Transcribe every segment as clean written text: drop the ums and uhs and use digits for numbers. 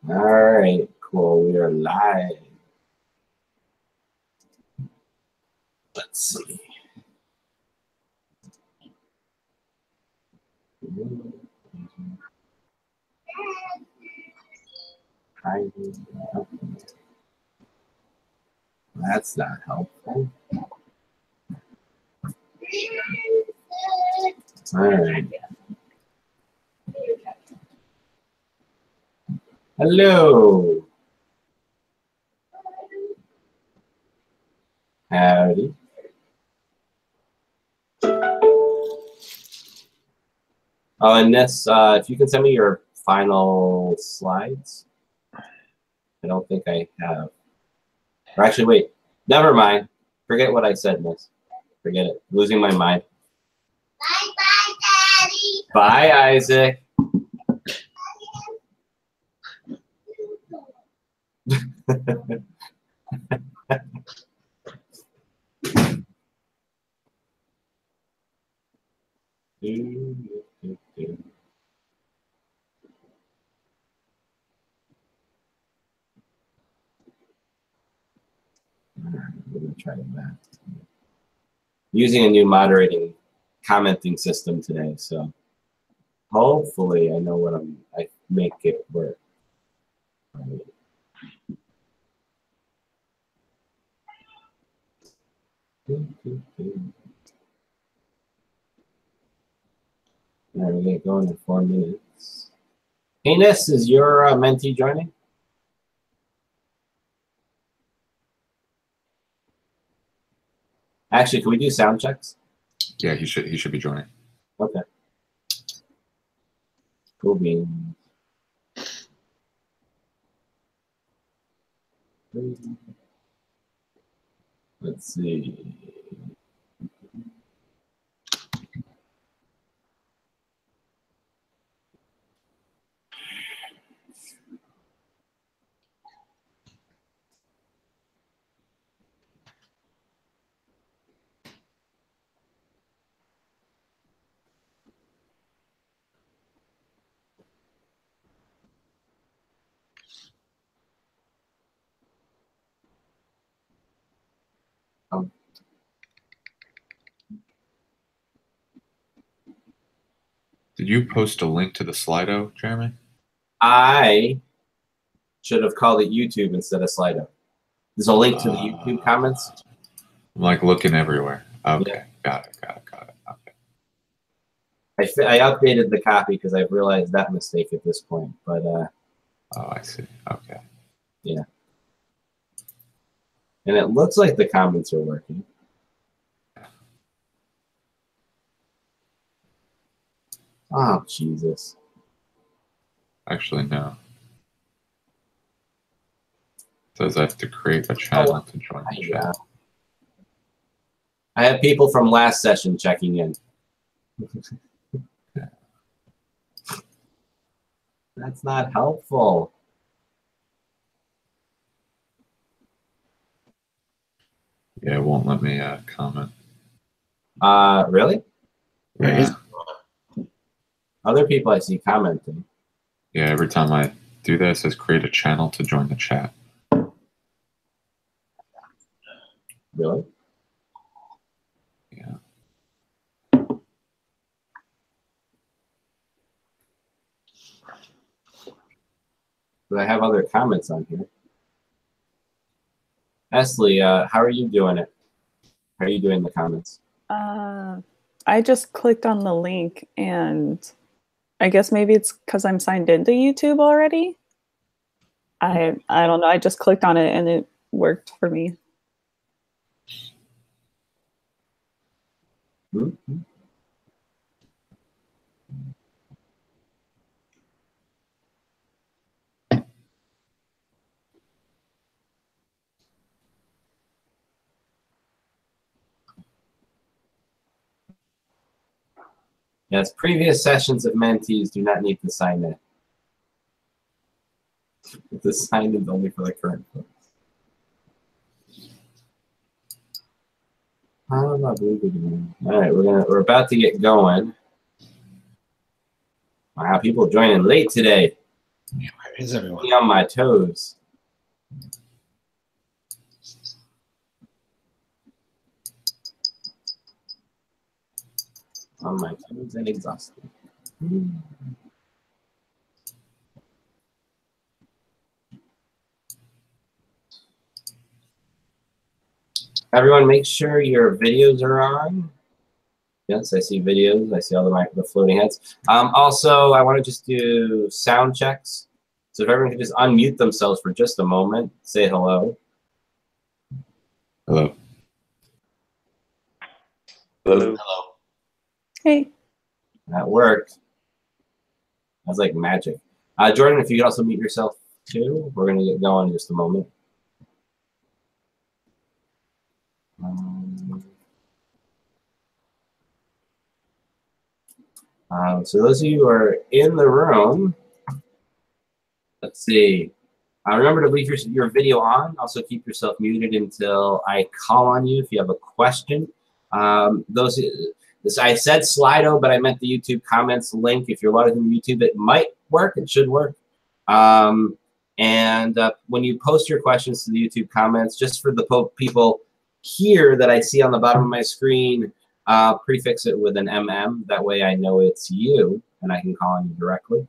All right, cool. We are live. Let's see. That's not helpful. All right. Hello. Howdy. Oh, and this, if you can send me your final slides. I don't think I have. Or actually, wait. Never mind. Forget what I said, miss. Forget it. Losing my mind. Bye-bye, Daddy. Bye, Isaac. We're gonna try that. Using a new moderating commenting system today, so hopefully I know what I make it work. Right. All right, we get going in 4 minutes. Hey, Ness, is your mentee joining? Actually, can we do sound checks? Yeah, he should be joining. Okay. Cool beans. Let's see. Did you post a link to the Slido, Jeremy? I should have called it YouTube instead of Slido. There's a link to the YouTube comments. I'm like looking everywhere. Okay, Yeah. Got it. Okay. I updated the copy because I've realized that mistake at this point. But oh, I see. Okay. Yeah. And it looks like the comments are working. Oh, Jesus. Actually, no. It says I have to create a channel to join the chat. I have people from last session checking in. That's not helpful. Yeah, it won't let me comment. Really? Yeah. Other people I see commenting. Yeah, every time I do that, it says create a channel to join the chat. Really? Yeah. But I have other comments on here. Esley, how are you doing it? How are you doing the comments? I just clicked on the link, and I guess maybe it's because I'm signed into YouTube already. I don't know. I just clicked on it and it worked for me. Mm-hmm. Yes, previous sessions of mentees do not need to sign in. The sign in is only for the current folks. All right, we're about to get going. Wow, people joining late today. Is everyone? Be on my toes. On my toes and exhausted. Everyone, make sure your videos are on. Yes, I see videos. I see all the floating heads. Also, I want to just do sound checks. So if everyone could just unmute themselves for just a moment, say hello. Hello. Hello. Hey. That worked. That's like magic. Jordan, if you could also mute yourself too, we're going to get going in just a moment. So those of you who are in the room, let's see. Remember to leave your video on. Also keep yourself muted until I call on you if you have a question. I said Slido, but I meant the YouTube comments link. If you're watching YouTube, it might work. It should work. When you post your questions to the YouTube comments, just for the people here that I see on the bottom of my screen, prefix it with an MM. That way I know it's you and I can call on you directly.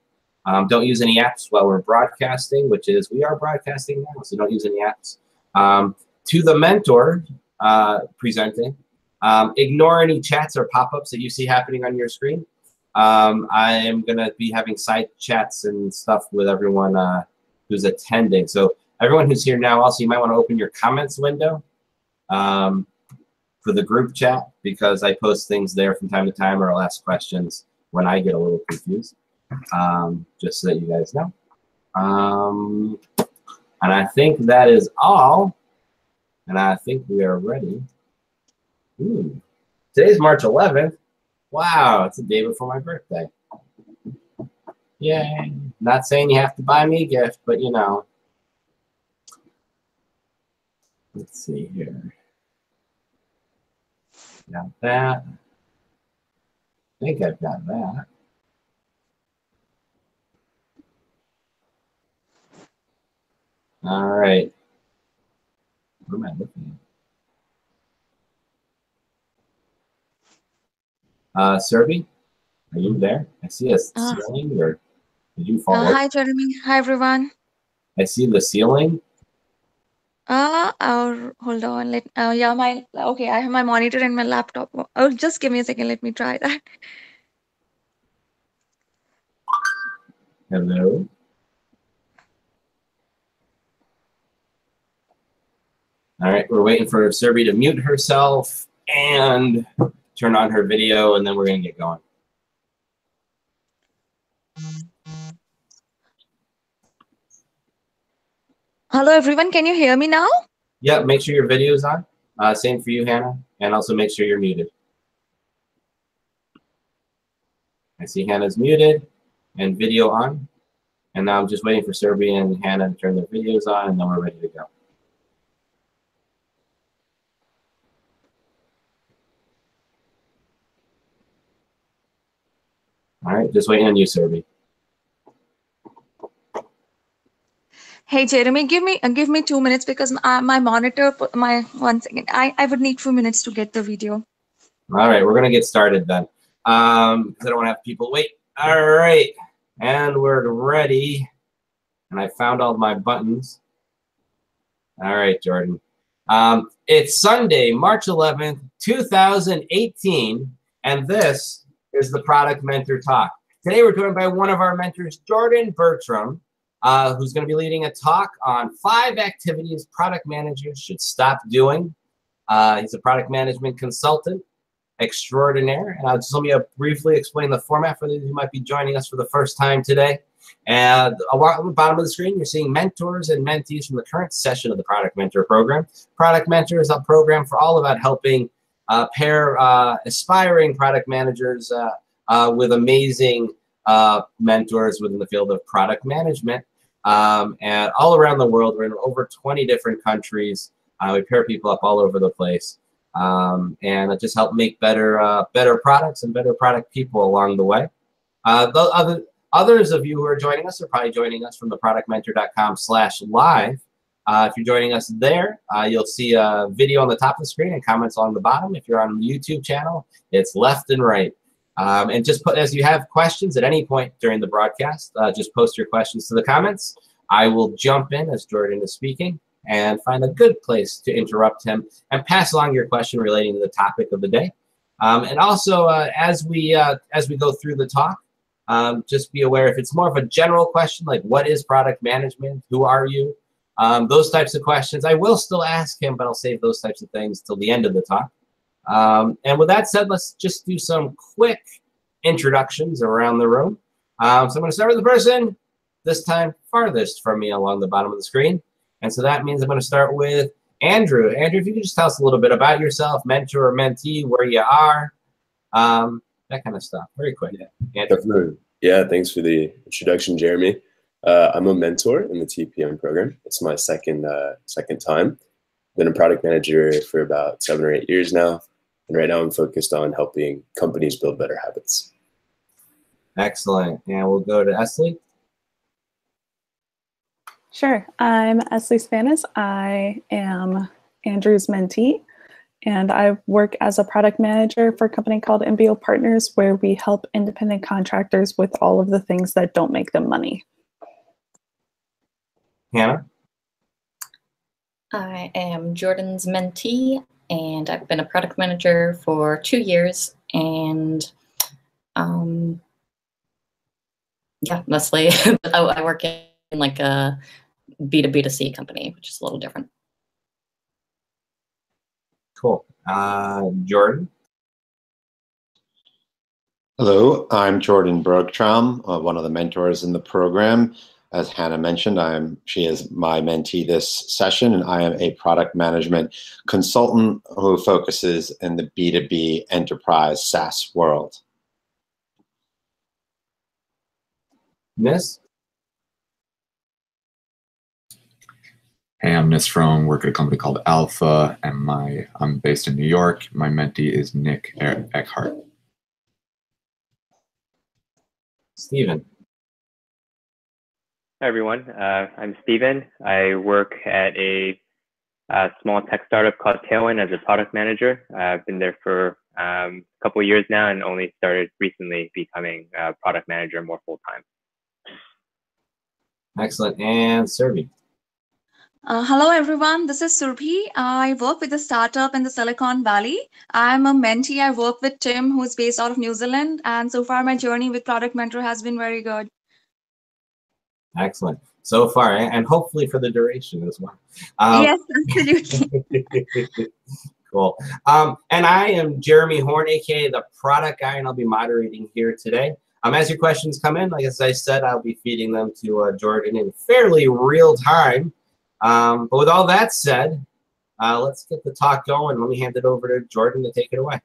Don't use any apps while we're broadcasting, which is we are broadcasting now, so don't use any apps. To the mentor presenting, ignore any chats or pop-ups that you see happening on your screen. I am going to be having side chats and stuff with everyone who's attending. So everyone who's here now, also, you might want to open your comments window for the group chat, because I post things there from time to time, or I'll ask questions when I get a little confused, just so that you guys know. And I think that is all. And I think we are ready. Today's March 11th. Wow, it's the day before my birthday. Yay. Not saying you have to buy me a gift, but you know. Let's see here. Got that. I think I've got that. All right. What am I looking at? Serby, are you there? I see a ceiling, or did you fall? Hi, Jeremy. Hi, everyone. I see the ceiling. Hold on. Okay, I have my monitor and my laptop. Oh, just give me a second. Let me try that. Hello. All right, we're waiting for Serby to mute herself and turn on her video, and then we're going to get going. Hello, everyone. Can you hear me now? Yeah, make sure your video is on. Same for you, Hannah. And also make sure you're muted. I see Hannah's muted and video on. And now I'm just waiting for Serby and Hannah to turn their videos on, and then we're ready to go. All right, just waiting on you, Serby. Hey, Jeremy, give me 2 minutes, because my monitor, 1 second. I would need 2 minutes to get the video. All right, we're gonna get started then, because I don't want to have people wait. All right, and we're ready. And I found all my buttons. All right, Jordan. It's Sunday, March 11th, 2018, and this is the Product Mentor Talk. Today we're joined by one of our mentors, Jordan Bergtraum, who's going to be leading a talk on 5 activities product managers should stop doing. He's a product management consultant extraordinaire. And let me briefly explain the format for those who might be joining us for the first time today. And along the bottom of the screen, you're seeing mentors and mentees from the current session of the Product Mentor program. Product Mentor is a program for all about helping pair aspiring product managers with amazing mentors within the field of product management. And all around the world, we're in over 20 different countries. We pair people up all over the place. And it just help make better products and better product people along the way. Others of you who are joining us are probably joining us from the productmentor.com/live. If you're joining us there, you'll see a video on the top of the screen and comments along the bottom. If you're on the YouTube channel, it's left and right. And just put, as you have questions at any point during the broadcast, just post your questions to the comments. I will jump in as Jordan is speaking and find a good place to interrupt him and pass along your question relating to the topic of the day. And also, as we go through the talk, just be aware if it's more of a general question, like what is product management, who are you, those types of questions, I will still ask him, but I'll save those types of things till the end of the talk. And with that said, let's just do some quick introductions around the room. So I'm going to start with the person this time farthest from me along the bottom of the screen. And so that means I'm going to start with Andrew. Andrew, if you could just tell us a little bit about yourself, mentor or mentee, where you are, that kind of stuff. Very quick. Yeah, definitely. Yeah, thanks for the introduction, Jeremy. I'm a mentor in the TPM program. It's my second time. Been a product manager for about 7 or 8 years now. And right now I'm focused on helping companies build better habits. Excellent. And we'll go to Esley. Sure. I'm Esley Spanis. I am Andrew's mentee, and I work as a product manager for a company called MBO Partners, where we help independent contractors with all of the things that don't make them money. Hannah. I am Jordan's mentee, and I've been a product manager for 2 years, and yeah, mostly. I work in like a B2B2C company, which is a little different. Cool. Jordan. Hello, I'm Jordan Bergtraum, one of the mentors in the program. As Hannah mentioned, she is my mentee this session, and I am a product management consultant who focuses in the B2B enterprise SaaS world. Nis. Hey, I'm Nis Frome, work at a company called Alpha, and I'm based in New York. My mentee is Nick Eckhart. Steven. Hi, everyone. I'm Steven. I work at a small tech startup called Tailwind as a product manager. I've been there for a couple of years now and only started recently becoming a product manager more full-time. Excellent. And Surbi. Hello, everyone. This is Surbhi. I work with a startup in the Silicon Valley. I'm a mentee. I work with Tim, who's based out of New Zealand. And so far, my journey with Product Mentor has been very good. Excellent. So far, and hopefully for the duration as well. Yes, absolutely. Cool. And I am Jeremy Horn, aka the product guy, and I'll be moderating here today. As your questions come in, like as I said, I'll be feeding them to Jordan in fairly real time. But with all that said, let's get the talk going. Let me hand it over to Jordan to take it away.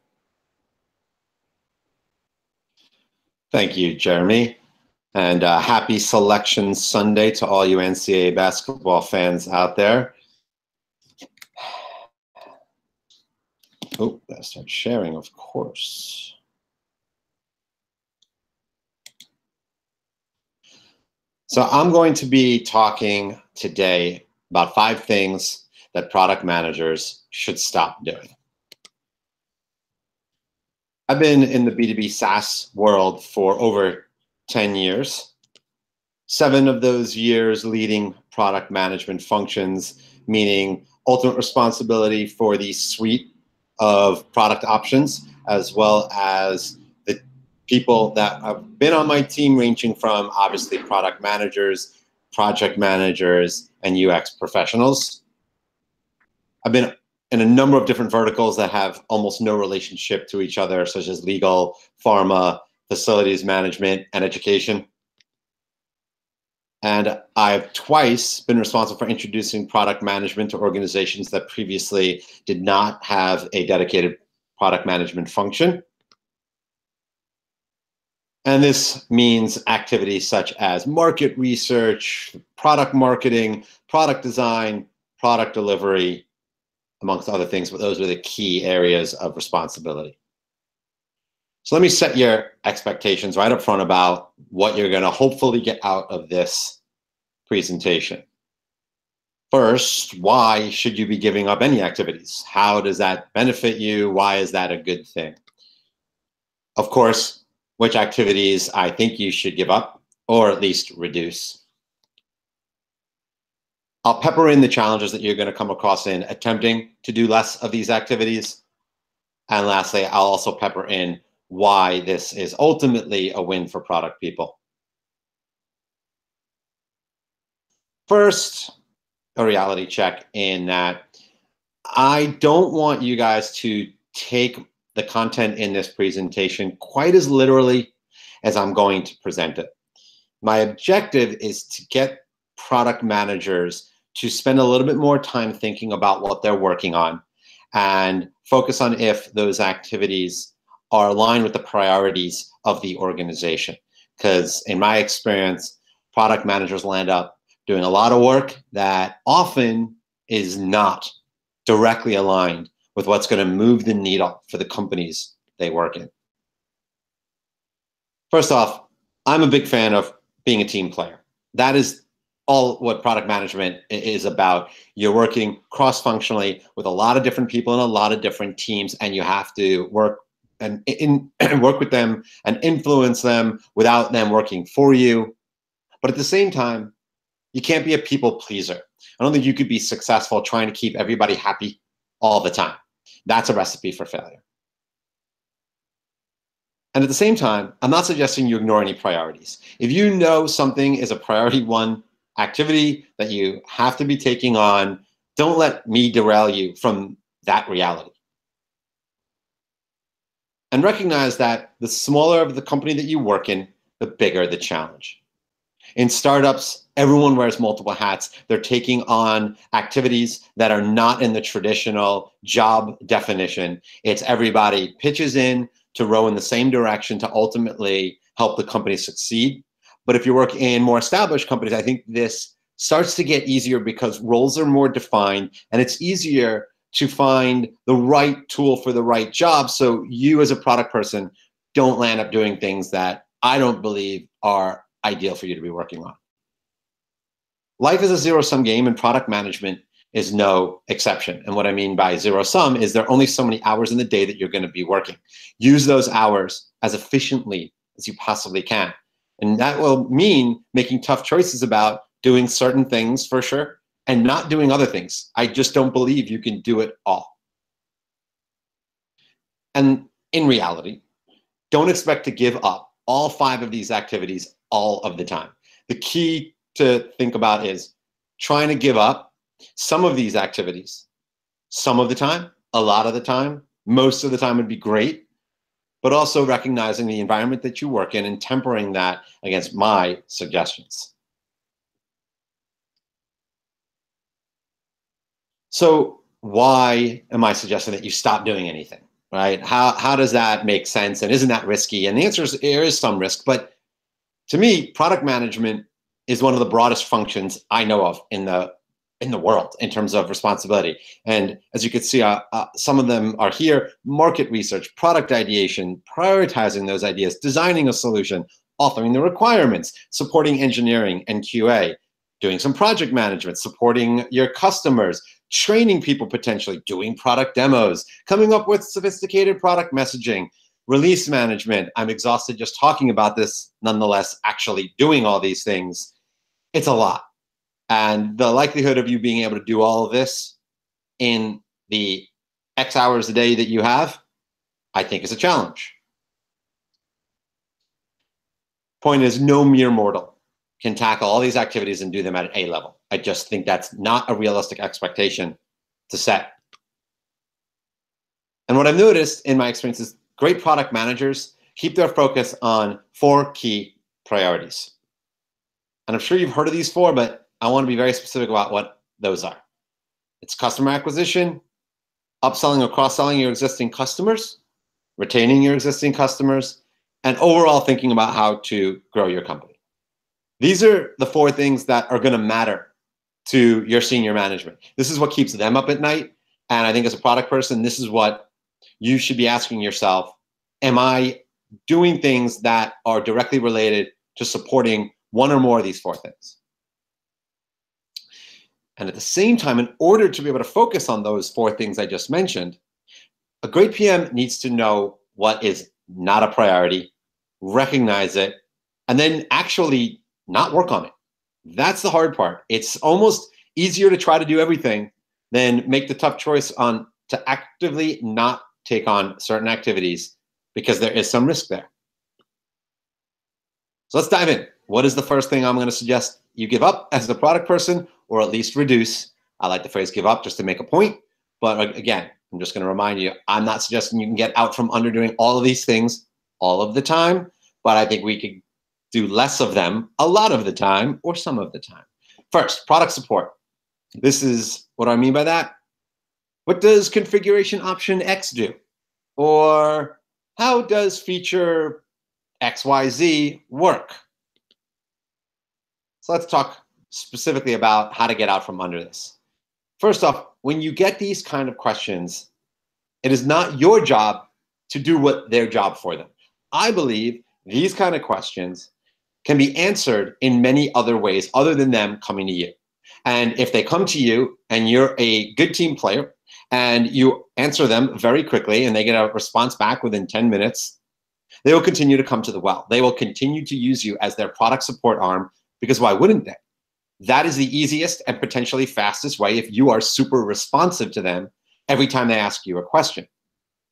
Thank you, Jeremy. And happy Selection Sunday to all you NCAA basketball fans out there. Oh, gotta start sharing, of course. So I'm going to be talking today about 5 things that product managers should stop doing. I've been in the B2B SaaS world for over 10 years, 7 of those years leading product management functions, meaning ultimate responsibility for the suite of product options, as well as the people that have been on my team, ranging from obviously product managers, project managers, and UX professionals. I've been in a number of different verticals that have almost no relationship to each other, such as legal, pharma, facilities management, and education. And I've twice been responsible for introducing product management to organizations that previously did not have a dedicated product management function. And this means activities such as market research, product marketing, product design, product delivery, amongst other things, but those are the key areas of responsibility. So let me set your expectations right up front about what you're going to hopefully get out of this presentation. First, why should you be giving up any activities? How does that benefit you? Why is that a good thing? Of course, which activities I think you should give up or at least reduce. I'll pepper in the challenges that you're going to come across in attempting to do less of these activities. And lastly, I'll also pepper in why this is ultimately a win for product people. First, a reality check in that I don't want you guys to take the content in this presentation quite as literally as I'm going to present it. My objective is to get product managers to spend a little bit more time thinking about what they're working on and focus on if those activities are aligned with the priorities of the organization. Because in my experience, product managers land up doing a lot of work that often is not directly aligned with what's going to move the needle for the companies they work in. First off, I'm a big fan of being a team player. That is all what product management is about. You're working cross-functionally with a lot of different people in a lot of different teams, and you have to work and work with them and influence them without them working for you. But at the same time, you can't be a people pleaser. I don't think you could be successful trying to keep everybody happy all the time. That's a recipe for failure. And at the same time, I'm not suggesting you ignore any priorities. If you know something is a priority one activity that you have to be taking on, don't let me derail you from that reality. And recognize that the smaller of the company that you work in, the bigger the challenge. In startups, everyone wears multiple hats. They're taking on activities that are not in the traditional job definition. It's everybody pitches in to row in the same direction to ultimately help the company succeed. But if you work in more established companies, I think this starts to get easier because roles are more defined and it's easier to find the right tool for the right job. So you as a product person don't land up doing things that I don't believe are ideal for you to be working on. Life is a zero-sum game and product management is no exception. And what I mean by zero-sum is there are only so many hours in the day that you're going to be working. Use those hours as efficiently as you possibly can. And that will mean making tough choices about doing certain things for sure and not doing other things. I just don't believe you can do it all. And in reality, don't expect to give up all 5 of these activities all of the time. The key to think about is trying to give up some of these activities, some of the time, a lot of the time, most of the time would be great, but also recognizing the environment that you work in and tempering that against my suggestions. So why am I suggesting that you stop doing anything, right? How does that make sense? And isn't that risky? And the answer is there is some risk, but to me, product management is one of the broadest functions I know of in the world in terms of responsibility. And as you can see, some of them are here: market research, product ideation, prioritizing those ideas, designing a solution, authoring the requirements, supporting engineering and QA, doing some project management, supporting your customers, training people potentially, doing product demos, coming up with sophisticated product messaging, release management. I'm exhausted just talking about this. Nonetheless, actually doing all these things, it's a lot. And the likelihood of you being able to do all of this in the X hours a day that you have, I think is a challenge. Point is, no mere mortal can tackle all these activities and do them at an A level. I just think that's not a realistic expectation to set. And what I've noticed in my experience is great product managers keep their focus on 4 key priorities. And I'm sure you've heard of these 4, but I want to be very specific about what those are. It's customer acquisition, upselling or cross-selling your existing customers, retaining your existing customers, and overall thinking about how to grow your company. These are the 4 things that are going to matter to your senior management. This is what keeps them up at night. And I think as a product person, this is what you should be asking yourself: am I doing things that are directly related to supporting one or more of these 4 things. And at the same time, in order to be able to focus on those 4 things I just mentioned, a great PM needs to know what is not a priority, recognize it, and then actually not work on it. That's the hard part. It's almost easier to try to do everything than make the tough choice on to actively not take on certain activities because there is some risk there. So let's dive in. What is the first thing I'm going to suggest you give up as a product person, or at least reduce? I like the phrase give up just to make a point. But again, I'm just going to remind you, I'm not suggesting you can get out from under doing all of these things all of the time, but I think we could do less of them a lot of the time or some of the time. First, product support. This is what I mean by that. What does configuration option X do? Or how does feature XYZ work? So let's talk specifically about how to get out from under this. First off, when you get these kind of questions, it is not your job to do what their job for them. I believe these kind of questions can be answered in many other ways other than them coming to you. And if they come to you and you're a good team player and you answer them very quickly and they get a response back within 10 minutes, they will continue to come to the well. They will continue to use you as their product support arm, because why wouldn't they? That is the easiest and potentially fastest way if you are super responsive to them every time they ask you a question.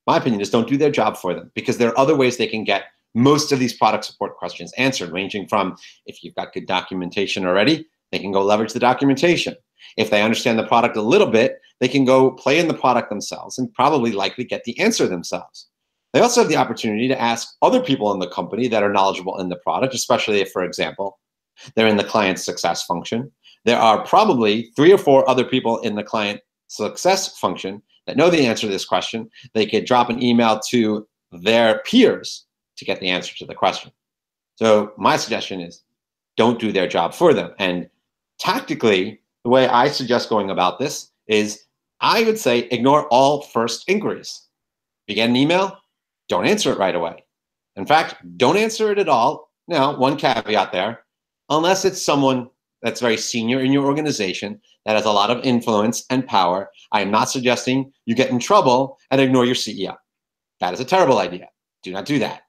My opinion is don't do their job for them, because there are other ways they can get most of these product support questions answered, ranging from if you've got good documentation already, they can go leverage the documentation. If they understand the product a little bit, they can go play in the product themselves and probably likely get the answer themselves. They also have the opportunity to ask other people in the company that are knowledgeable in the product, especially if, for example, they're in the client success function. There are probably 3 or 4 other people in the client success function that know the answer to this question. They could drop an email to their peers to get the answer to the question. So my suggestion is don't do their job for them. And tactically, the way I suggest going about this is I would say ignore all first inquiries. If you get an email, don't answer it right away. In fact, don't answer it at all. Now, one caveat there, unless it's someone that's very senior in your organization that has a lot of influence and power, I am not suggesting you get in trouble and ignore your CEO. That is a terrible idea. Do not do that.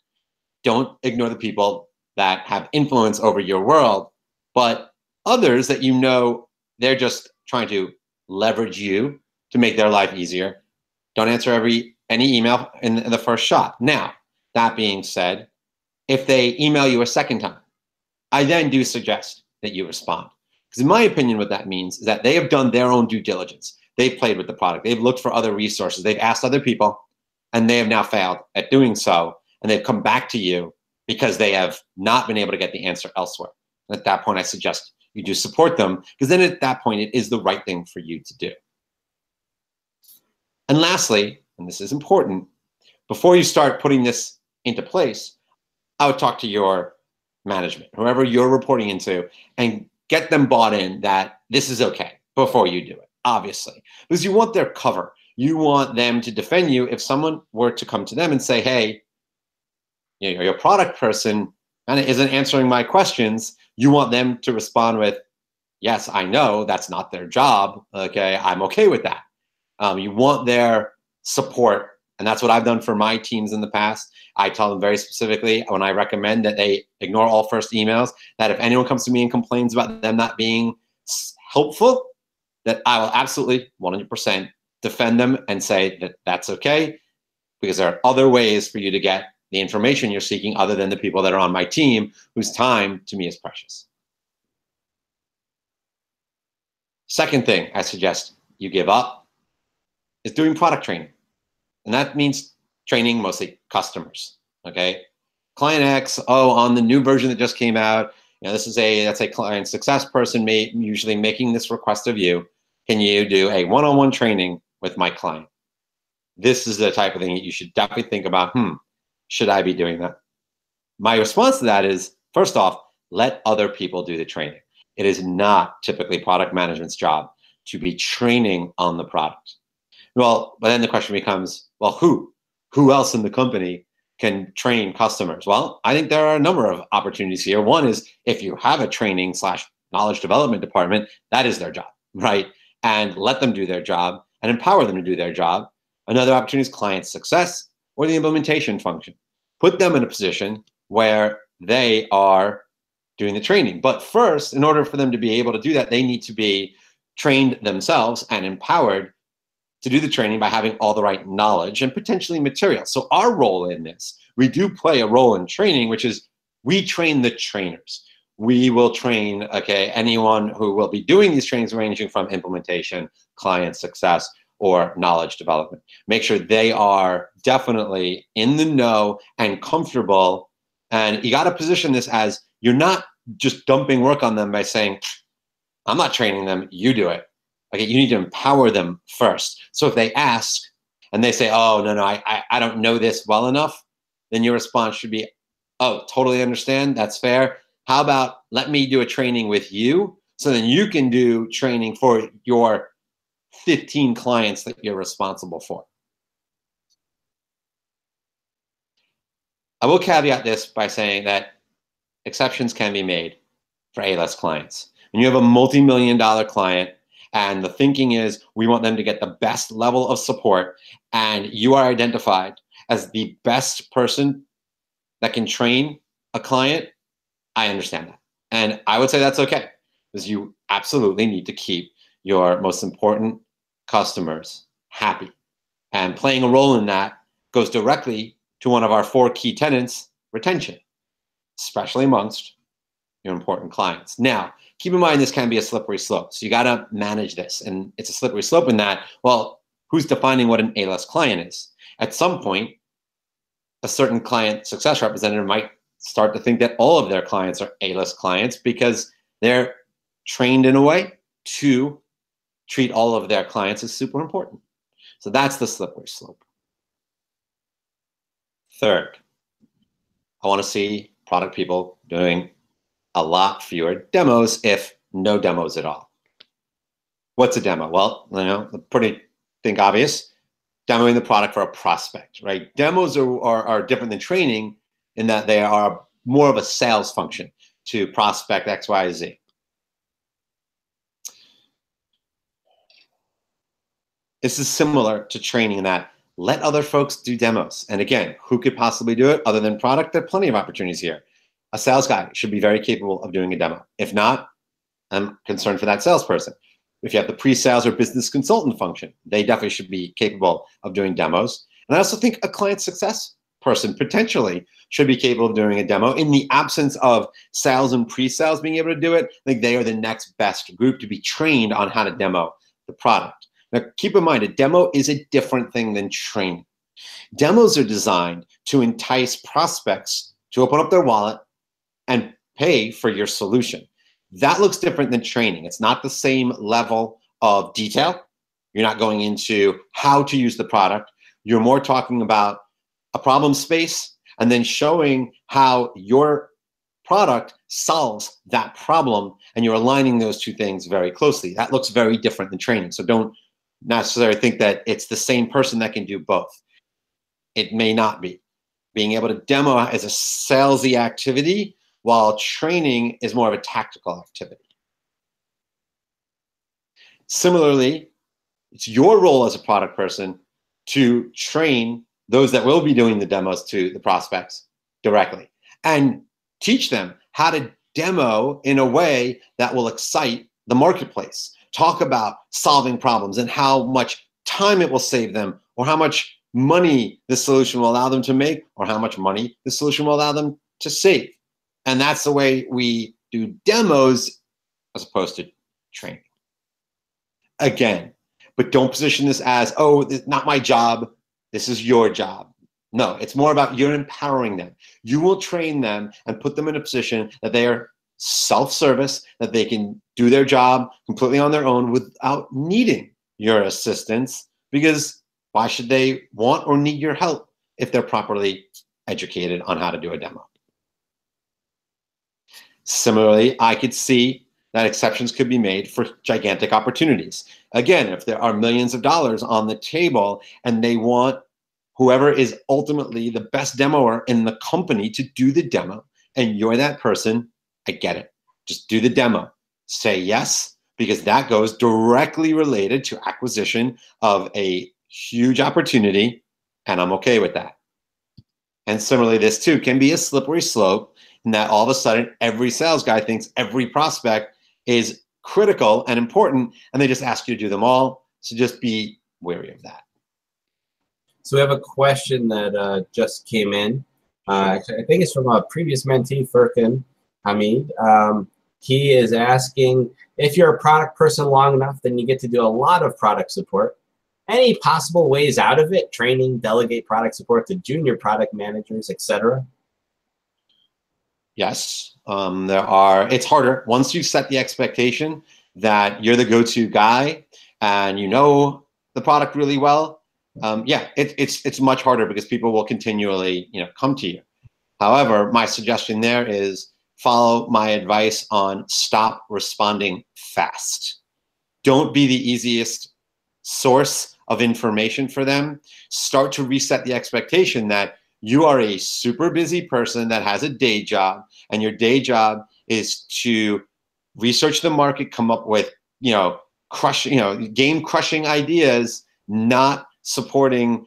Don't ignore the people that have influence over your world, but others that you know they're just trying to leverage you to make their life easier. Don't answer any email in the first shot. Now, that being said, if they email you a second time, I then do suggest that you respond. Because in my opinion, what that means is that they have done their own due diligence. They've played with the product. They've looked for other resources. They've asked other people, and they have now failed at doing so. And they've come back to you because they have not been able to get the answer elsewhere. And at that point, I suggest you do support them, because then at that point, it is the right thing for you to do. And lastly, and this is important, before you start putting this into place, I would talk to your management, whoever you're reporting into, and get them bought in that this is okay before you do it, obviously. Because you want their cover. You want them to defend you if someone were to come to them and say, hey, you know, your product person kind of isn't answering my questions. You want them to respond with, yes, I know that's not their job. Okay, I'm okay with that. You want their support, and that's what I've done for my teams in the past. I tell them very specifically when I recommend that they ignore all first emails, that if anyone comes to me and complains about them not being helpful, that I will absolutely 100% defend them and say that that's okay, because there are other ways for you to get the information you're seeking other than the people that are on my team, whose time to me is precious. Second thing I suggest you give up is doing product training. And that means training mostly customers, okay? Client X, on the new version that just came out, you know, that's a client success person usually making this request of you. Can you do a one-on-one training with my client? This is the type of thing that you should definitely think about, should I be doing that? My response to that is, first off, let other people do the training. It is not typically product management's job to be training on the product. Well, but then the question becomes, well, who else in the company can train customers? Well, I think there are a number of opportunities here. One is if you have a training / knowledge development department, that is their job, right? And let them do their job and empower them to do their job. Another opportunity is client success or the implementation function. Put them in a position where they are doing the training. But first, in order for them to be able to do that, they need to be trained themselves and empowered to do the training by having all the right knowledge and potentially material. So our role in this, we do play a role in training, which is we train the trainers. We will train, okay, anyone who will be doing these trainings, ranging from implementation, client success, or knowledge development. Make sure they are definitely in the know and comfortable. And you got to position this as you're not just dumping work on them by saying, I'm not training them, you do it. Okay, you need to empower them first. So if they ask and they say, oh, no, I don't know this well enough, then your response should be, oh, totally understand, that's fair. How about let me do a training with you so then you can do training for your 15 clients that you're responsible for. I will caveat this by saying that exceptions can be made for A-list clients. When you have a multi-million-dollar client and the thinking is we want them to get the best level of support and you are identified as the best person that can train a client, I understand that. And I would say that's okay, because you absolutely need to keep your most important customers happy. And playing a role in that goes directly to one of our 4 key tenets, retention, especially amongst your important clients. Now, keep in mind this can be a slippery slope. So you got to manage this. And it's a slippery slope in that, well, who's defining what an A-list client is? At some point, a certain client success representative might start to think that all of their clients are A-list clients because they're trained in a way to treat all of their clients as super important. So that's the slippery slope. Third, I want to see product people doing a lot fewer demos, if no demos at all. What's a demo? Well, pretty think obvious. Demoing the product for a prospect, right? Demos are different than training in that they are more of a sales function to prospect X, Y, Z. This is similar to training in that let other folks do demos. And again, who could possibly do it other than product? There are plenty of opportunities here. A sales guy should be very capable of doing a demo. If not, I'm concerned for that salesperson. If you have the pre-sales or business consultant function, they definitely should be capable of doing demos. And I also think a client success person potentially should be capable of doing a demo. In the absence of sales and pre-sales being able to do it, I think they are the next best group to be trained on how to demo the product. Now, keep in mind, a demo is a different thing than training. Demos are designed to entice prospects to open up their wallet and pay for your solution. That looks different than training. It's not the same level of detail. You're not going into how to use the product. You're more talking about a problem space and then showing how your product solves that problem, and you're aligning those two things very closely. That looks very different than training. So don't necessarily think that it's the same person that can do both. It may not be. Being able to demo as a salesy activity, while training is more of a tactical activity. Similarly, it's your role as a product person to train those that will be doing the demos to the prospects directly and teach them how to demo in a way that will excite the marketplace. Talk about solving problems and how much time it will save them, or how much money the solution will allow them to make, or how much money the solution will allow them to save. And that's the way we do demos as opposed to training. Again, but don't position this as, oh, this is not my job, this is your job. No, it's more about you're empowering them. You will train them and put them in a position that they are self-service, that they can do their job completely on their own without needing your assistance, because why should they want or need your help if they're properly educated on how to do a demo? Similarly, I could see that exceptions could be made for gigantic opportunities. Again, if there are millions of dollars on the table and they want whoever is ultimately the best demoer in the company to do the demo, and you're that person, I get it. Just do the demo. Say yes, because that goes directly related to acquisition of a huge opportunity, and I'm okay with that. And similarly, this too can be a slippery slope in that all of a sudden every sales guy thinks every prospect is critical and important, and they just ask you to do them all. So just be wary of that. So we have a question that just came in. I think it's from a previous mentee, Furkan Hamid. He is asking, if you're a product person long enough, then you get to do a lot of product support. Any possible ways out of it? Training, delegate product support to junior product managers, etc. Yes, there are. It's harder once you set the expectation that you're the go-to guy and you know the product really well. Yeah, it's much harder because people will continually come to you. However, my suggestion there is follow my advice on stop responding fast. Don't be the easiest source of information for them. Start to reset the expectation that you are a super busy person that has a day job, and your day job is to research the market, come up with game-crushing ideas, not supporting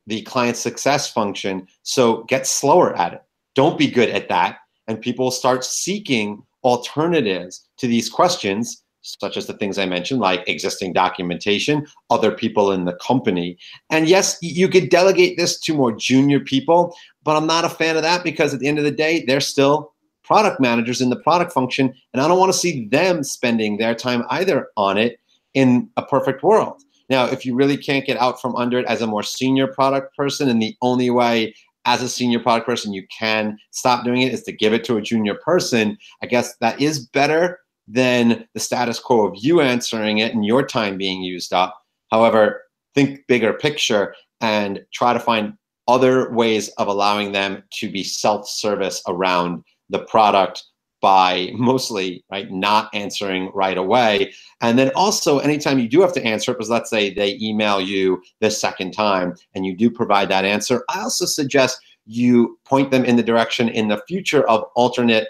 the client success function. So get slower at it. Don't be good at that. And people start seeking alternatives to these questions, such as the things I mentioned, like existing documentation, other people in the company. And yes, you could delegate this to more junior people, but I'm not a fan of that because at the end of the day, they're still product managers in the product function, and I don't want to see them spending their time either on it in a perfect world. Now, if you really can't get out from under it as a more senior product person, and the only way as a senior product person you can stop doing it is to give it to a junior person, I guess that is better than the status quo of you answering it and your time being used up. However, think bigger picture and try to find other ways of allowing them to be self-service around the product by mostly not answering right away. And then also anytime you do have to answer it, because let's say they email you the second time and you do provide that answer, I also suggest you point them in the direction in the future of alternate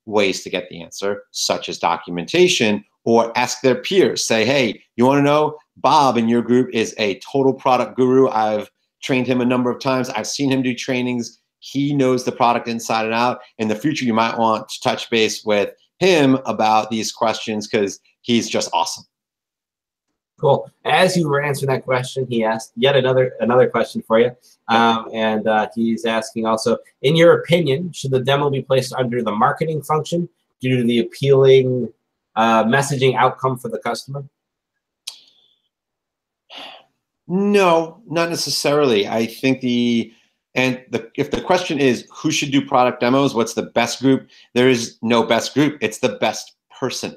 ways to get the answer, such as documentation, or ask their peers. Say, hey, you want to know, Bob in your group is a total product guru. I've trained him a number of times. I've seen him do trainings. He knows the product inside and out. In the future, you might want to touch base with him about these questions because he's just awesome. Cool. As you were answering that question, he asked yet another question for you. And he's asking also, in your opinion, should the demo be placed under the marketing function due to the appealing messaging outcome for the customer? No, not necessarily. I think if the question is who should do product demos, what's the best group? There is no best group. It's the best person.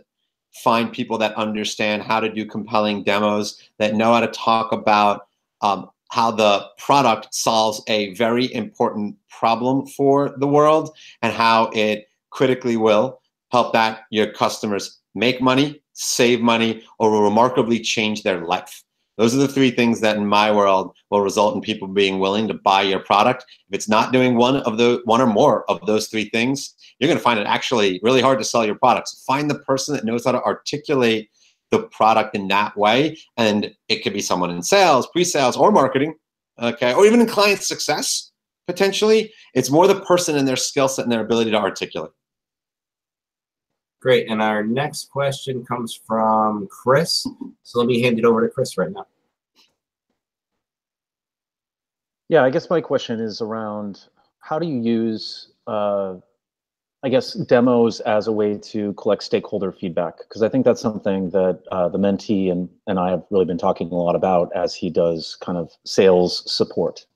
Find people that understand how to do compelling demos, that know how to talk about how the product solves a very important problem for the world and how it critically will help your customers make money, save money, or will remarkably change their life. Those are the three things that in my world will result in people being willing to buy your product. If it's not doing one or more of those three things, you're going to find it actually really hard to sell your products. Find the person that knows how to articulate the product in that way. And it could be someone in sales, pre-sales, or marketing, okay, or even in client success, potentially. It's more the person and their skill set and their ability to articulate. Great. And our next question comes from Chris. So let me hand it over to Chris right now. Yeah, I guess my question is around how do you use, I guess, demos as a way to collect stakeholder feedback? Because I think that's something that the mentee and I have really been talking a lot about as he does kind of sales support.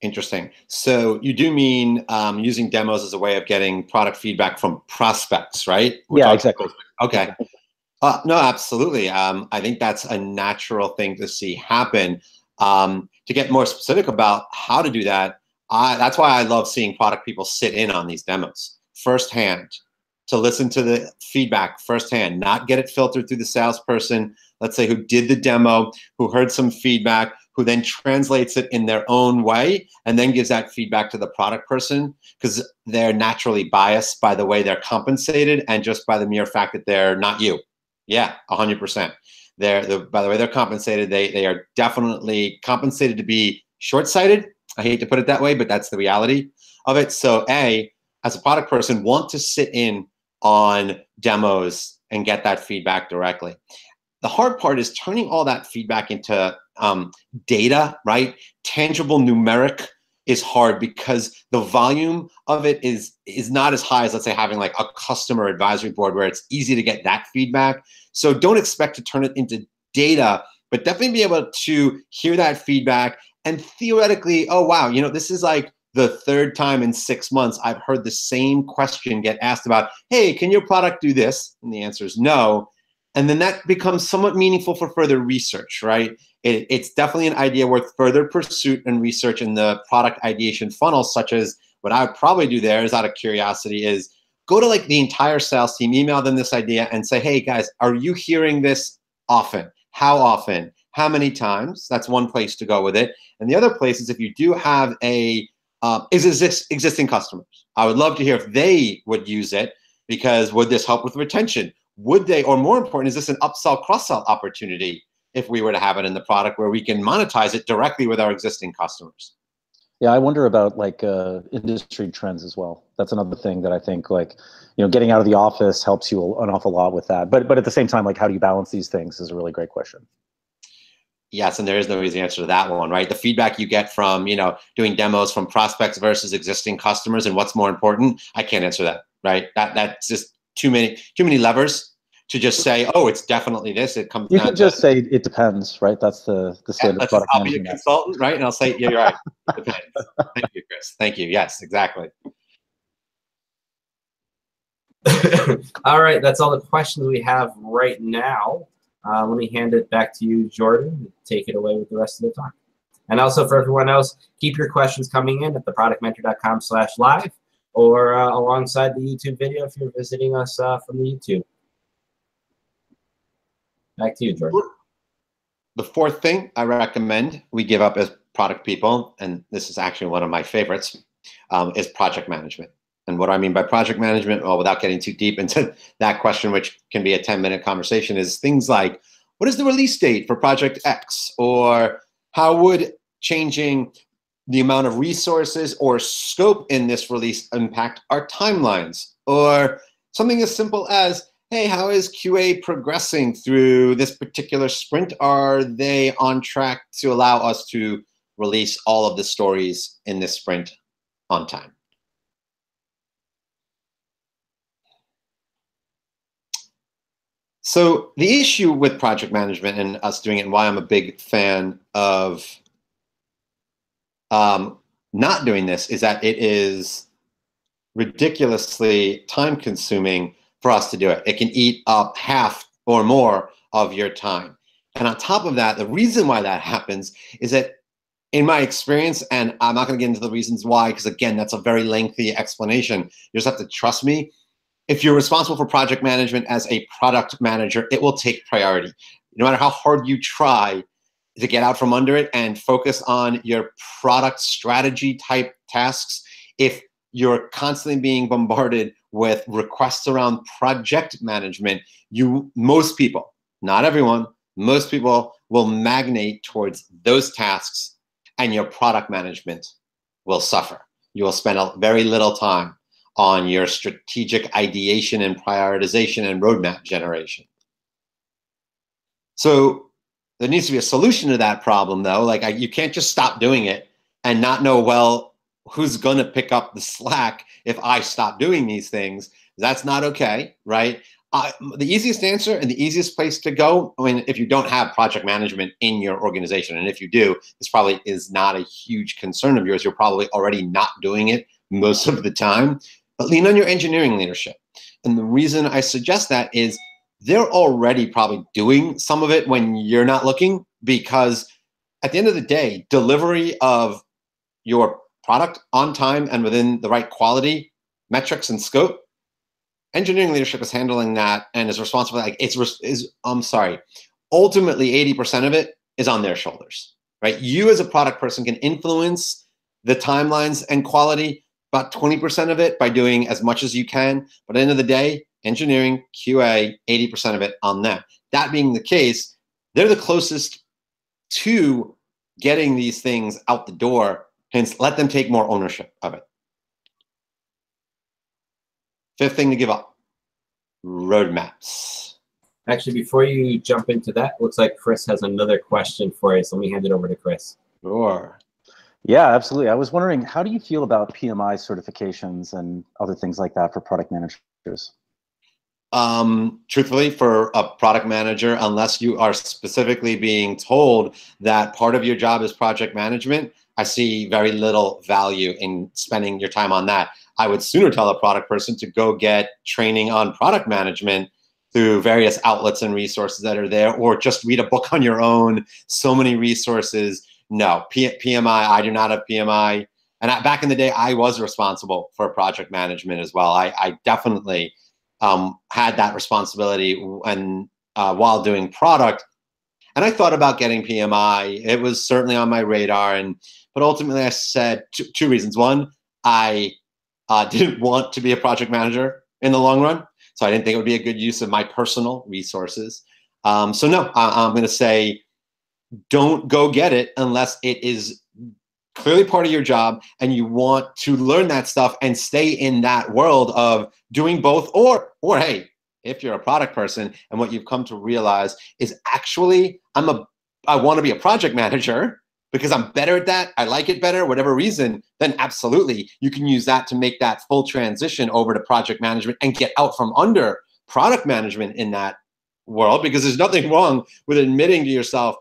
Interesting. So you do mean using demos as a way of getting product feedback from prospects, right? Yeah, exactly. Okay. No, absolutely. I think that's a natural thing to see happen. To get more specific about how to do that, that's why I love seeing product people sit in on these demos firsthand, to listen to the feedback firsthand, not get it filtered through the salesperson, let's say, who did the demo, who heard some feedback, who then translates it in their own way and then gives that feedback to the product person, because they're naturally biased by the way they're compensated and just by the mere fact that they're not you. Yeah, 100%. By the way they're compensated, they are definitely compensated to be short-sighted. I hate to put it that way, but that's the reality of it. So as a product person, want to sit in on demos and get that feedback directly. The hard part is turning all that feedback into data, right? Tangible numeric is hard because the volume of it is not as high as, let's say, having like a customer advisory board where it's easy to get that feedback. So don't expect to turn it into data, but definitely be able to hear that feedback and theoretically, oh, wow, this is like the third time in 6 months I've heard the same question get asked about, hey, can your product do this? And the answer is no. And then that becomes somewhat meaningful for further research, right? It's definitely an idea worth further pursuit and research in the product ideation funnel, such as what I would probably do there is out of curiosity is go to like the entire sales team, email them this idea and say, hey guys, are you hearing this often? How often? How many times? That's one place to go with it. And the other place is if you do have existing customers. I would love to hear if they would use it, because would this help with retention? Would they, or more important, is this an upsell, cross-sell opportunity if we were to have it in the product where we can monetize it directly with our existing customers? Yeah, I wonder about like industry trends as well. That's another thing that I think like, getting out of the office helps you an awful lot with that. But at the same time, like how do you balance these things is a really great question. Yes, and there is no easy answer to that one, right? The feedback you get from, doing demos from prospects versus existing customers and what's more important, I can't answer that, right? That's just too many levers to just say, oh, it's definitely this. It comes. You can just say it depends, right? That's the standard product I'll be a management. consultant, right? And I'll say, yeah, you're right. It depends. Thank you, Chris. Thank you. Yes, exactly. All right, that's all the questions we have right now. Let me hand it back to you, Jordan. Take it away with the rest of the talk. And also for everyone else, keep your questions coming in at theproductmentor.com/live or alongside the YouTube video if you're visiting us from the YouTube. Back to you, Jordan. The fourth thing I recommend we give up as product people, and this is actually one of my favorites, is project management. And what I mean by project management, well, without getting too deep into that question, which can be a 10-minute conversation, is things like, what is the release date for project X? Or how would changing the amount of resources or scope in this release impact our timelines? Or something as simple as, hey, how is QA progressing through this particular sprint? Are they on track to allow us to release all of the stories in this sprint on time? So the issue with project management and us doing it, and why I'm a big fan of not doing this, is that it is ridiculously time-consuming for us to do it. It can eat up half or more of your time. And on top of that, the reason why that happens is that, in my experience, and I'm not going to get into the reasons why, because again, that's a very lengthy explanation. You just have to trust me. If you're responsible for project management as a product manager, it will take priority. No matter how hard you try to get out from under it and focus on your product strategy type tasks, if you're constantly being bombarded with requests around project management, most people, not everyone, most people will magnate towards those tasks, and your product management will suffer. You will spend very little time on your strategic ideation and prioritization and roadmap generation. So there needs to be a solution to that problem, though. Like you can't just stop doing it and not know, well, who's going to pick up the slack if I stop doing these things? That's not okay, right? The easiest answer and the easiest place to go, I mean, if you don't have project management in your organization, and if you do, this probably is not a huge concern of yours. You're probably already not doing it most of the time, but lean on your engineering leadership. And the reason I suggest that is they're already probably doing some of it when you're not looking, because at the end of the day, delivery of your product on time and within the right quality metrics and scope, engineering leadership is handling that and is responsible. Ultimately 80% of it is on their shoulders. right? You as a product person can influence the timelines and quality, about 20% of it by doing as much as you can. But at the end of the day, engineering, QA, 80% of it on them. That being the case, they're the closest to getting these things out the door. Hence, let them take more ownership of it. Fifth thing to give up, roadmaps. Actually, before you jump into that, looks like Chris has another question for you. So let me hand it over to Chris. Sure. Yeah, absolutely. I was wondering, how do you feel about PMI certifications and other things like that for product managers? Truthfully, for a product manager, unless you are specifically being told that part of your job is project management, I see very little value in spending your time on that. I would sooner tell a product person to go get training on product management through various outlets and resources that are there, or just read a book on your own. So many resources. No, PMI, I do not have PMI. And back in the day, I was responsible for project management as well. I definitely had that responsibility when, while doing product. And I thought about getting PMI. It was certainly on my radar. But ultimately, I said two reasons. One, I didn't want to be a project manager in the long run. So I didn't think it would be a good use of my personal resources. So no, I'm going to say don't go get it unless it is clearly part of your job and you want to learn that stuff and stay in that world of doing both. Or hey, if you're a product person and what you've come to realize is actually I want to be a project manager because I'm better at that, I like it better, whatever reason, then absolutely you can use that to make that full transition over to project management and get out from under product management in that world, because there's nothing wrong with admitting to yourself,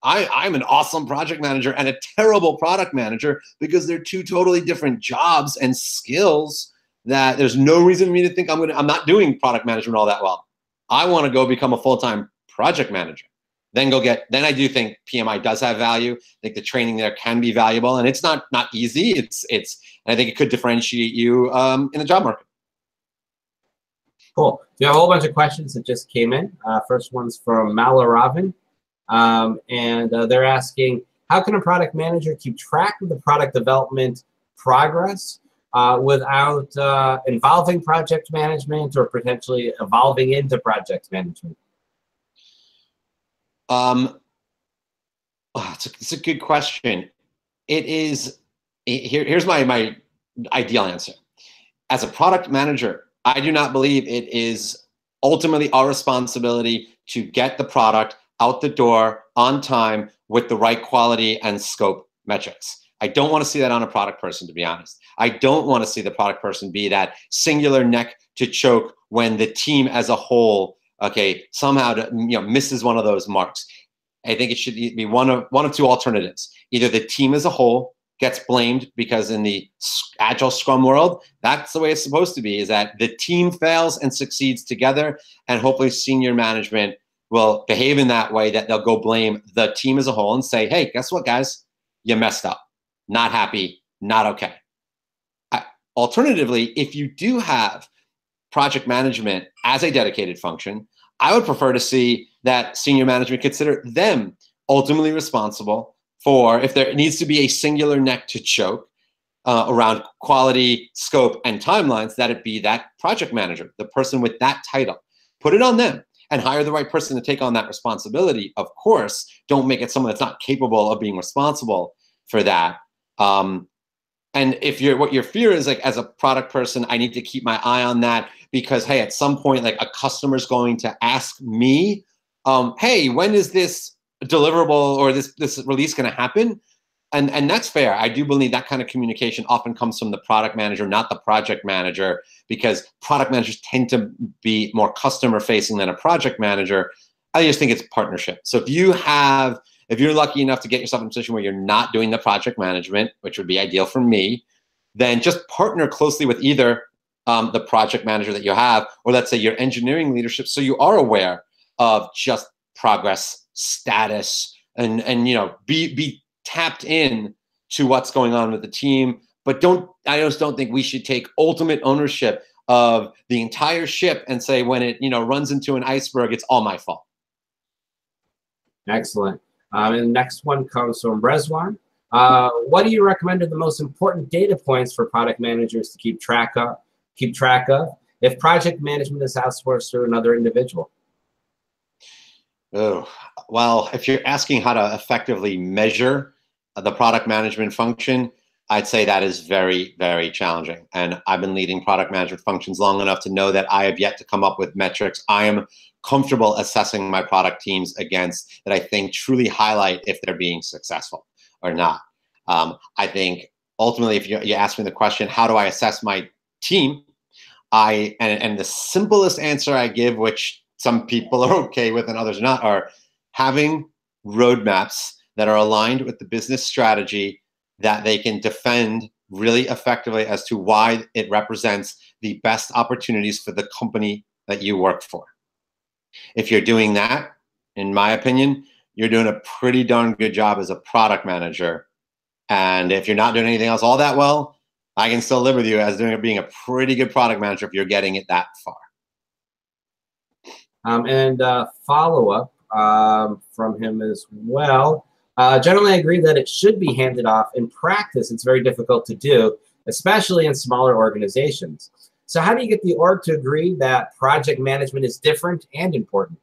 I'm an awesome project manager and a terrible product manager, because they're two totally different jobs and skills that there's no reason for me to think I'm not doing product management all that well. I want to go become a full-time project manager. Then I do think PMI does have value. I think the training there can be valuable, and it's not easy. And I think it could differentiate you in the job market. Cool. We have a whole bunch of questions that just came in. First one's from Malaravan. And they're asking, how can a product manager keep track of the product development progress without involving project management or potentially evolving into project management? It's a good question. Here's my ideal answer. As a product manager, I do not believe it is ultimately our responsibility to get the product out the door on time with the right quality and scope metrics. I don't want to see that on a product person, to be honest. I don't want to see the product person be that singular neck to choke when the team as a whole, somehow misses one of those marks. I think it should be one of two alternatives. Either the team as a whole gets blamed, because in the agile scrum world, that's the way it's supposed to be, is that the team fails and succeeds together, and hopefully senior management will behave in that way, that they'll go blame the team as a whole and say, hey, guess what, guys? You messed up. Not happy, not okay. Alternatively, if you do have project management as a dedicated function, I would prefer to see that senior management consider them ultimately responsible for, if there needs to be a singular neck to choke around quality, scope, and timelines, that it be that project manager, the person with that title. Put it on them and hire the right person to take on that responsibility. Of course, don't make it someone that's not capable of being responsible for that. And if what your fear is, like, as a product person, I need to keep my eye on that because, hey, at some point, like, a customer's going to ask me, hey, when is this deliverable or this release going to happen? And that's fair. I do believe that kind of communication often comes from the product manager, not the project manager, because product managers tend to be more customer facing than a project manager. I just think it's partnership. So if you're lucky enough to get yourself in a position where you're not doing the project management, which would be ideal for me, then just partner closely with either the project manager that you have, or let's say your engineering leadership, so you are aware of just progress, status, and be tapped in to what's going on with the team. But I just don't think we should take ultimate ownership of the entire ship and say, when it runs into an iceberg, it's all my fault. Excellent. And the next one comes from Rezwan. What do you recommend are the most important data points for product managers to keep track of if project management is outsourced to another individual? Oh, well, if you're asking how to effectively measure the product management function, I'd say that is very, very challenging. And I've been leading product management functions long enough to know that I have yet to come up with metrics I am comfortable assessing my product teams against that I think truly highlight if they're being successful or not. I think ultimately, if you ask me the question, how do I assess my team? And the simplest answer I give, which some people are okay with and others not, are having roadmaps that are aligned with the business strategy that they can defend really effectively as to why it represents the best opportunities for the company that you work for. If you're doing that, in my opinion, you're doing a pretty darn good job as a product manager. And if you're not doing anything else all that well, I can still live with you as being a pretty good product manager if you're getting it that far. And follow-up from him as well. Generally, I agree that it should be handed off. In practice, it's very difficult to do, especially in smaller organizations. So how do you get the org to agree that project management is different and important?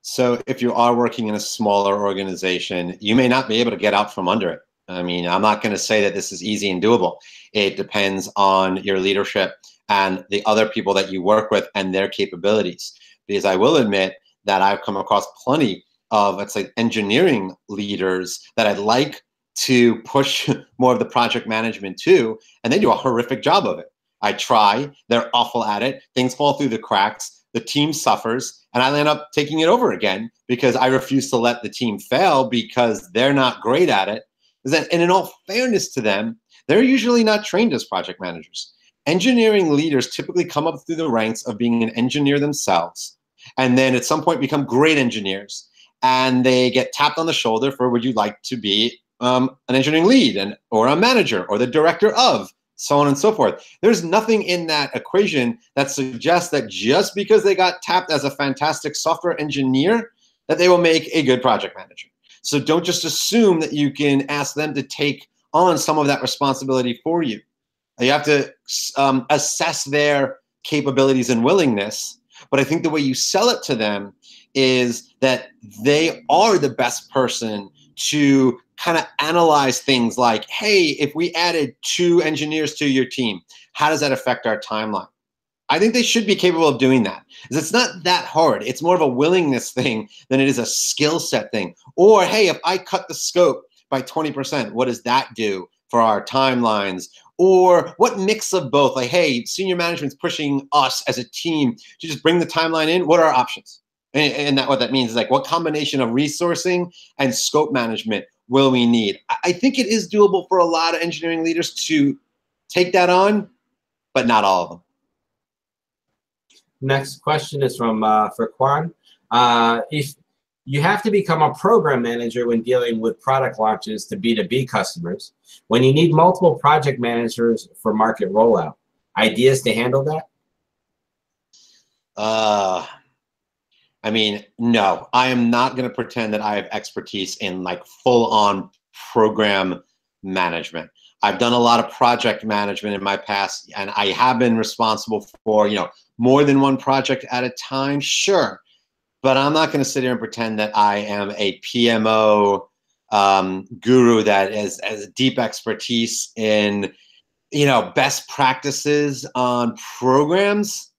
So if you are working in a smaller organization, you may not be able to get out from under it. I mean, I'm not going to say that this is easy and doable. It depends on your leadership and the other people that you work with and their capabilities. Because I will admit that I've come across plenty of, let's say, engineering leaders that I'd like to push more of the project management to, and they do a horrific job of it. I try, they're awful at it, things fall through the cracks, the team suffers, and I end up taking it over again because I refuse to let the team fail because they're not great at it. And in all fairness to them, they're usually not trained as project managers. Engineering leaders typically come up through the ranks of being an engineer themselves, and then at some point become great engineers. And they get tapped on the shoulder for, would you like to be an engineering lead or a manager or the director of, so on and so forth. There's nothing in that equation that suggests that just because they got tapped as a fantastic software engineer, that they will make a good project manager. So don't just assume that you can ask them to take on some of that responsibility for you. You have to assess their capabilities and willingness. But I think the way you sell it to them is that they are the best person to kind of analyze things like, hey, if we added 2 engineers to your team, how does that affect our timeline? I think they should be capable of doing that. Because it's not that hard. It's more of a willingness thing than it is a skill set thing. Or, hey, if I cut the scope by 20%, what does that do for our timelines? Or what mix of both? Like, hey, senior management's pushing us as a team to just bring the timeline in. What are our options? And that what that means is like, what combination of resourcing and scope management will we need? I think it is doable for a lot of engineering leaders to take that on, but not all of them. Next question is from Kwan. If you have to become a program manager when dealing with product launches to B2B customers, when you need multiple project managers for market rollout, ideas to handle that? I mean, no, I am not going to pretend that I have expertise in like full-on program management. I've done a lot of project management in my past, and I have been responsible for, you know, more than one project at a time, sure. But I'm not going to sit here and pretend that I am a PMO guru that has deep expertise in, you know, best practices on programs.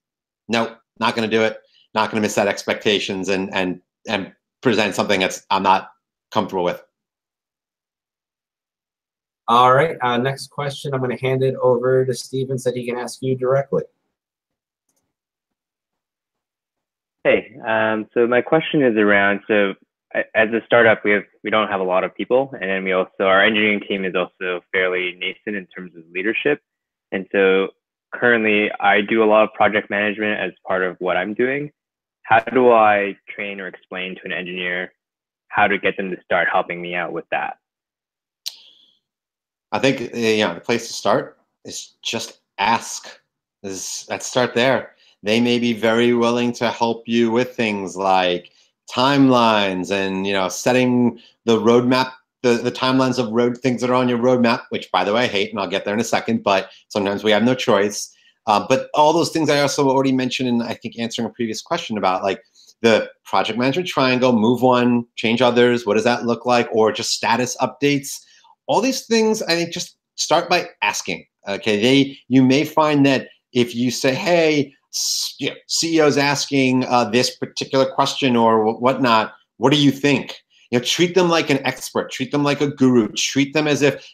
No, not going to do it. Not going to miss that expectations and present something that's I'm not comfortable with. All right. Next question. I'm going to hand it over to Steven so that he can ask you directly. Hey, so my question is around, so as a startup, we don't have a lot of people, and then we also, our engineering team is also fairly nascent in terms of leadership. And so currently I do a lot of project management as part of what I'm doing. How do I train or explain to an engineer how to get them to start helping me out with that? I think, you know, the place to start is just ask. Let's start there. They may be very willing to help you with things like timelines and, setting the roadmap, the timelines of things that are on your roadmap, which by the way, I hate, and I'll get there in a second, but sometimes we have no choice. But all those things I also already mentioned in, I think, answering a previous question about like the project management triangle, move one, change others. What does that look like? Or just status updates. All these things, I think, just start by asking. Okay, you may find that if you say, hey, CEO's asking this particular question or whatnot, what do you think? Treat them like an expert, treat them like a guru, treat them as if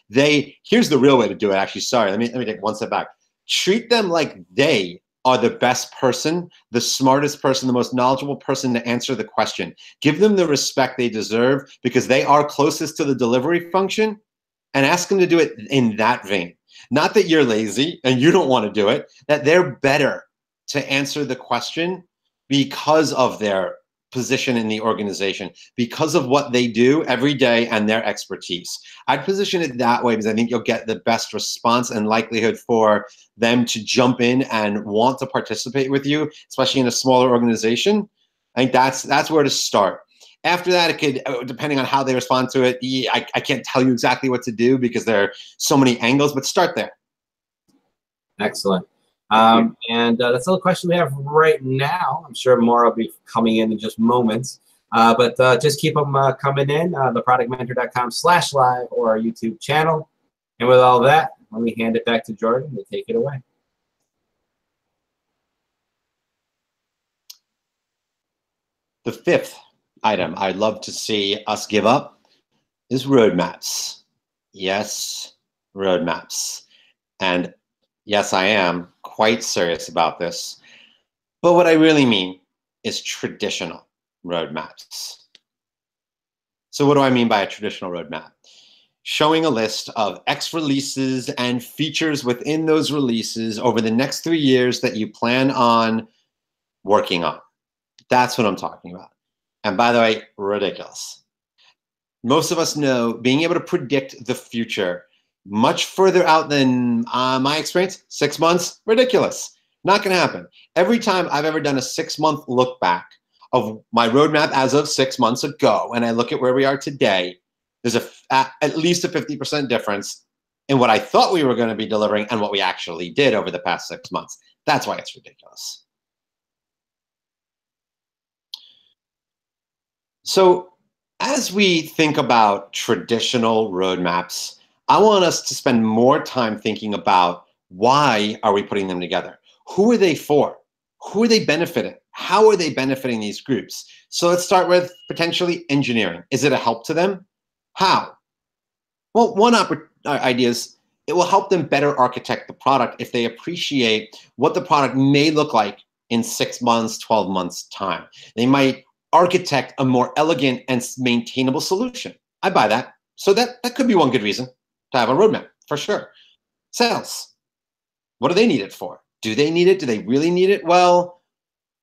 here's the real way to do it, actually. Sorry, let me take one step back. Treat them like they are the best person, the smartest person, the most knowledgeable person to answer the question. Give them the respect they deserve because they are closest to the delivery function, and ask them to do it in that vein. Not that you're lazy and you don't want to do it, that they're better to answer the question because of their position in the organization, because of what they do every day and their expertise. I'd position it that way because I think you'll get the best response and likelihood for them to jump in and want to participate with you, especially in a smaller organization. I think that's where to start. After that, it could, depending on how they respond to it, I can't tell you exactly what to do because there are so many angles, but start there. Excellent. And that's all the question we have right now. I'm sure more will be coming in just moments. But just keep them coming in, theproductmentor.com/live or our YouTube channel. And with all that, let me hand it back to Jordan to take it away. The fifth item I'd love to see us give up is roadmaps. Yes, roadmaps. And yes, I am quite serious about this. But what I really mean is traditional roadmaps. So what do I mean by a traditional roadmap? Showing a list of X releases and features within those releases over the next 3 years that you plan on working on. That's what I'm talking about. And by the way, ridiculous. Most of us know being able to predict the future much further out than my experience, 6 months, ridiculous. Not going to happen. Every time I've ever done a 6-month look back of my roadmap as of 6 months ago, and I look at where we are today, there's at least a 50% difference in what I thought we were going to be delivering and what we actually did over the past 6 months. That's why it's ridiculous. So as we think about traditional roadmaps, I want us to spend more time thinking about why are we putting them together? Who are they for? Who are they benefiting? How are they benefiting these groups? So let's start with potentially engineering. Is it a help to them? How? Well, one idea is it will help them better architect the product if they appreciate what the product may look like in 6 months, 12 months time. They might architect a more elegant and maintainable solution. I buy that. So that could be one good reason to have a roadmap, for sure. Sales. What do they need it for? Do they need it? Do they really need it? Well,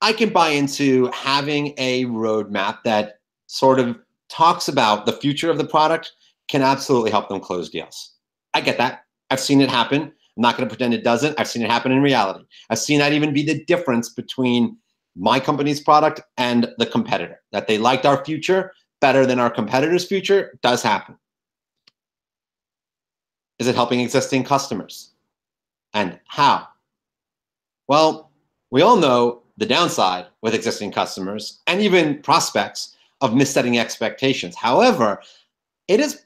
I can buy into having a roadmap that sort of talks about the future of the product can absolutely help them close deals. I get that. I've seen it happen. I'm not going to pretend it doesn't. I've seen it happen in reality. I've seen that even be the difference between my company's product and the competitor, that they liked our future better than our competitor's future does happen. Is it helping existing customers? And how? Well, we all know the downside with existing customers and even prospects of missetting expectations. However, it is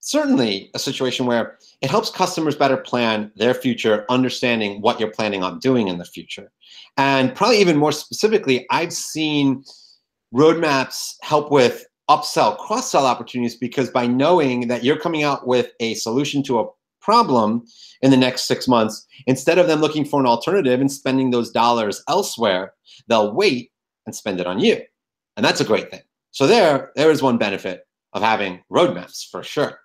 certainly a situation where it helps customers better plan their future, understanding what you're planning on doing in the future. And probably even more specifically, I've seen roadmaps help with upsell, cross-sell opportunities because by knowing that you're coming out with a solution to a problem in the next 6 months, instead of them looking for an alternative and spending those dollars elsewhere, they'll wait and spend it on you. And that's a great thing. So there is one benefit of having roadmaps for sure.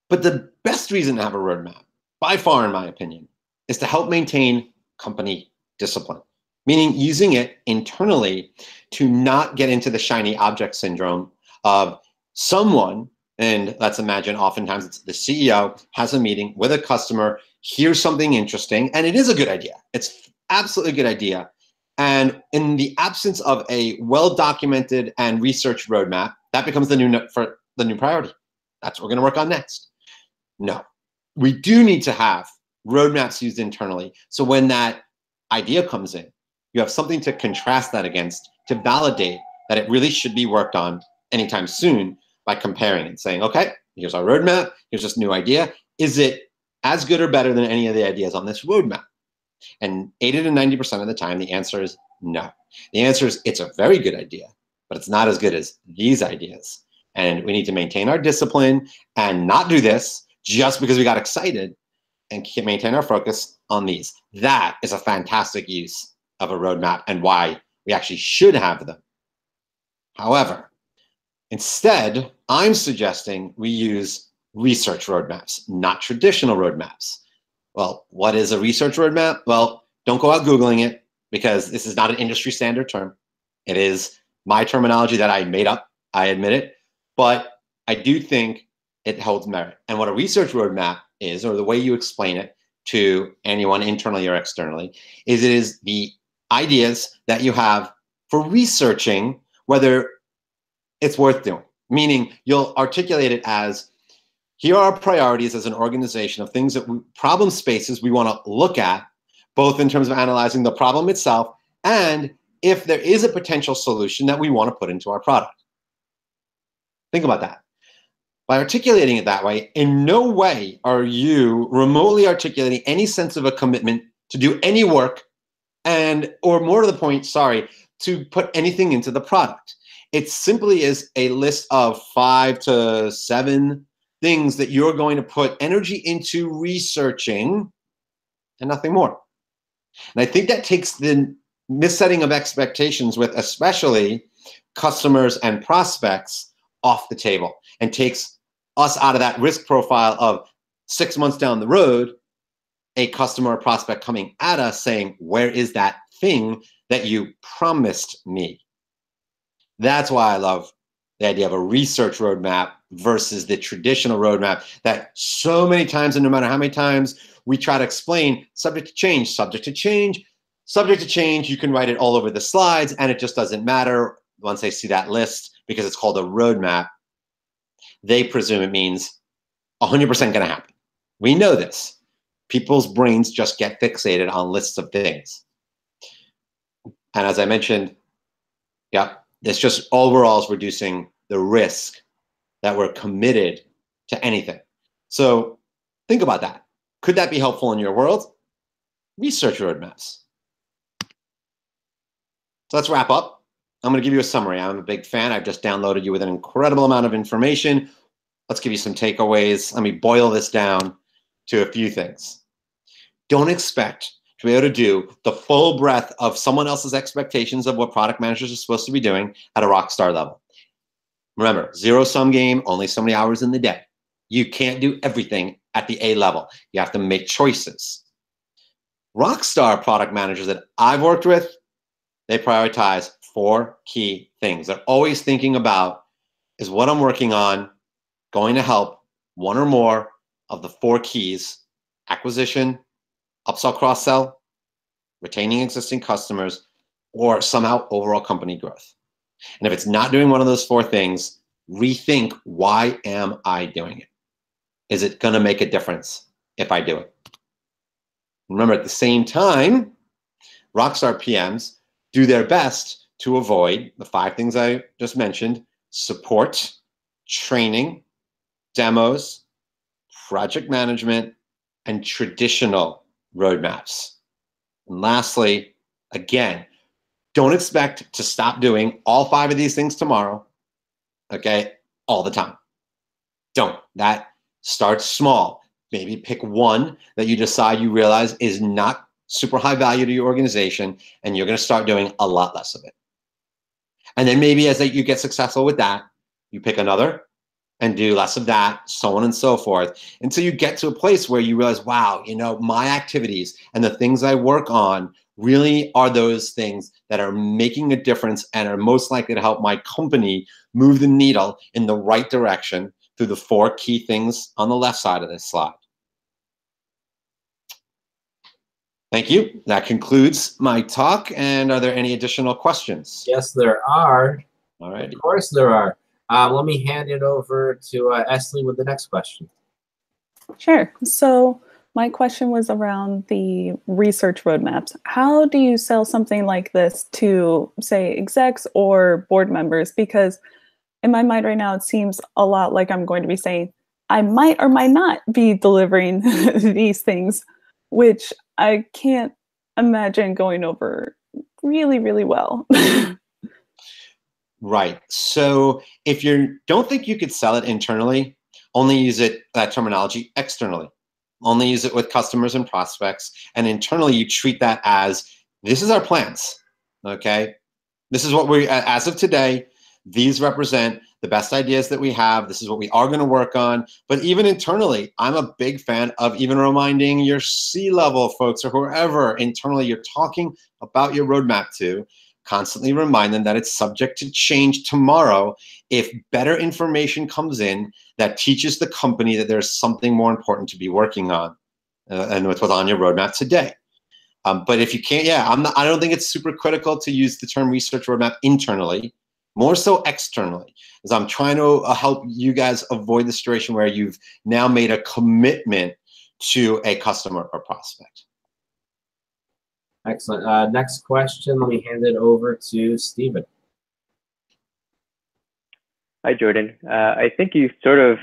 But the best reason to have a roadmap, by far in my opinion, is to help maintain company discipline, meaning using it internally to not get into the shiny object syndrome of someone, and let's imagine oftentimes it's the CEO has a meeting with a customer, hears something interesting, and it is a good idea. It's absolutely a good idea. And in the absence of a well-documented and researched roadmap, that becomes the new priority. That's what we're going to work on next. No, we do need to have roadmaps used internally. So when that idea comes in, you have something to contrast that against, to validate that it really should be worked on anytime soon by comparing and saying, okay, here's our roadmap, here's this new idea. Is it as good or better than any of the ideas on this roadmap? And 80 to 90% of the time, the answer is no. The answer is it's a very good idea, but it's not as good as these ideas. And we need to maintain our discipline and not do this just because we got excited, and maintain our focus on these. That is a fantastic use of a roadmap and why we actually should have them. However, instead, I'm suggesting we use research roadmaps, not traditional roadmaps. Well, what is a research roadmap? Well, don't go out Googling it, because this is not an industry standard term. It is my terminology that I made up, I admit it, but I do think it holds merit. And what a research roadmap is, or the way you explain it to anyone internally or externally, is it is the ideas that you have for researching whether it's worth doing. Meaning you'll articulate it as, here are our priorities as an organization of things that problem spaces we want to look at, both in terms of analyzing the problem itself and if there is a potential solution that we want to put into our product. Think about that. By articulating it that way, in no way are you remotely articulating any sense of a commitment to do any work and, or more to the point, sorry, to put anything into the product. It simply is a list of 5 to 7 things that you're going to put energy into researching and nothing more. And I think that takes the missetting of expectations with especially customers and prospects off the table and takes us out of that risk profile of 6 months down the road, a customer or prospect coming at us saying, where is that thing that you promised me? That's why I love the idea of a research roadmap versus the traditional roadmap that so many times, and no matter how many times we try to explain, subject to change, subject to change, subject to change, you can write it all over the slides and it just doesn't matter once they see that list because it's called a roadmap. They presume it means 100% going to happen. We know this. People's brains just get fixated on lists of things. And as I mentioned, yeah, this just overall is reducing the risk that we're committed to anything. So think about that. Could that be helpful in your world? Research roadmaps. So let's wrap up. I'm going to give you a summary. I'm a big fan. I've just downloaded you with an incredible amount of information. Let's give you some takeaways. Let me boil this down to a few things. Don't expect to be able to do the full breadth of someone else's expectations of what product managers are supposed to be doing at a rock star level. Remember, zero-sum game, only so many hours in the day. You can't do everything at the A level. You have to make choices. Rock star product managers that I've worked with, they prioritize 4 key things. They're always thinking about, is what I'm working on going to help one or more of the 4 keys: acquisition, upsell, cross-sell, retaining existing customers, or somehow overall company growth. And if it's not doing one of those 4 things, rethink, why am I doing it? Is it going to make a difference if I do it? Remember, at the same time, rockstar PMs do their best to avoid the 5 things I just mentioned: support, training, demos, project management, and traditional roadmaps. And lastly, again, don't expect to stop doing all 5 of these things tomorrow, okay, all the time. Don't. That starts small. Maybe pick one that you decide you realize is not super high value to your organization, and you're going to start doing a lot less of it. And then maybe as you get successful with that, you pick another and do less of that, so on and so forth, until you get to a place where you realize, wow, you know, my activities and the things I work on really are those things that are making a difference and are most likely to help my company move the needle in the right direction through the 4 key things on the left side of this slide. Thank you. That concludes my talk. And are there any additional questions? Yes, there are. All right. Of course there are. Let me hand it over to Esley with the next question. Sure. So my question was around the research roadmaps. How do you sell something like this to, say, execs or board members? Because in my mind right now, it seems a lot like I'm going to be saying, I might or might not be delivering these things, which I can't imagine going over really, really well. Right. So if you don't think you could sell it internally, only use that terminology externally. Only use it with customers and prospects. And internally, you treat that as, this is our plans, okay? This is what we, as of today, these represent the best ideas that we have. This is what we are going to work on. But even internally, I'm a big fan of even reminding your C-level folks or whoever internally you're talking about your roadmap to, constantly remind them that it's subject to change tomorrow if better information comes in that teaches the company that there's something more important to be working on and what's on your roadmap today. But if you can't, I don't think it's super critical to use the term research roadmap internally, more so externally, as I'm trying to help you guys avoid the situation where you've now made a commitment to a customer or prospect. Excellent. Next question, let me hand it over to Stephen. Hi, Jordan. I think you sort of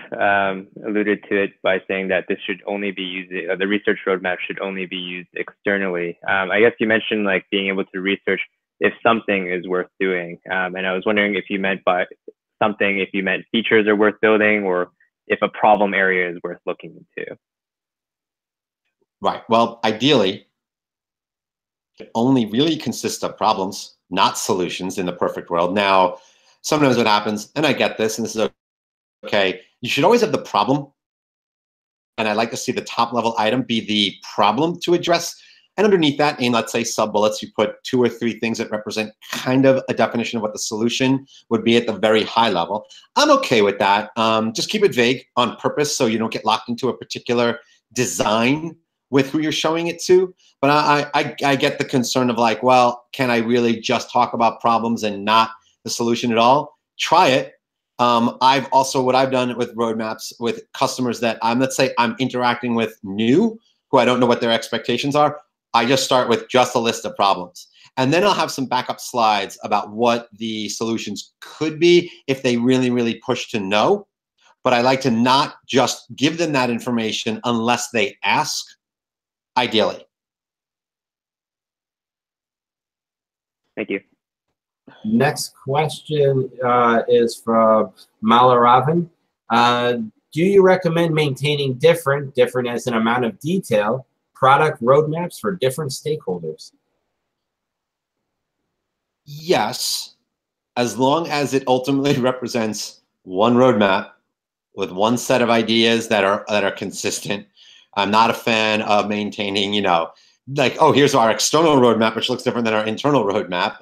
alluded to it by saying that this should only be used, the research roadmap should only be used externally. I guess you mentioned like being able to research if something is worth doing. And I was wondering if you meant by something, if you meant features are worth building or if a problem area is worth looking into. Right. Well, ideally, it only really consists of problems, not solutions in the perfect world. Now, sometimes what happens, and I get this, and this is okay, you should always have the problem. And I like to see the top level item be the problem to address. And underneath that, in let's say sub bullets, you put 2 or 3 things that represent kind of a definition of what the solution would be at the very high level. I'm okay with that. Just keep it vague on purpose so you don't get locked into a particular design with who you're showing it to. But I get the concern of like, well, can I really just talk about problems and not the solution at all? Try it. I've also, what I've done with roadmaps with customers that let's say I'm interacting with new, who I don't know what their expectations are. I just start with just a list of problems. And then I'll have some backup slides about what the solutions could be if they really, really push to no. But I like to not just give them that information unless they ask, ideally. Thank you. Next question is from Malaravan. Do you recommend maintaining different as an amount of detail, product roadmaps for different stakeholders? Yes, as long as it ultimately represents one roadmap with one set of ideas that are consistent. I'm not a fan of maintaining, like, oh, here's our external roadmap, which looks different than our internal roadmap.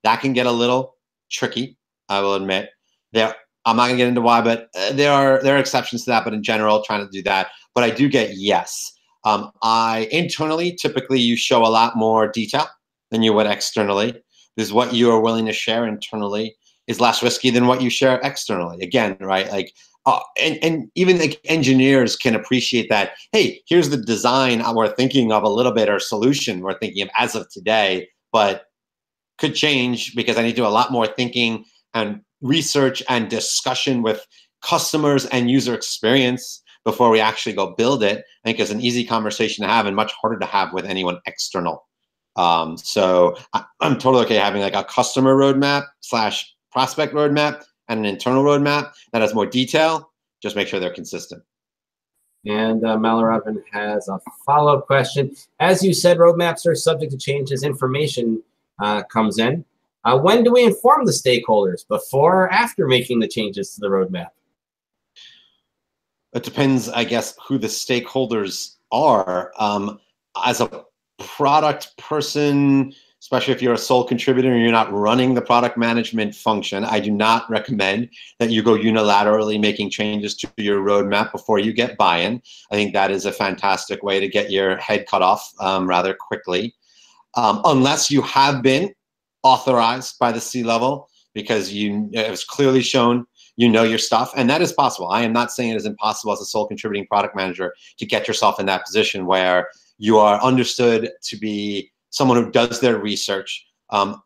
That can get a little tricky, I will admit. I'm not gonna get into why, but there are exceptions to that, but in general, trying to do that. But I do get yes. Internally, typically you show a lot more detail than you would externally. Because what you are willing to share internally is less risky than what you share externally. Again, right? Like, and even like engineers can appreciate that. Hey, here's the design we're thinking of a little bit, or solution we're thinking of as of today, but could change because I need to do a lot more thinking and research and discussion with customers and user experience before we actually go build it. I think it's an easy conversation to have and much harder to have with anyone external. So I'm totally okay having like a customer roadmap / prospect roadmap and an internal roadmap that has more detail. Just make sure they're consistent. And Malaravan has a follow-up question. As you said, roadmaps are subject to change as information comes in. When do we inform the stakeholders? Before or after making the changes to the roadmap? It depends, I guess, who the stakeholders are. As a product person, especially if you're a sole contributor and you're not running the product management function, I do not recommend that you go unilaterally making changes to your roadmap before you get buy-in. I think that is a fantastic way to get your head cut off rather quickly. Unless you have been authorized by the C-level, because it was clearly shown you know your stuff, and that is possible. I am not saying it is impossible as a sole contributing product manager to get yourself in that position where you are understood to be someone who does their research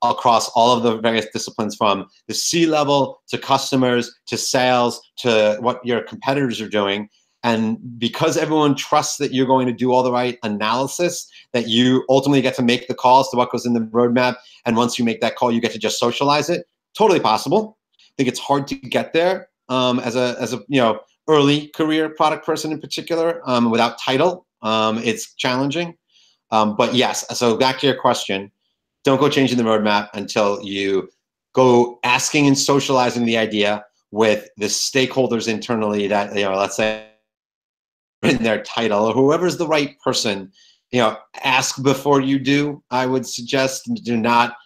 across all of the various disciplines, from the C-level to customers to sales to what your competitors are doing. And because everyone trusts that you're going to do all the right analysis, that you ultimately get to make the calls to what goes in the roadmap. And once you make that call, you get to just socialize it. Totally possible. I think it's hard to get there as a early career product person in particular without title. It's challenging. But yes, so back to your question, don't go changing the roadmap until you go asking and socializing the idea with the stakeholders internally that, let's say, in their title or whoever's the right person, ask before you do. I would suggest do not,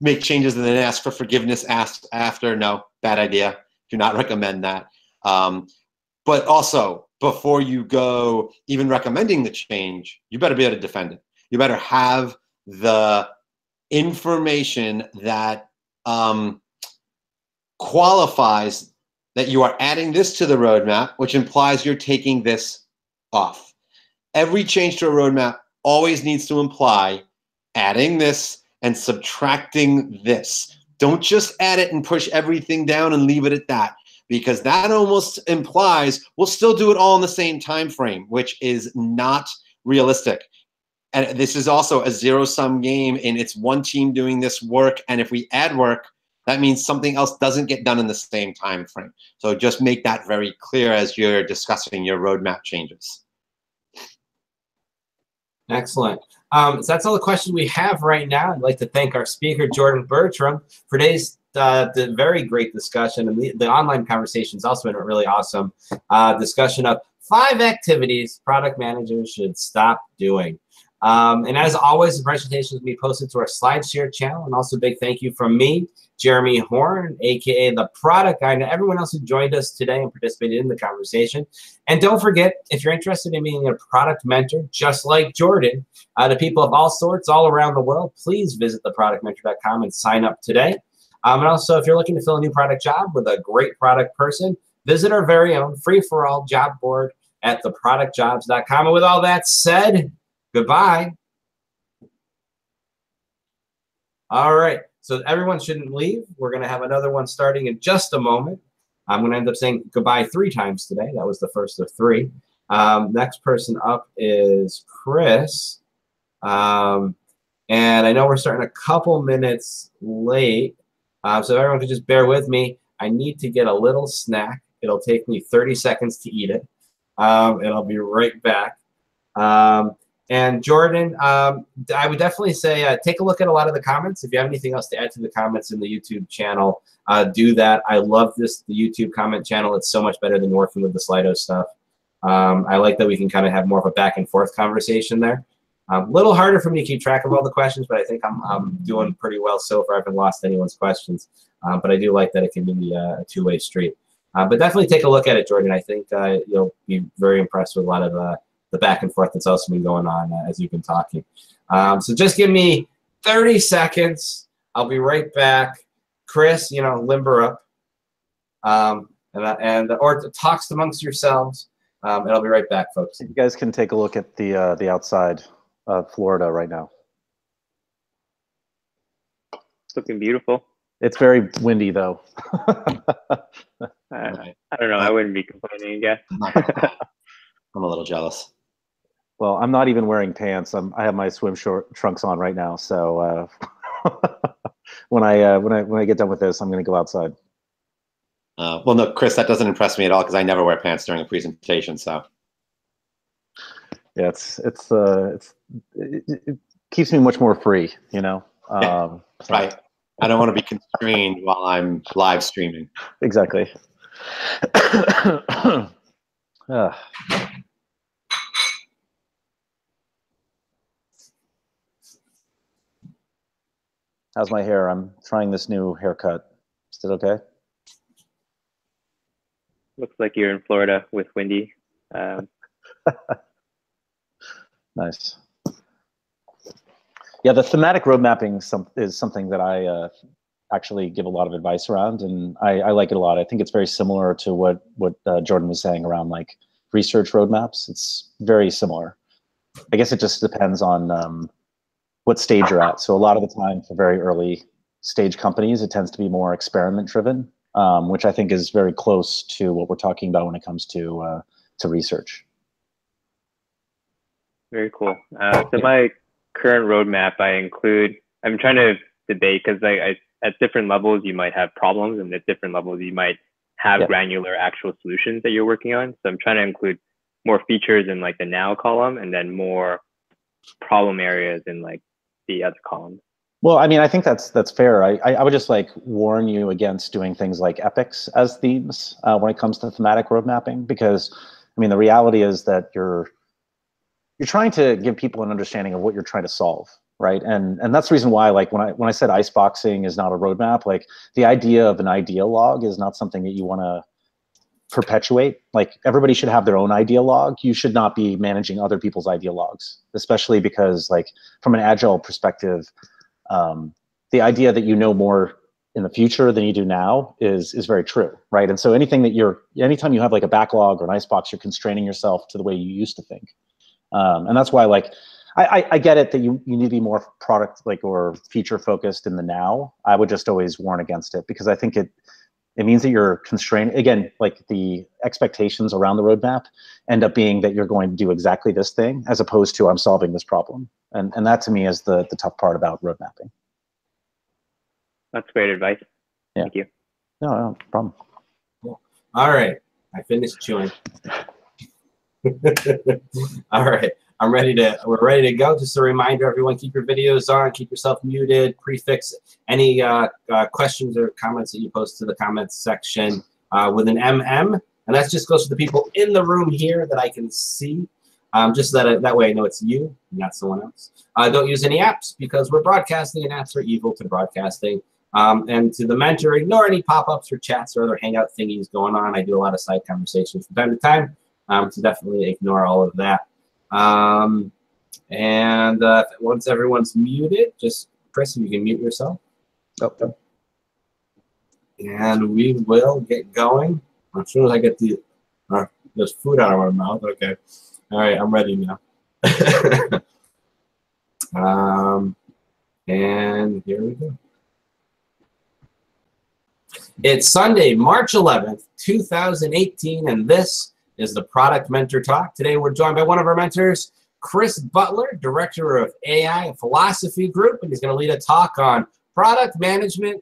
make changes and then ask for forgiveness after. No, bad idea. Do not recommend that. But also, before you go even recommending the change, you better be able to defend it. You better have the information that qualifies that you are adding this to the roadmap, which implies you're taking this off. Every change to a roadmap always needs to imply adding this and subtracting this. Don't just add it and push everything down and leave it at that, because that almost implies we'll still do it all in the same time frame, which is not realistic. And this is also a zero-sum game, and it's one team doing this work, and if we add work, that means something else doesn't get done in the same time frame. So just make that very clear as you're discussing your roadmap changes. Excellent. So that's all the questions we have right now. I'd like to thank our speaker, Jordan Bergtraum, for today's the very great discussion. And the online conversation has also been a really awesome discussion of 5 activities product managers should stop doing. And as always, the presentation will be posted to our SlideShare channel. And also a big thank you from me, Jeremy Horn, aka the product guy, and everyone else who joined us today and participated in the conversation. And don't forget, if you're interested in being a product mentor, just like Jordan, to people of all sorts all around the world, please visit theproductmentor.com and sign up today. And also, if you're looking to fill a new product job with a great product person, visit our very own free-for-all job board at theproductjobs.com. And with all that said, goodbye. All right. So everyone shouldn't leave. We're going to have another one starting in just a moment. I'm going to end up saying goodbye 3 times today. That was the first of 3. Next person up is Chris. And I know we're starting a couple minutes late. So everyone could just bear with me. I need to get a little snack. It'll take me 30 seconds to eat it. And I'll be right back. And Jordan, I would definitely say take a look at a lot of the comments. If you have anything else to add to the comments in the YouTube channel, do that. I love the YouTube comment channel. It's so much better than working with the Slido stuff. I like that we can kind of have more of a back and forth conversation there. A little harder for me to keep track of all the questions, but I think I'm doing pretty well so far. I haven't lost anyone's questions. But I do like that it can be a two-way street. But definitely take a look at it, Jordan. I think you'll be very impressed with a lot of the back and forth that's also been going on as you've been talking. So just give me 30 seconds. I'll be right back. Chris, limber up. Or talks amongst yourselves. And I'll be right back, folks. You guys can take a look at the outside of Florida right now. It's looking beautiful. It's very windy, though. I don't know. I wouldn't be complaining, I guess. I'm a little jealous. Well, I'm not even wearing pants. I have my swim trunks on right now. So when I get done with this, I'm going to go outside. Well, no, Chris, that doesn't impress me at all because I never wear pants during a presentation. So yeah, it keeps me much more free, Yeah, right. I don't want to be constrained while I'm live streaming. Exactly. How's my hair? I'm trying this new haircut. Is it okay? Looks like you're in Florida with Wendy. Nice. Yeah, the thematic road mapping is something that I actually give a lot of advice around, and I like it a lot. I think it's very similar to what Jordan was saying around like research roadmaps. It's very similar. I guess it just depends on what stage you're at. So a lot of the time for very early stage companies, it tends to be more experiment driven, which I think is very close to what we're talking about when it comes to research. Very cool. So my current roadmap, I'm trying to debate because at different levels you might have problems, and at different levels you might have granular actual solutions that you're working on. So I'm trying to include more features in like the now column, and then more problem areas in like the other column. Well, I mean, I think that's fair. I would just like warn you against doing things like epics as themes when it comes to thematic road mapping, because I mean the reality is that you're trying to give people an understanding of what you're trying to solve, right? And that's the reason why, like when I said iceboxing is not a roadmap, like the idea of an idea log is not something that you want to perpetuate. Like everybody should have their own idea log. You should not be managing other people's idea logs, especially because like from an agile perspective, the idea that you know more in the future than you do now is very true, right? And so anytime you have like a backlog or an icebox, you're constraining yourself to the way you used to think. And that's why, like, I get it that you need to be more product like or feature focused in the now. I would just always warn against it, because I think it means that you're constrained. Again, like the expectations around the roadmap end up being that you're going to do exactly this thing as opposed to I'm solving this problem. And that to me is the tough part about road mapping. That's great advice. Yeah. Thank you. No problem. Cool. All right. I finished chewing. All right. We're ready to go. Just a reminder, everyone, keep your videos on, keep yourself muted, prefix any questions or comments that you post to the comments section with an MM. And that just goes to the people in the room here that I can see. Just that way I know it's you, not someone else. Don't use any apps because we're broadcasting and apps are evil to broadcasting. And to the mentor, ignore any pop-ups or chats or other hangout thingies going on. I do a lot of side conversations from time to time. So definitely ignore all of that. And once everyone's muted, just Chris, you can mute yourself. Okay. And we will get going as soon as I get there's food out of my mouth. Okay. All right, I'm ready now. And here we go. It's Sunday, March 11th, 2018, and this is the Product Mentor Talk. Today we're joined by one of our mentors, Chris Butler, Director of AI Philosophy Group, and he's going to lead a talk on product management.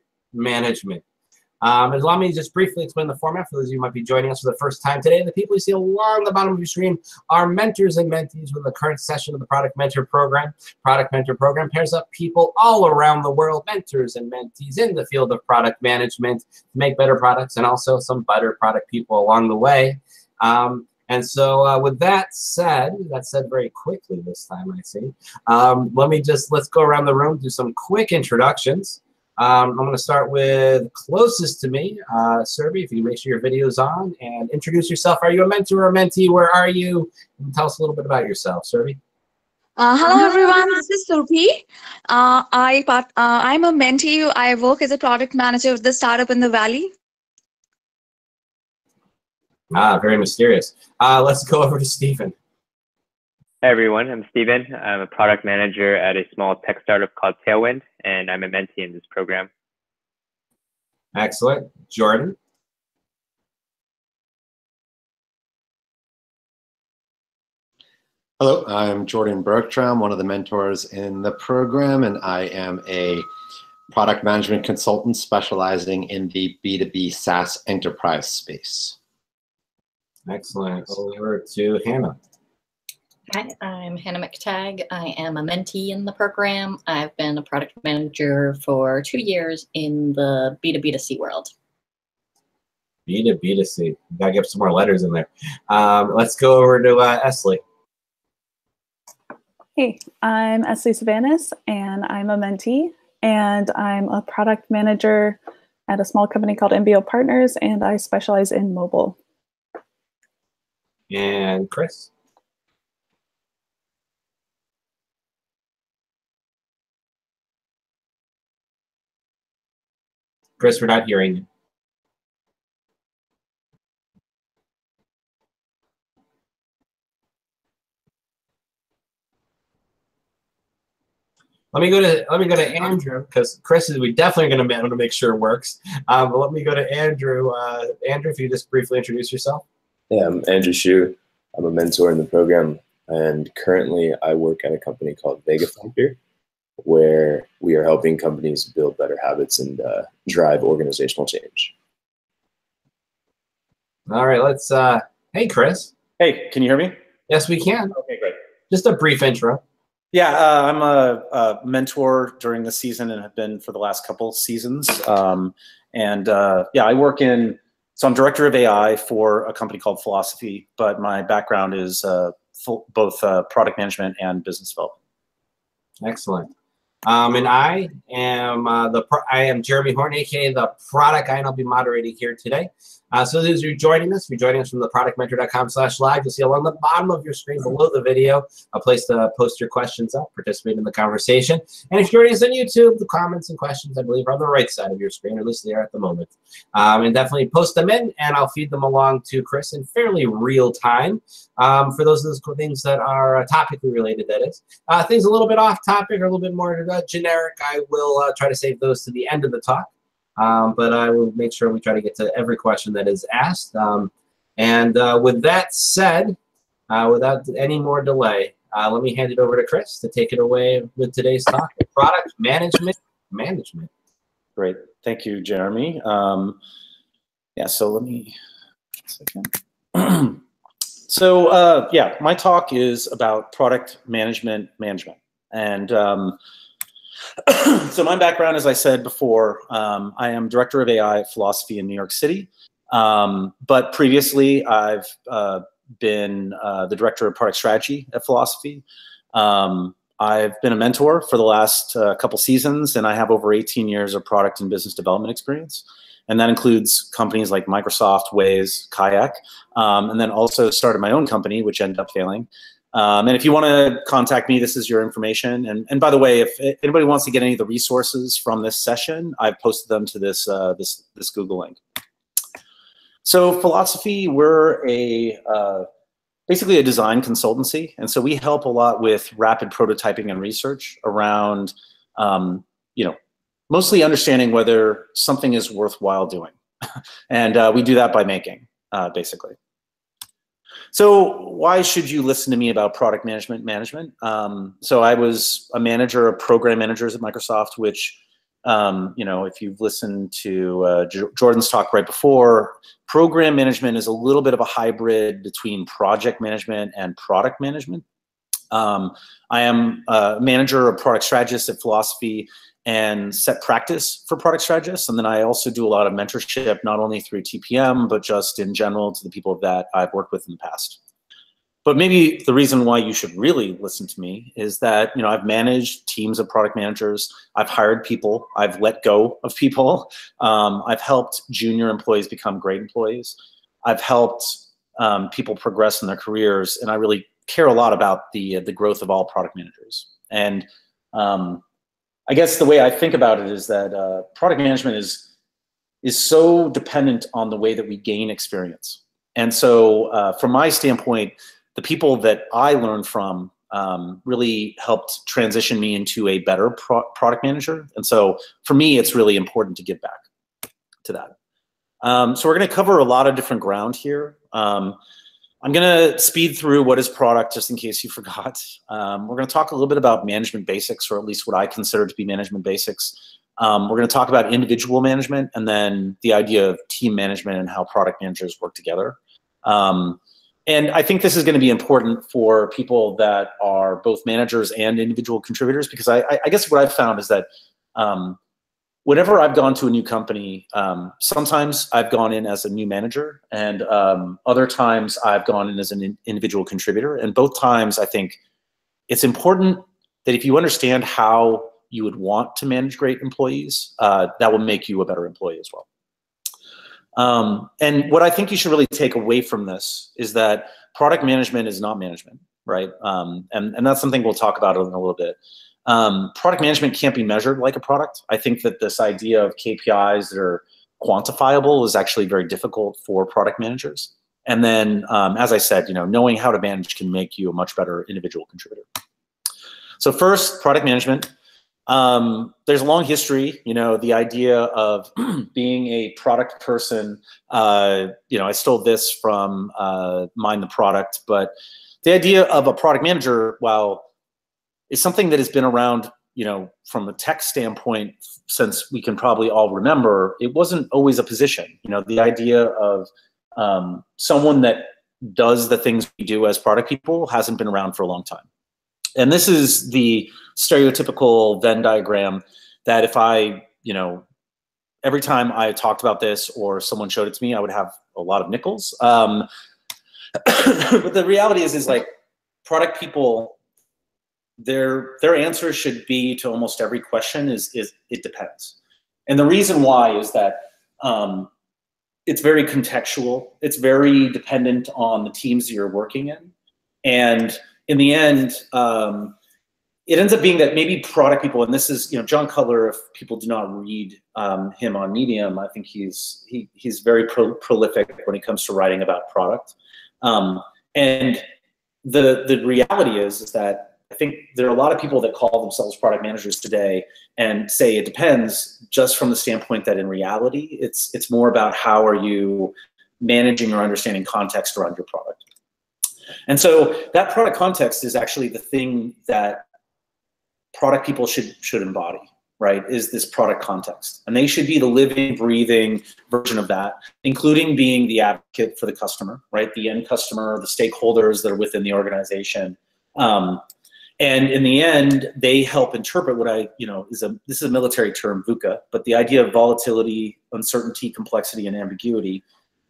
Allow me to just briefly explain the format for those of you who might be joining us for the first time today. The people you see along the bottom of your screen are mentors and mentees with the current session of the Product Mentor Program. Product Mentor Program pairs up people all around the world, mentors and mentees in the field of product management to make better products and also some better product people along the way. And so with that said very quickly this time, I see. Let's go around the room, do some quick introductions. I'm going to start with closest to me, Serby, if you can make sure your video's on and introduce yourself. Are you a mentor or a mentee? Where are you? And tell us a little bit about yourself, Serby. Hello everyone, this is Surpi. I'm a mentee. I work as a product manager with the startup in the Valley. Very mysterious. Let's go over to Stephen. Hey everyone, I'm Steven. I'm a product manager at a small tech startup called Tailwind, and I'm a mentee in this program. Excellent. Jordan. Hello, I'm Jordan Bergtraum, one of the mentors in the program, and I am a product management consultant specializing in the B2B SaaS enterprise space. Excellent. Over to Hannah. Hi, I'm Hannah McTagg. I am a mentee in the program. I've been a product manager for 2 years in the B2B2C world. B2B2C. Gotta get some more letters in there. Let's go over to Esley. Hey, I'm Esley Savanas, and I'm a mentee. and I'm a product manager at a small company called MBO Partners, and I specialize in mobile. And Chris? Chris, we're not hearing you. Let me go to Andrew, because Chris is, we definitely going to make sure it works. But let me go to Andrew. Andrew, if you just briefly introduce yourself. Yeah, I'm Andrew Shu. I'm a mentor in the program, and currently I work at a company called Vega Factor, where we are helping companies build better habits and drive organizational change. All right, let's. Hey, Chris. Hey, can you hear me? Yes, we can. Okay, great. Just a brief intro. Yeah, I'm a mentor during the season and have been for the last couple seasons. Yeah, I work in, so I'm director of AI for a company called Philosophy, but my background is both product management and business development. Excellent. And I am Jeremy Horn, aka the product guy, and I'll be moderating here today. So those who are joining us, if you're joining us from the productmentor.com/live, you'll see along the bottom of your screen below the video a place to post your questions up, participate in the conversation. And if you're joining us on YouTube, the comments and questions, I believe, are on the right side of your screen, or at least they are at the moment. And definitely post them in, and I'll feed them along to Chris in fairly real time. For those of those things that are topically related, that is. Things a little bit off topic or a little bit more generic, I will try to save those to the end of the talk. But I will make sure we try to get to every question that is asked. With that said, without any more delay, let me hand it over to Chris to take it away with today's talk, product management. Great. Thank you, Jeremy. Yeah, so let me, yeah, my talk is about product management. And so my background, as I said before, I am director of AI at Philosophy in New York City. But previously, I've been the director of product strategy at Philosophy. I've been a mentor for the last couple seasons, and I have over 18 years of product and business development experience. And that includes companies like Microsoft, Waze, Kayak, and then also started my own company, which ended up failing. And if you want to contact me, this is your information. And by the way, if anybody wants to get any of the resources from this session, I've posted them to this this Google link. So Philosophy, we're basically a design consultancy, and so we help a lot with rapid prototyping and research around, mostly understanding whether something is worthwhile doing, and we do that by making, basically. So why should you listen to me about product management? So I was a manager of program managers at Microsoft, which, if you've listened to Jordan's talk right before, program management is a little bit of a hybrid between project management and product management. I am a manager of product strategists at Philosophy and set practice for product strategists. And then I also do a lot of mentorship, not only through TPM, but just in general to the people that I've worked with in the past. But maybe the reason why you should really listen to me is that, I've managed teams of product managers. I've hired people. I've let go of people. I've helped junior employees become great employees. I've helped people progress in their careers. And I really care a lot about the growth of all product managers. And I guess the way I think about it is that product management is so dependent on the way that we gain experience. And so from my standpoint, the people that I learned from really helped transition me into a better product manager. And so for me, it's really important to give back to that. So we're going to cover a lot of different ground here. I'm going to speed through what is product, just in case you forgot. We're going to talk a little bit about management basics, or at least what I consider to be management basics. We're going to talk about individual management, and then the idea of team management and how product managers work together. And I think this is going to be important for people that are both managers and individual contributors, because I guess what I've found is that whenever I've gone to a new company, sometimes I've gone in as a new manager, and other times I've gone in as an individual contributor. And both times, I think it's important that if you understand how you would want to manage great employees, that will make you a better employee as well. And what I think you should really take away from this is that product management is not management, right? And that's something we'll talk about in a little bit. Product management can't be measured like a product. I think that this idea of KPIs that are quantifiable is actually very difficult for product managers. And then, as I said, knowing how to manage can make you a much better individual contributor. So first, product management. There's a long history, the idea of being a product person. I stole this from Mind the Product, but the idea of a product manager, while it's something that has been around, from a tech standpoint since we can probably all remember, it wasn't always a position. The idea of someone that does the things we do as product people hasn't been around for a long time. And this is the stereotypical Venn diagram that if I, every time I talked about this or someone showed it to me, I would have a lot of nickels. But the reality is like product people, their answer should be to almost every question is it depends. And the reason why is that it's very contextual. It's very dependent on the teams you're working in. And in the end, it ends up being that maybe product people, and this is, John Cutler, if people do not read him on Medium, I think he's very prolific when it comes to writing about product. And the reality is that I think there are a lot of people that call themselves product managers today and say it depends, just from the standpoint that in reality, it's more about how are you managing or understanding context around your product. And so that product context is actually the thing that product people should embody, right, is this product context. And they should be the living, breathing version of that, including being the advocate for the customer, right, the end customer, the stakeholders that are within the organization. And in the end, they help interpret what this is a military term, VUCA, but the idea of volatility, uncertainty, complexity, and ambiguity,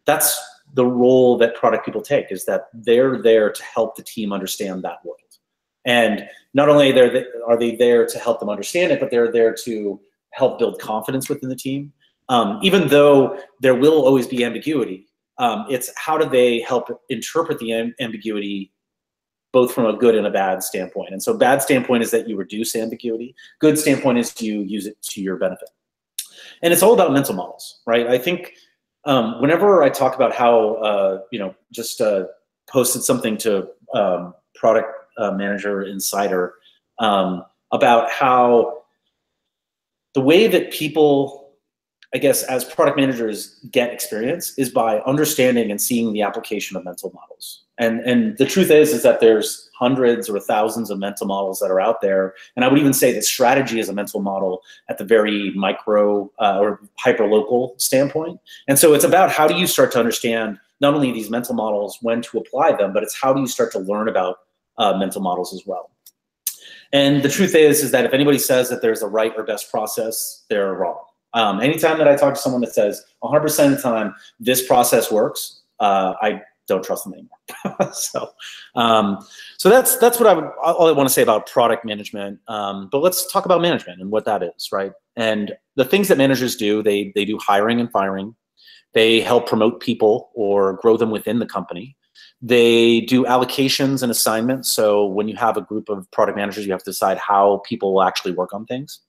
that's the role that product people take, is that they're there to help the team understand that world. And not only are they there to help them understand it, but they're there to help build confidence within the team. Even though there will always be ambiguity, it's how do they help interpret the ambiguity both from a good and a bad standpoint. And so bad standpoint is that you reduce ambiguity. Good standpoint is you use it to your benefit. And it's all about mental models, right? I think whenever I talk about how, just posted something to Product Manager Insider about how the way that people, I guess, as product managers get experience is by understanding and seeing the application of mental models. And the truth is that there's hundreds or thousands of mental models that are out there. And I would even say that strategy is a mental model at the very micro or hyper-local standpoint. And so it's about how do you start to understand not only these mental models, when to apply them, but it's how do you start to learn about mental models as well. And the truth is that if anybody says that there's a right or best process, they're wrong. Anytime that I talk to someone that says 100% of the time this process works, I don't trust them anymore. So that's what all I want to say about product management. But let's talk about management and what that is, right? And the things that managers do, they do hiring and firing. They help promote people or grow them within the company. They do allocations and assignments. So when you have a group of product managers, you have to decide how people will actually work on things.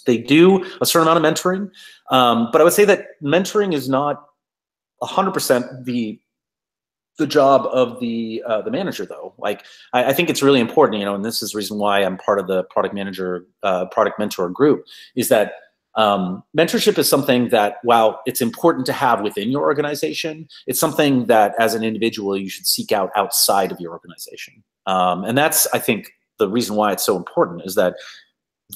They do a certain amount of mentoring. But I would say that mentoring is not 100% the job of the manager, though. Like, I think it's really important, and this is the reason why I'm part of the product mentor group, is that mentorship is something that, while it's important to have within your organization, it's something that as an individual you should seek out outside of your organization. And that's, I think, the reason why it's so important, is that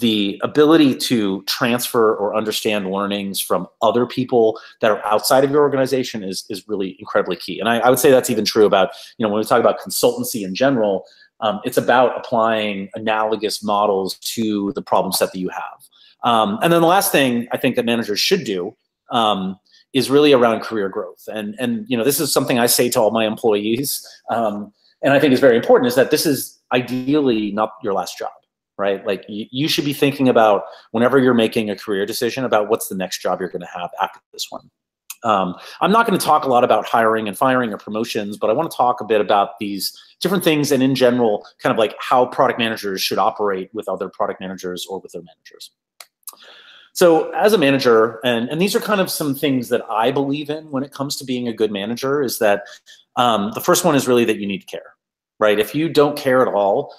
the ability to transfer or understand learnings from other people that are outside of your organization is really incredibly key. And I would say that's even true about, when we talk about consultancy in general, it's about applying analogous models to the problem set that you have. And then the last thing I think that managers should do is really around career growth. And this is something I say to all my employees, and I think is very important, is that this is ideally not your last job. right? Like you should be thinking about, whenever you're making a career decision, about what's the next job you're going to have after this one. I'm not going to talk a lot about hiring and firing or promotions, but I want to talk a bit about these different things, and in general, kind of like how product managers should operate with other product managers or with their managers. So as a manager, and these are kind of some things that I believe in when it comes to being a good manager, is that the first one is really that you need to care, right? If you don't care at all,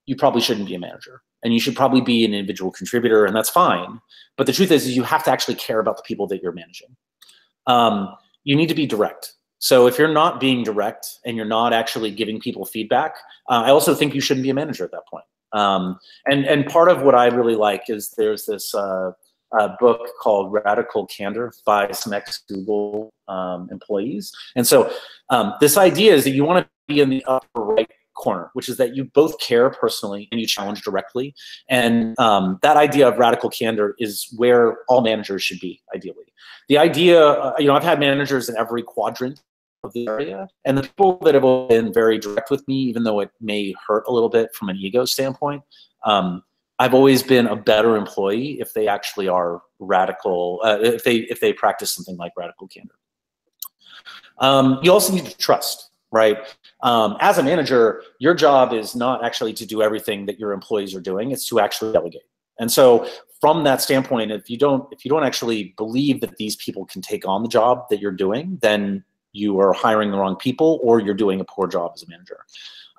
you probably shouldn't be a manager, and you should probably be an individual contributor, and that's fine. But the truth is you have to actually care about the people that you're managing. You need to be direct. So if you're not being direct and you're not actually giving people feedback, I also think you shouldn't be a manager at that point. And part of what I really like is there's this book called Radical Candor by some ex-Google employees. And so this idea is that you want to be in the upper right corner, which is that you both care personally and you challenge directly. And that idea of radical candor is where all managers should be, ideally. The idea, you know, I've had managers in every quadrant of the area, and the people that have been very direct with me, even though it may hurt a little bit from an ego standpoint, I've always been a better employee if they actually are radical, if they practice something like radical candor. You also need to trust. Right? As a manager, your job is not actually to do everything that your employees are doing, it's to actually delegate. And so from that standpoint, if you don't actually believe that these people can take on the job that you're doing, then you are hiring the wrong people, or you're doing a poor job as a manager.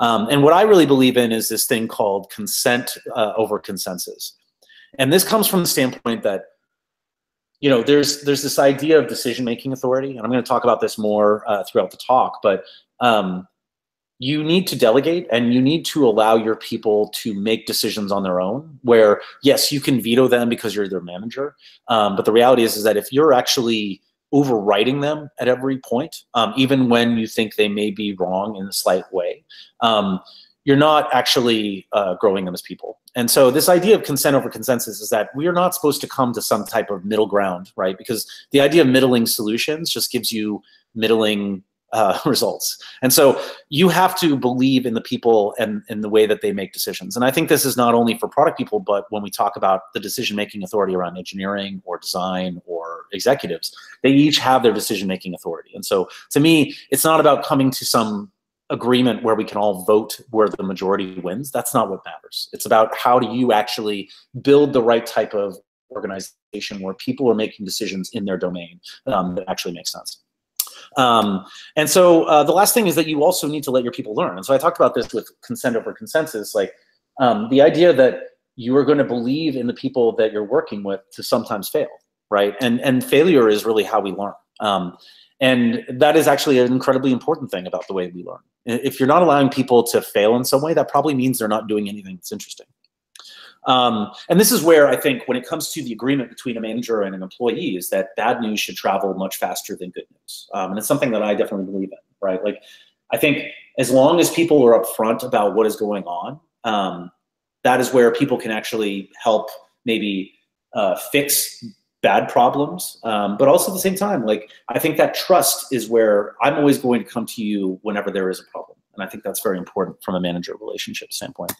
And what I really believe in is this thing called consent over consensus. And this comes from the standpoint that, you know, there's this idea of decision-making authority, and I'm going to talk about this more throughout the talk, but you need to delegate, and you need to allow your people to make decisions on their own, where, yes, you can veto them because you're their manager, but the reality is that if you're actually overriding them at every point, even when you think they may be wrong in a slight way, you're not actually growing them as people. And so this idea of consent over consensus is that we are not supposed to come to some type of middle ground, right? Because the idea of middling solutions just gives you middling results. And so you have to believe in the people and in the way that they make decisions. And I think this is not only for product people, but when we talk about the decision-making authority around engineering or design or executives, they each have their decision-making authority. And so to me, it's not about coming to some agreement where we can all vote where the majority wins. That's not what matters. It's about how do you actually build the right type of organization where people are making decisions in their domain that actually makes sense. And so the last thing is that you also need to let your people learn. And so I talked about this with consent over consensus, like the idea that you are going to believe in the people that you're working with to sometimes fail, right? And failure is really how we learn. And that is actually an incredibly important thing about the way we learn. If you're not allowing people to fail in some way, that probably means they're not doing anything that's interesting. And this is where I think when it comes to the agreement between a manager and an employee is that bad news should travel much faster than good news. And it's something that I definitely believe in, right? Like, I think as long as people are upfront about what is going on, that is where people can actually help maybe fix bad problems. But also at the same time, like, I think that trust is where I'm always going to come to you whenever there is a problem. And I think that's very important from a manager relationship standpoint.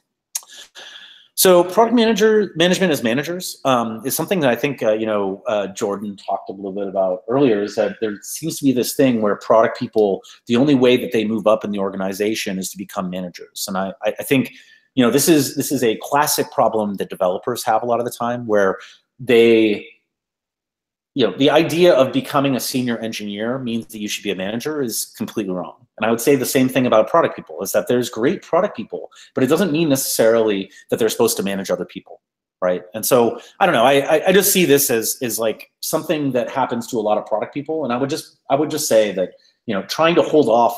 So product management as managers is something that I think, Jordan talked a little bit about earlier, is that there seems to be this thing where product people, the only way that they move up in the organization is to become managers. And I think, this is a classic problem that developers have a lot of the time, where they, the idea of becoming a senior engineer means that you should be a manager is completely wrong. And I would say the same thing about product people, is that there's great product people, but it doesn't mean necessarily that they're supposed to manage other people, right? And so, I don't know, I just see this as like something that happens to a lot of product people. And I would just say that, trying to hold off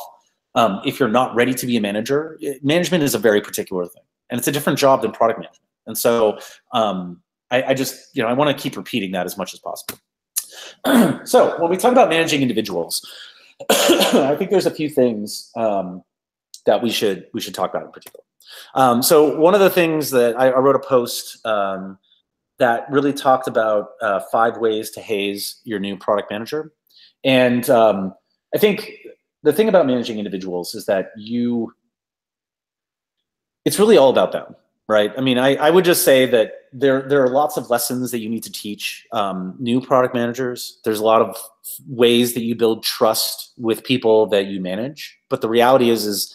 if you're not ready to be a manager, management is a very particular thing. And it's a different job than product management. And so I just, I want to keep repeating that as much as possible. So when we talk about managing individuals, I think there's a few things that we should talk about in particular. So one of the things that I wrote a post that really talked about 5 ways to haze your new product manager. And I think the thing about managing individuals is that it's really all about them, right? I mean, I would just say that there are lots of lessons that you need to teach new product managers. There's a lot of ways that you build trust with people that you manage. But the reality is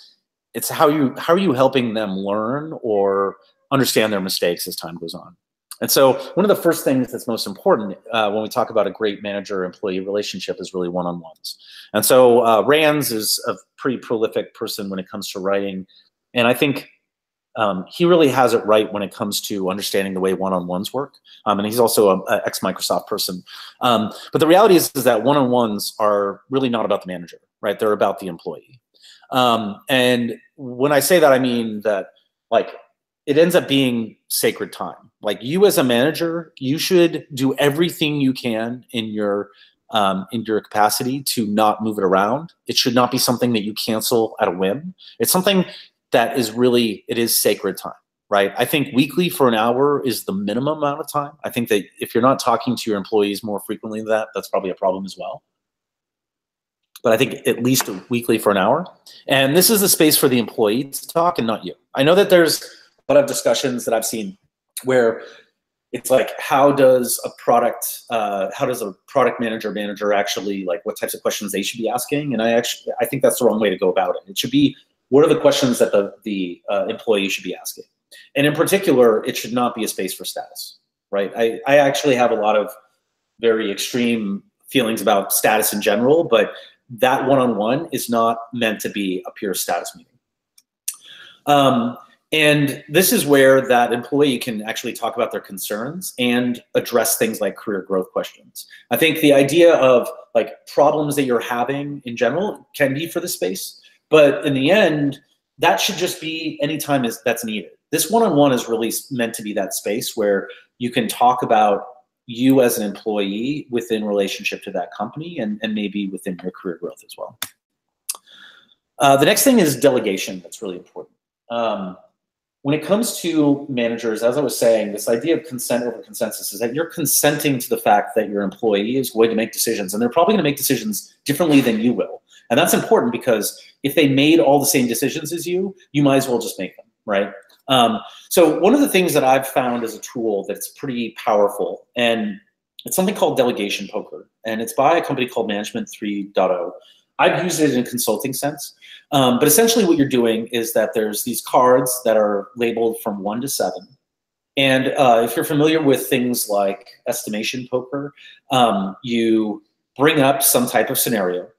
it's how are you helping them learn or understand their mistakes as time goes on. And so one of the first things that's most important when we talk about a great manager-employee relationship is really one-on-ones. And so Rands is a pretty prolific person when it comes to writing. And I think he really has it right when it comes to understanding the way one-on-ones work. And he's also an ex-Microsoft person. But the reality is that one-on-ones are really not about the manager, right? They're about the employee. And when I say that, I mean that, like, it ends up being sacred time. Like, you as a manager, you should do everything you can in your capacity to not move it around. It should not be something that you cancel at a whim. It's something that is really, it is sacred time, right? I think weekly for an hour is the minimum amount of time. I think that if you're not talking to your employees more frequently than that, that's probably a problem as well. But I think at least weekly for an hour. And this is the space for the employee to talk and not you. I know that there's a lot of discussions that I've seen where it's like, how does a product manager actually, like, what types of questions they should be asking? And I think that's the wrong way to go about it. It should be, what are the questions that the employee should be asking? And in particular, it should not be a space for status, right? I actually have a lot of very extreme feelings about status in general, but that one-on-one is not meant to be a pure status meeting. And this is where that employee can actually talk about their concerns and address things like career growth questions. I think the idea of, like, problems that you're having in general can be for the space, but in the end, that should just be anytime that's needed. This one-on-one is really meant to be that space where you can talk about you as an employee within relationship to that company and maybe within your career growth as well. The next thing is delegation. That's really important. When it comes to managers, as I was saying, this idea of consent over consensus is that you're consenting to the fact that your employee is going to make decisions, and they're probably going to make decisions differently than you will. And that's important because if they made all the same decisions as you, you might as well just make them, right? So one of the things that I've found as a tool that's pretty powerful, and it's something called delegation poker, and it's by a company called Management 3.0. I've used it in a consulting sense, but essentially what you're doing is that there's these cards that are labeled from 1 to 7. And if you're familiar with things like estimation poker, you bring up some type of scenario.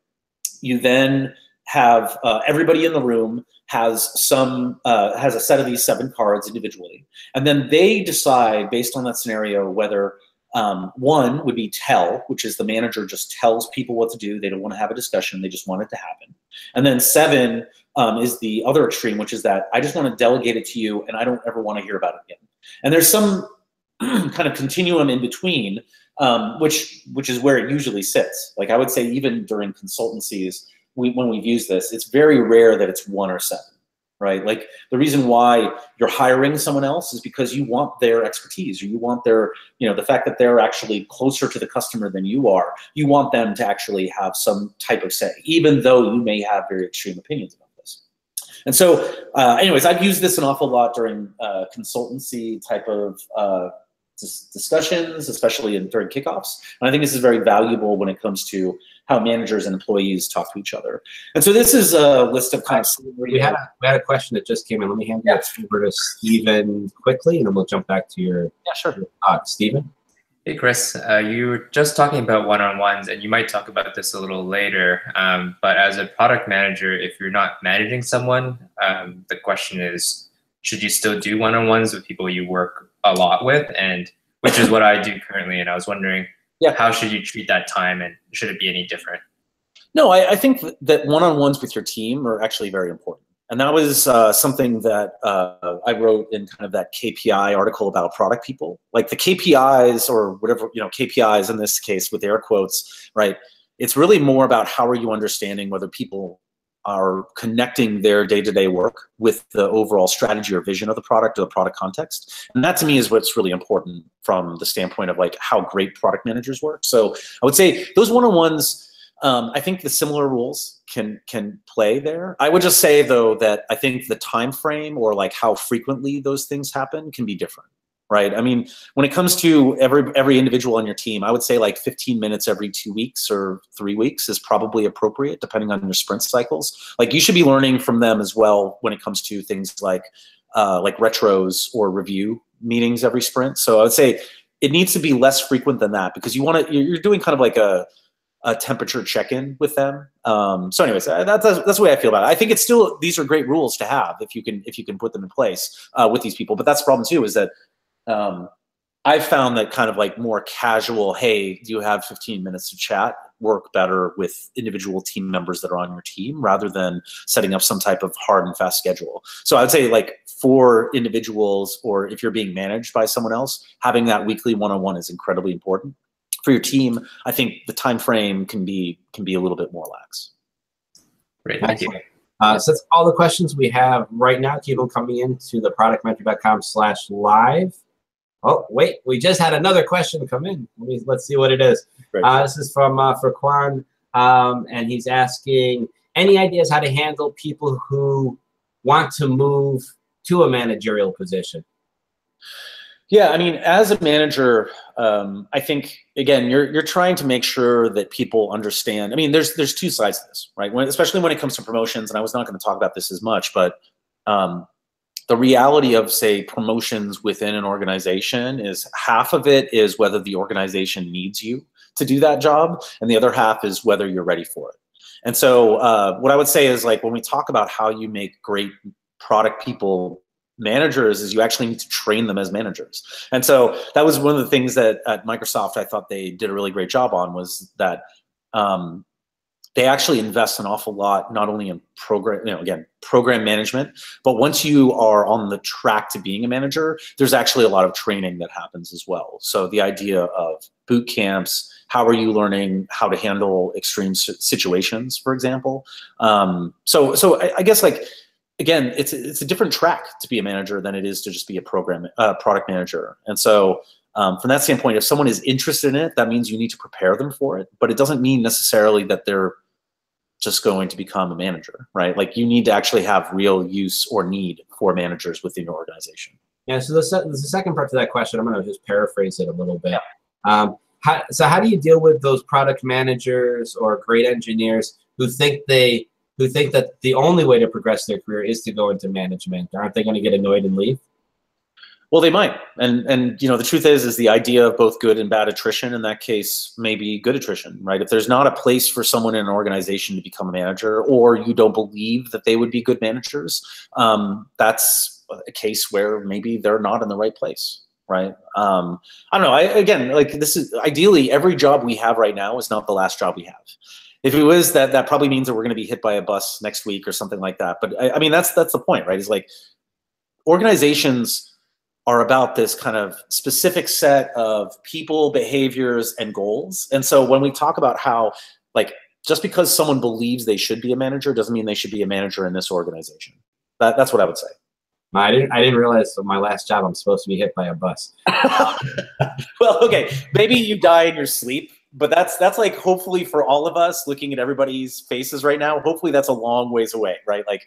You then have everybody in the room has a set of these 7 cards individually, and then they decide based on that scenario whether 1 would be tell, which is the manager just tells people what to do. They don't want to have a discussion. They just want it to happen. And then 7 is the other extreme, which is that I just want to delegate it to you and I don't ever want to hear about it again. And there's some kind of continuum in between, which is where it usually sits. Like, I would say even during consultancies, when we've used this, it's very rare that it's 1 or 7. Right? Like, the reason why you're hiring someone else is because you want their expertise, or you want their, the fact that they're actually closer to the customer than you are. You want them to actually have some type of say, even though you may have very extreme opinions about this. And so, anyways, I've used this an awful lot during consultancy type of discussions, especially during kickoffs. And I think this is very valuable when it comes to how managers and employees talk to each other. And so this is a list of kind of... We had a question that just came in. Let me hand it over to Stephen quickly, and then we'll jump back to your Stephen. Hey, Chris, you were just talking about one-on-ones, and you might talk about this a little later, but as a product manager, if you're not managing someone, the question is, should you still do one-on-ones with people you work a lot with? And which is what I do currently, and I was wondering, how should you treat that time, and should it be any different? No, I think that one-on-ones with your team are actually very important. And that was something that I wrote in kind of that KPI article about product people. Like, the KPIs, or whatever, KPIs in this case with air quotes, right? It's really more about how are you understanding whether people are connecting their day-to-day work with the overall strategy or vision of the product or the product context. And that, to me, is what's really important from the standpoint of, like, how great product managers work. So I would say those one-on-ones, I think the similar rules can play there. I would just say though that I think the time frame or like how frequently those things happen can be different, right? I mean, when it comes to every individual on your team, I would say like 15 minutes every 2 weeks or 3 weeks is probably appropriate depending on your sprint cycles. Like you should be learning from them as well when it comes to things like retros or review meetings every sprint. So I would say it needs to be less frequent than that because you're doing kind of like a temperature check-in with them. So anyways, that's the way I feel about it. I think it's still, these are great rules to have if you can put them in place with these people. But that's the problem too, is that I've found that kind of like more casual, hey, do you have 15 minutes to chat, work better with individual team members that are on your team rather than setting up some type of hard and fast schedule. So I would say like for individuals, or if you're being managed by someone else, having that weekly one-on-one is incredibly important. For your team, I think the time frame can be a little bit more lax. Great, thank you. So that's all the questions we have right now. Keep them coming in to the productmentor.com/live. Oh, wait, we just had another question come in. Let's see what it is. This is from Frequan, and he's asking, any ideas how to handle people who want to move to a managerial position? Yeah, I mean, as a manager, I think again, you're trying to make sure that people understand. I mean, there's two sides to this, right? Especially when it comes to promotions, and I was not going to talk about this as much, but the reality of, say, promotions within an organization is half of it is whether the organization needs you to do that job, and the other half is whether you're ready for it. And so what I would say is, like, when we talk about how you make great product people managers, is you actually need to train them as managers. And so that was one of the things that at Microsoft I thought they did a really great job on, was that they actually invest an awful lot, not only in program management, but once you are on the track to being a manager, there's actually a lot of training that happens as well. So the idea of boot camps, how are you learning how to handle extreme situations, for example? So I guess, like, again, it's a different track to be a manager than it is to just be a product manager. And so from that standpoint, if someone is interested in it, that means you need to prepare them for it. But it doesn't mean necessarily that they're just going to become a manager, right? Like, you need to actually have real use or need for managers within your organization. Yeah, so there's a second part to that question. I'm going to just paraphrase it a little bit. How do you deal with those product managers or great engineers who think that the only way to progress their career is to go into management? Aren't they going to get annoyed and leave? Well, they might. And you know, the truth is the idea of both good and bad attrition in that case may be good attrition, right? If there's not a place for someone in an organization to become a manager, or you don't believe that they would be good managers, that's a case where maybe they're not in the right place, right? I don't know. Again, like, this is ideally every job we have right now is not the last job we have. If it was, that probably means that we're going to be hit by a bus next week or something like that. But I mean, that's the point, right? Is like, organizations are about this kind of specific set of people, behaviors, and goals. And so when we talk about how, like, just because someone believes they should be a manager doesn't mean they should be a manager in this organization. That's what I would say. I didn't realize my last job I'm supposed to be hit by a bus. Well, okay, maybe you die in your sleep, but that's like, hopefully for all of us looking at everybody's faces right now, hopefully that's a long ways away, right? Like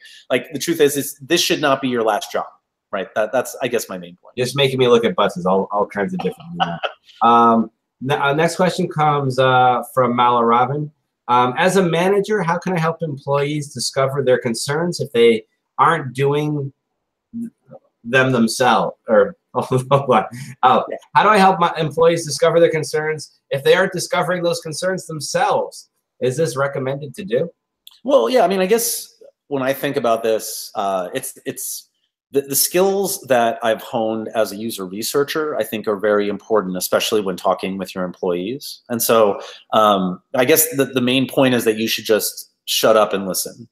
the truth is this should not be your last job, right? That's, I guess, my main point. Just making me look at buses, all kinds of different. Next question comes from Malaravan. As a manager, how can I help employees discover their concerns if they aren't doing them themselves? Or how do I help my employees discover their concerns if they aren't discovering those concerns themselves? Is this recommended to do? Well, yeah. I mean, I guess when I think about this, it's the skills that I've honed as a user researcher, I think, are very important, especially when talking with your employees. And so I guess the main point is that you should just shut up and listen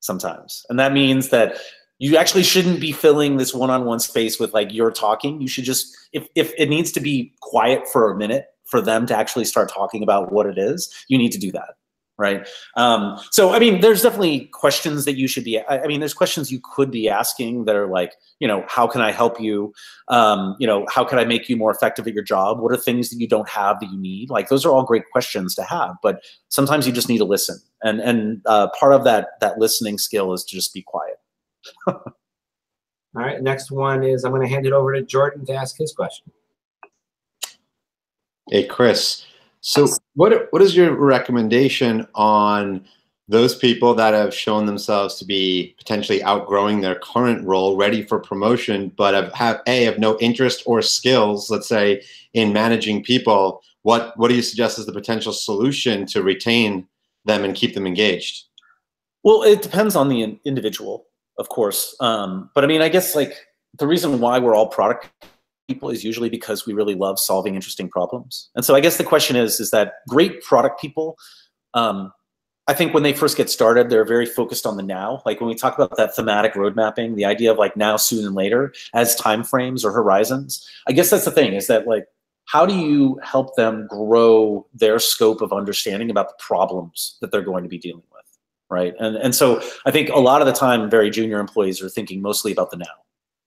sometimes. And that means that you actually shouldn't be filling this one-on-one space with, like, you're talking. You should just, if it needs to be quiet for a minute for them to actually start talking about what it is, you need to do that. right? So, I mean, there's definitely questions that you should be, I mean, there's questions you could be asking that are like, you know, how can I help you? You know, how can I make you more effective at your job? What are things that you don't have that you need? Like, those are all great questions to have, but sometimes you just need to listen. And part of that listening skill is to just be quiet. All right, next one is I'm going to hand it over to Jordan to ask his question. Hey, Chris. So what is your recommendation on those people that have shown themselves to be potentially outgrowing their current role, ready for promotion, but have no interest or skills, let's say, in managing people? What do you suggest is the potential solution to retain them and keep them engaged? Well, it depends on the individual, of course. But I mean, I guess like the reason why we're all product people is usually because we really love solving interesting problems. And so I guess the question is that great product people, I think when they first get started, they're very focused on the now. Like when we talk about that thematic road mapping, the idea of like now, soon, and later as timeframes or horizons, I guess that's the thing, is that like, how do you help them grow their scope of understanding about the problems that they're going to be dealing with, right? And so I think a lot of the time, very junior employees are thinking mostly about the now.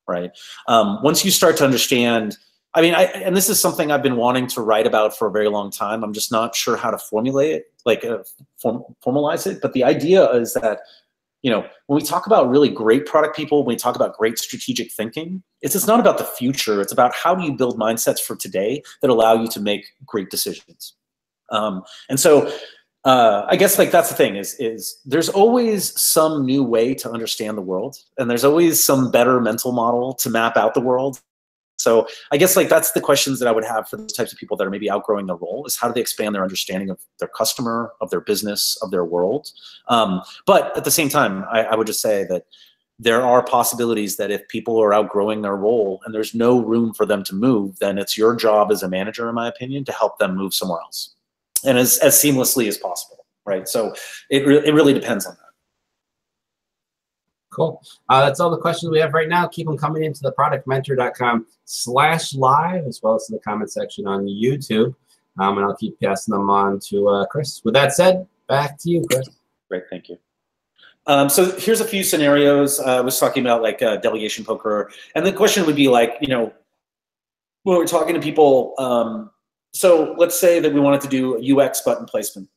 Right. Once you start to understand, I mean, and this is something I've been wanting to write about for a very long time. I'm just not sure how to formulate it, like formalize it. But the idea is that, you know, when we talk about really great product people, when we talk about great strategic thinking, it's not about the future. It's about how do you build mindsets for today that allow you to make great decisions. And so I guess like that's the thing is there's always some new way to understand the world, and there's always some better mental model to map out the world. So I guess like that's the questions that I would have for those types of people that are maybe outgrowing their role, is how do they expand their understanding of their customer, of their business, of their world. But at the same time, I would just say that there are possibilities that if people are outgrowing their role and there's no room for them to move, then it's your job as a manager, in my opinion, to help them move somewhere else, and as seamlessly as possible, right? So it really depends on that. Cool. That's all the questions we have right now. Keep them coming into the productmentor.com/live, as well as in the comment section on YouTube. And I'll keep passing them on to Chris. With that said, back to you, Chris. Great, thank you. So here's a few scenarios. I was talking about like delegation poker. And the question would be like, you know, when we're talking to people, so let's say that we wanted to do a UX button placement,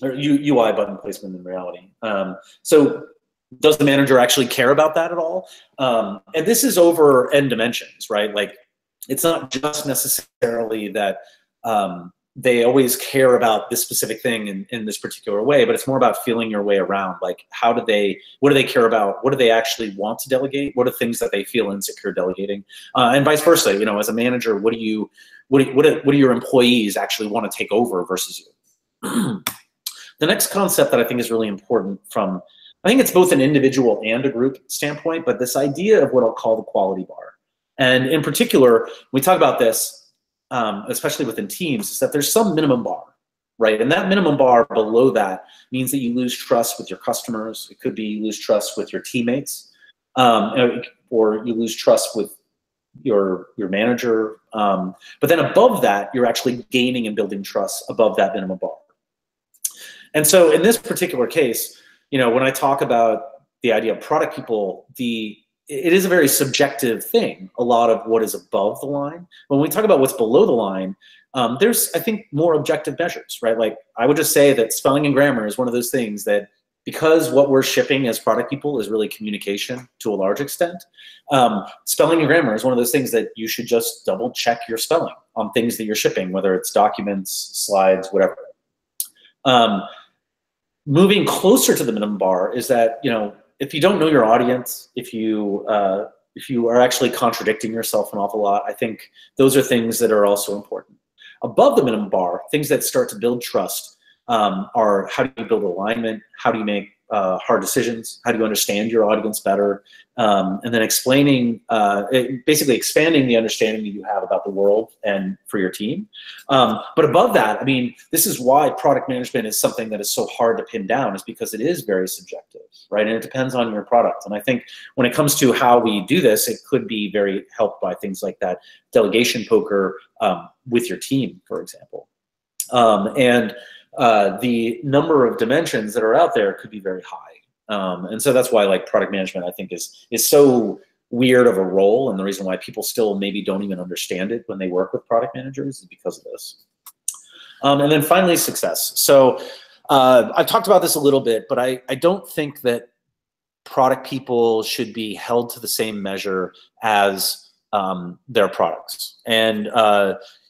or UI button placement in reality. So does the manager actually care about that at all? And this is over N dimensions, right? Like it's not just necessarily that they always care about this specific thing in this particular way, but it's more about feeling your way around. Like what do they care about? What do they actually want to delegate? What are things that they feel insecure delegating? And vice versa, you know, as a manager, what do your employees actually want to take over versus you? The next concept that I think is really important from, I think it's both an individual and a group standpoint, but this idea of what I'll call the quality bar. And in particular, we talk about this, especially within teams, is that there's some minimum bar, right? And that minimum bar below that means that you lose trust with your customers. It could be you lose trust with your teammates, or you lose trust with your manager. But then above that, you're actually gaining and building trust above that minimum bar. And so in this particular case, you know, when I talk about the idea of product people, it is a very subjective thing, a lot of what is above the line. When we talk about what's below the line, there's, I think, more objective measures, right? Like I would just say that spelling and grammar is one of those things that, because what we're shipping as product people is really communication to a large extent, spelling and grammar is one of those things that you should just double check your spelling on things that you're shipping, whether it's documents, slides, whatever. Moving closer to the minimum bar is that, you know, if you don't know your audience, if you are actually contradicting yourself an awful lot, I think those are things that are also important. Above the minimum bar, things that start to build trust are how do you build alignment, how do you make hard decisions, how do you understand your audience better, and then basically expanding the understanding that you have about the world and for your team. But above that, I mean, this is why product management is something that is so hard to pin down, is because it is very subjective, right? And it depends on your product. And I think when it comes to how we do this, it could be very helped by things like that delegation poker with your team, for example. And the number of dimensions that are out there could be very high. And so that's why like product management, I think is so weird of a role. And the reason why people still maybe don't even understand it when they work with product managers is because of this. And then finally, success. So I've talked about this a little bit, but I don't think that product people should be held to the same measure as their products. And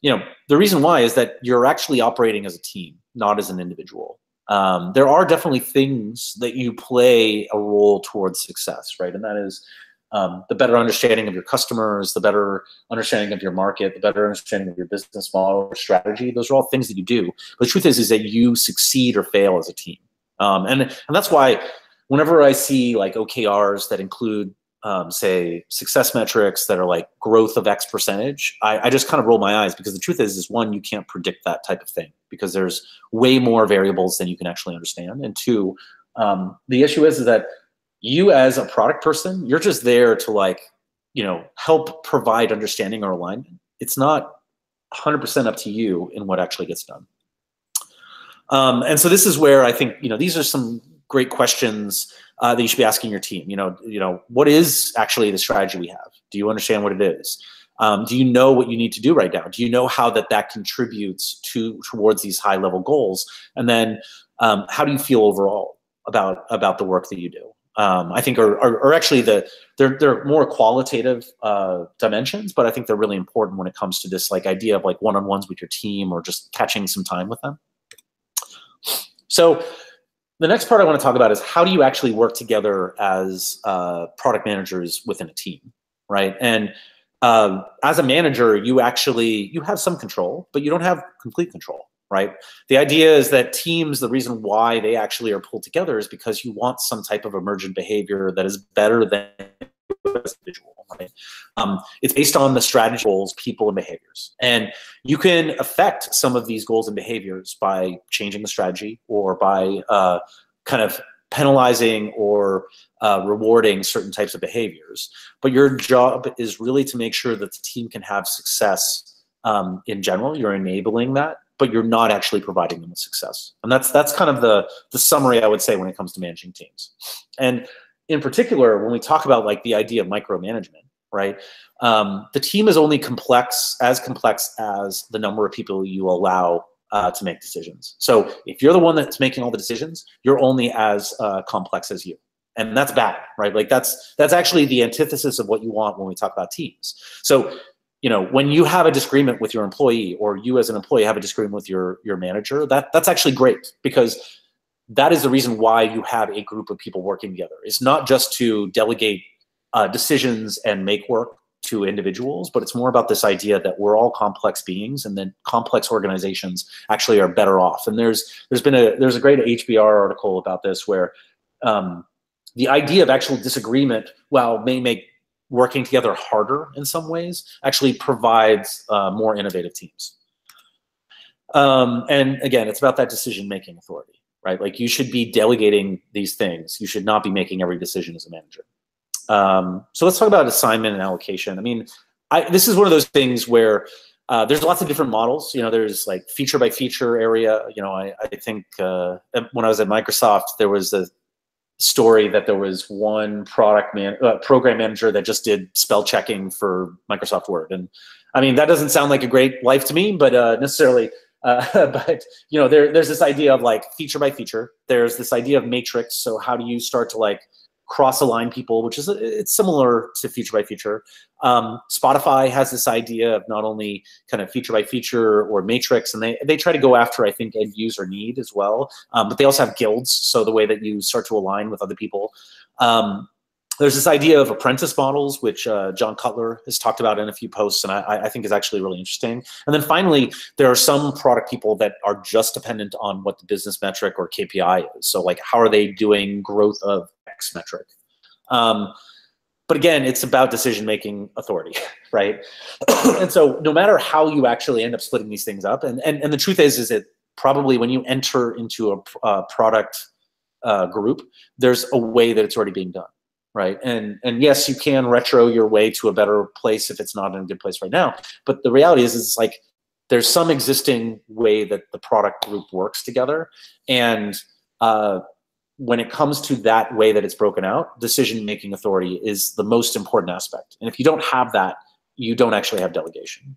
you know, the reason why is that you're actually operating as a team, not as an individual. There are definitely things that you play a role towards success, right? And that is the better understanding of your customers, the better understanding of your market, the better understanding of your business model or strategy. Those are all things that you do. But the truth is that you succeed or fail as a team. And that's why whenever I see like OKRs that include, say, success metrics that are like growth of X percentage, I just kind of roll my eyes, because the truth is one, you can't predict that type of thing because there's way more variables than you can actually understand. And two, the issue is that you as a product person, you're just there to like, you know, help provide understanding or alignment. It's not 100% up to you in what actually gets done. And so this is where I think, you know, these are some great questions that you should be asking your team. You know, what is actually the strategy we have? Do you understand what it is? Do you know what you need to do right now? Do you know how that contributes towards these high level goals? And then how do you feel overall about the work that you do? I think are actually they're more qualitative dimensions, but I think they're really important when it comes to this like idea of like one-on-ones with your team or just catching some time with them. So the next part I want to talk about is how do you actually work together as product managers within a team, right? And as a manager, you have some control, but you don't have complete control, right? The idea is that teams, the reason why they actually are pulled together is because you want some type of emergent behavior that is better than individual, right? It's based on the strategy, goals, people, and behaviors. And you can affect some of these goals and behaviors by changing the strategy or by kind of penalizing or rewarding certain types of behaviors. But your job is really to make sure that the team can have success in general. You're enabling that, but you're not actually providing them with success. And that's kind of the summary I would say when it comes to managing teams. And in particular, when we talk about like the idea of micromanagement, right? The team is only complex as the number of people you allow to make decisions. So if you're the one that's making all the decisions, you're only as complex as you. And that's bad, right? Like that's actually the antithesis of what you want when we talk about teams. So, you know, when you have a disagreement with your employee, or you as an employee have a disagreement with your manager, that's actually great, because that is the reason why you have a group of people working together. It's not just to delegate decisions and make work to individuals, but it's more about this idea that we're all complex beings, and then complex organizations actually are better off. And there's a great HBR article about this, where the idea of actual disagreement, while may make working together harder in some ways, actually provides more innovative teams. And again, it's about that decision-making authority, right? Like you should be delegating these things. You should not be making every decision as a manager. So let's talk about assignment and allocation. I mean, this is one of those things where there's lots of different models. You know, there's like feature by feature area. You know, I think when I was at Microsoft, there was a story that there was one program manager that just did spell checking for Microsoft Word. And I mean, that doesn't sound like a great life to me, but necessarily, but you know, there's this idea of like feature by feature. There's this idea of matrix. So how do you start to like cross-align people, which is it's similar to feature by feature. Spotify has this idea of not only kind of feature by feature or matrix, and they try to go after, I think, end user need as well. But they also have guilds, so the way that you start to align with other people. There's this idea of apprentice models, which John Cutler has talked about in a few posts, and I think is actually really interesting. And then finally, there are some product people that are just dependent on what the business metric or KPI is. So like, how are they doing growth of X metric? But again, it's about decision-making authority, right? And so no matter how you actually end up splitting these things up, and the truth is that probably when you enter into a product group, there's a way that it's already being done. Right, and yes, you can retro your way to a better place if it's not in a good place right now. But the reality is, it's like there's some existing way that the product group works together. And when it comes to that way that it's broken out, decision-making authority is the most important aspect. And if you don't have that, you don't actually have delegation.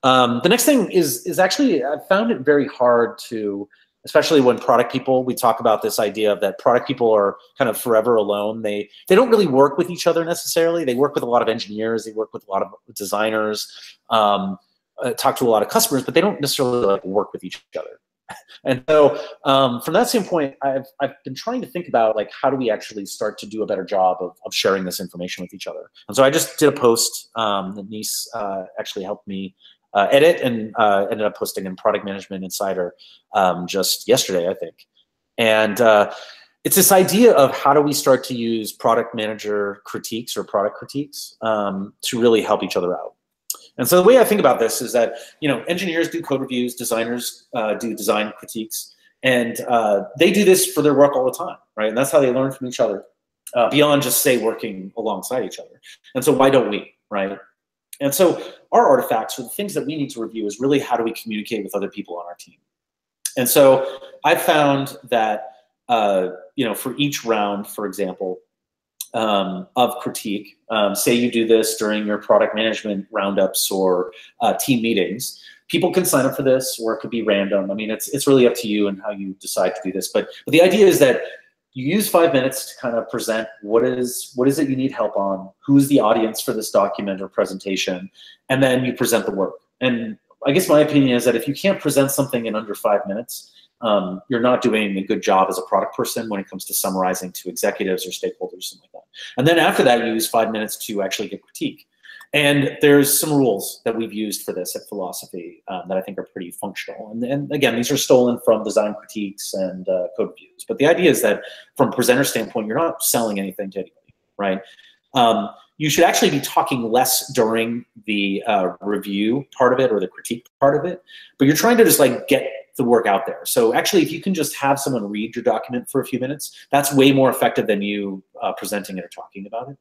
The next thing is actually, I found it very hard to, especially when product people, we talk about this idea of that product people are kind of forever alone. They don't really work with each other necessarily. They work with a lot of engineers. They work with a lot of designers, talk to a lot of customers, but they don't necessarily like work with each other. And so from that standpoint, I've been trying to think about like, how do we actually start to do a better job of sharing this information with each other? And so I just did a post that Nice actually helped me edit and ended up posting in Product Management Insider just yesterday, I think. And it's this idea of how do we start to use product manager critiques or product critiques to really help each other out. And so the way I think about this is that, you know, engineers do code reviews, designers do design critiques, and they do this for their work all the time, right? And that's how they learn from each other, beyond just, say, working alongside each other. And so why don't we, right? And so our artifacts, or the things that we need to review, is really how do we communicate with other people on our team. And so I found that, you know, for each round, for example, of critique, say you do this during your product management roundups or team meetings, people can sign up for this, or it could be random. I mean, it's really up to you and how you decide to do this. But the idea is that you use 5 minutes to kind of present what is it you need help on, who's the audience for this document or presentation, and then you present the work. And I guess my opinion is that if you can't present something in under 5 minutes, you're not doing a good job as a product person when it comes to summarizing to executives or stakeholders, something like that. And then after that, you use 5 minutes to actually get critique. And there's some rules that we've used for this at Philosophy that I think are pretty functional. And again, these are stolen from design critiques and code reviews. But the idea is that from a presenter standpoint, you're not selling anything to anybody, right? You should actually be talking less during the review part of it or the critique part of it, but you're trying to just like get the work out there. So actually, if you can just have someone read your document for a few minutes, that's way more effective than you presenting it or talking about it.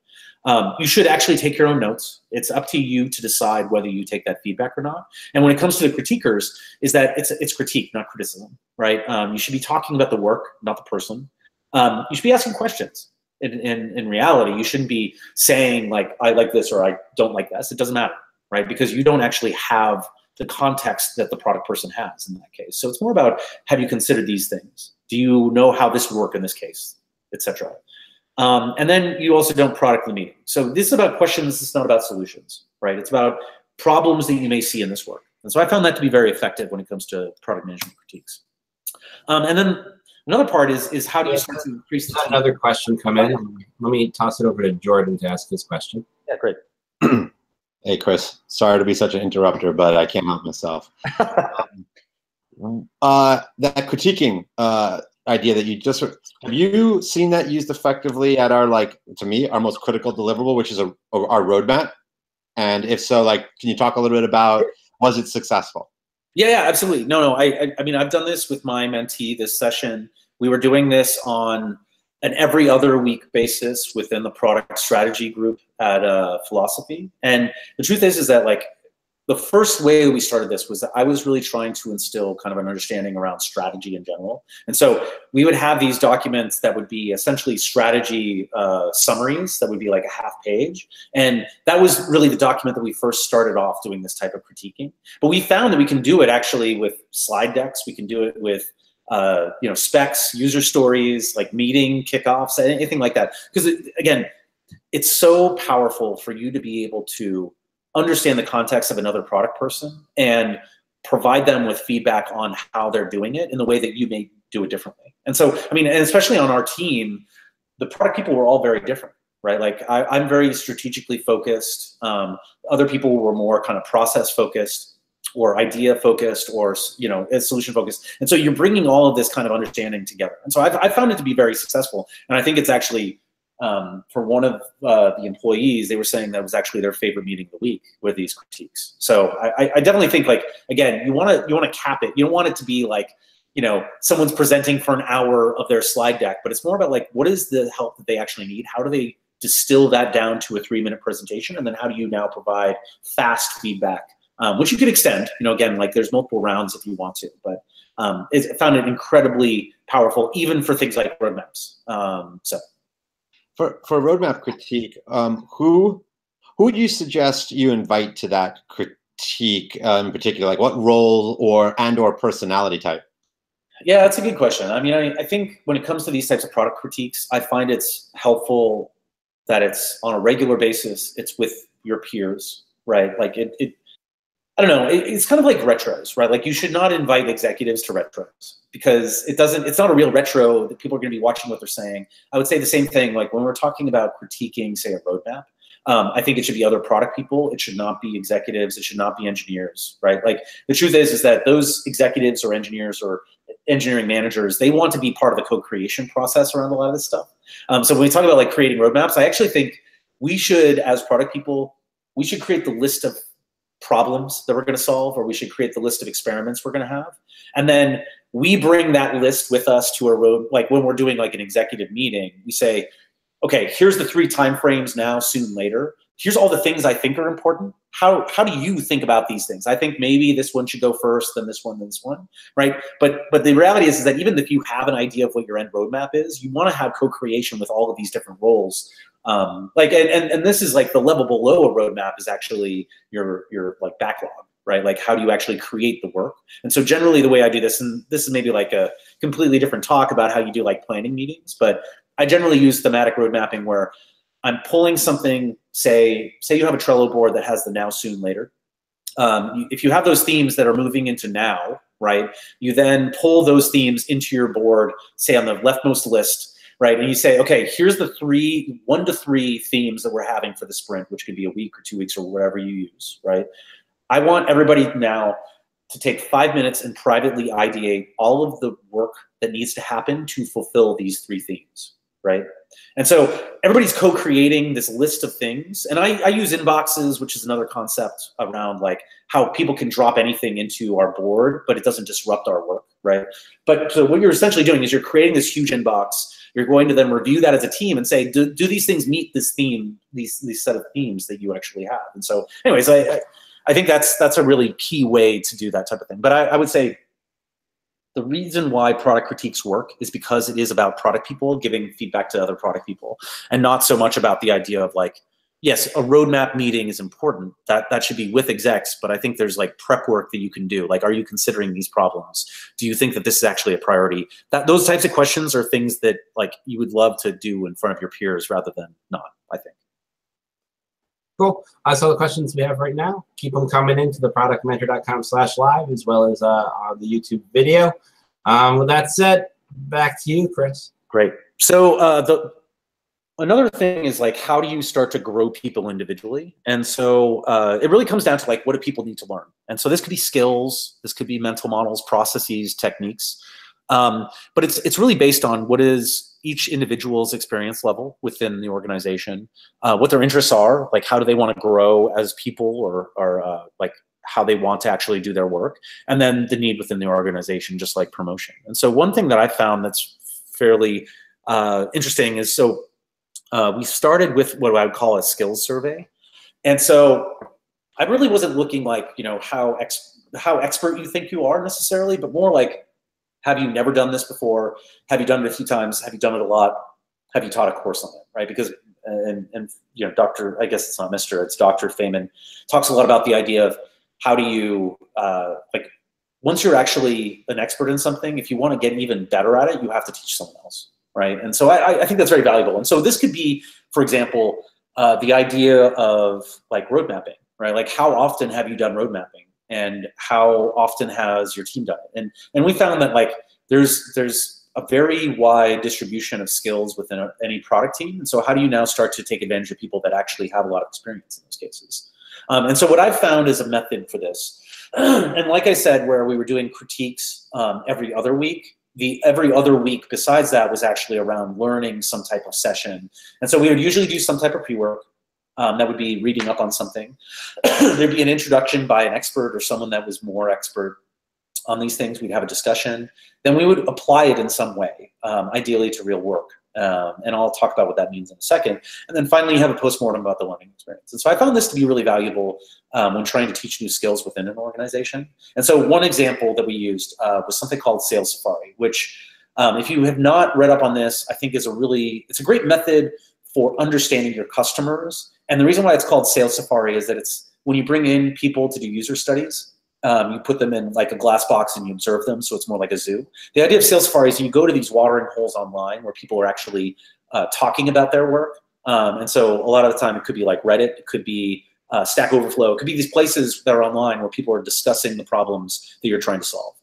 You should actually take your own notes. It's up to you to decide whether you take that feedback or not. And when it comes to the critiquers, is that it's critique, not criticism, right? You should be talking about the work, not the person. You should be asking questions. In reality, you shouldn't be saying like, I like this or I don't like this. It doesn't matter, right? Because you don't actually have the context that the product person has in that case. So it's more about, have you considered these things? Do you know how this would work in this case, etc. And then you also don't product the meeting. So this is about questions. It's not about solutions, right? It's about problems that you may see in this work. And so I found that to be very effective when it comes to product management critiques. And then another part is how do you start to increase the another question come in? Let me toss it over to Jordan to ask his question. Yeah, great. Hey, Chris. Sorry to be such an interrupter, but I can't help myself. That critiquing idea that you just, have you seen that used effectively at our, like, to me, our most critical deliverable, which is our roadmap? And if so, like, can you talk a little bit about, was it successful? Yeah, absolutely. No, I mean, I've done this with my mentee this session. We were doing this on an every other week basis within the product strategy group at Philosophy. And the truth is that, like, the first way we started this was that I was really trying to instill kind of an understanding around strategy in general. And so we would have these documents that would be essentially strategy summaries that would be like a half page. And that was really the document that we first started off doing this type of critiquing. But we found that we can do it actually with slide decks. We can do it with you know, specs, user stories, like meeting kickoffs, anything like that. Because again, it's so powerful for you to be able to understand the context of another product person and provide them with feedback on how they're doing it in the way that you may do it differently. And so, I mean, and especially on our team, the product people were all very different, right? Like I'm very strategically focused. Other people were more kind of process focused or idea focused or, you know, solution focused. And so you're bringing all of this kind of understanding together. And so I found it to be very successful. And I think it's actually, for one of the employees, they were saying that was actually their favorite meeting of the week with these critiques. So I definitely think, like, again, you want to cap it. You don't want it to be like, you know, someone's presenting for an hour of their slide deck, but it's more about like, what is the help that they actually need? How do they distill that down to a 3-minute presentation? And then how do you now provide fast feedback which you could extend. Again, like there's multiple rounds if you want to, but I found it incredibly powerful, even for things like roadmaps. So, for roadmap critique, who would you suggest you invite to that critique in particular? Like what role or personality type? Yeah, that's a good question. I mean, I think when it comes to these types of product critiques, I find it's helpful that it's on a regular basis. It's with your peers, right? Like I don't know. It's kind of like retros, right? Like you should not invite executives to retros because it's not a real retro that people are going to be watching what they're saying. I would say the same thing. Like when we're talking about critiquing, say, a roadmap, I think it should be other product people. It should not be executives. It should not be engineers, right? Like the truth is that those executives or engineers or engineering managers, they want to be part of the co-creation process around a lot of this stuff. So when we talk about like creating roadmaps, I actually think we should, as product people, we should create the list of problems that we're going to solve, or we should create the list of experiments we're going to have. And then we bring that list with us to a road, like when we're doing like an executive meeting, we say, okay, here's the 3 timeframes: now, soon, later. Here's all the things I think are important. How do you think about these things? I think maybe this one should go first, then this one, right? But the reality is that even if you have an idea of what your end roadmap is, you want to have co-creation with all of these different roles. And this is like the level below a roadmap is actually your like backlog, right? Like how do you actually create the work? And so generally the way I do this, and this is maybe like a completely different talk about how you do like planning meetings, but I generally use thematic road mapping where I'm pulling something, say you have a Trello board that has the now, soon, later. If you have those themes that are moving into now, right, you then pull those themes into your board, say on the leftmost list, right, and you say, okay, here's the 1 to 3 themes that we're having for the sprint, which could be a week or 2 weeks or whatever you use, right? I want everybody now to take 5 minutes and privately ideate all of the work that needs to happen to fulfill these 3 themes, right? And so everybody's co-creating this list of things. And I use inboxes, which is another concept around like how people can drop anything into our board, but it doesn't disrupt our work, right? But so what you're essentially doing is you're creating this huge inbox. You're going to then review that as a team and say, do these things meet this theme, these set of themes that you actually have? And so anyways, I think that's a really key way to do that type of thing. But I would say the reason why product critiques work is because it is about product people giving feedback to other product people, and not so much about the idea of like, yes, a roadmap meeting is important. That should be with execs, but I think there's like prep work that you can do. Like, are you considering these problems? Do you think that this is actually a priority? Those types of questions are things that like you would love to do in front of your peers rather than not, I think. Cool. So the questions we have right now, keep them coming into the productmentor.com/live as well as on the YouTube video. With that said, back to you, Chris. Great. So another thing is like, how do you start to grow people individually? And so it really comes down to like, what do people need to learn? And so this could be skills, this could be mental models, processes, techniques. But it's really based on what is each individual's experience level within the organization, what their interests are, like how do they want to grow as people, or like how they want to actually do their work, and then the need within the organization, just like promotion. And so one thing that I found that's fairly interesting is, so we started with what I would call a skills survey. And so I really wasn't looking like, you know, how expert you think you are necessarily, but more like, have you never done this before? Have you done it a few times? Have you done it a lot? Have you taught a course on it, right? Because, and you know, I guess it's not Mr., it's Dr. Feynman talks a lot about the idea of how do you, like, once you're actually an expert in something, if you want to get even better at it, you have to teach someone else, right? And so I think that's very valuable. And so this could be, for example, the idea of like road mapping, right? Like, how often have you done road mapping? And how often has your team done it? And we found that like there's a very wide distribution of skills within any product team. And so how do you now start to take advantage of people that actually have a lot of experience in those cases? And so what I've found is a method for this. And like I said, where we were doing critiques every other week, the every other week besides that was actually around learning some type of session. And so we would usually do some type of pre-work. That would be reading up on something. There'd be an introduction by an expert or someone that was more expert on these things. We'd have a discussion. Then we would apply it in some way, ideally to real work. And I'll talk about what that means in a second. And then finally, you have a postmortem about the learning experience. And so I found this to be really valuable when trying to teach new skills within an organization. And so one example that we used was something called Sales Safari, which if you have not read up on this, I think it's a great method for understanding your customers. And the reason why it's called Sales Safari is that it's when you bring in people to do user studies, you put them in like a glass box and you observe them, so it's more like a zoo. The idea of Sales Safari is you go to these watering holes online where people are actually talking about their work. And so a lot of the time it could be like Reddit, it could be Stack Overflow, it could be these places that are online where people are discussing the problems that you're trying to solve.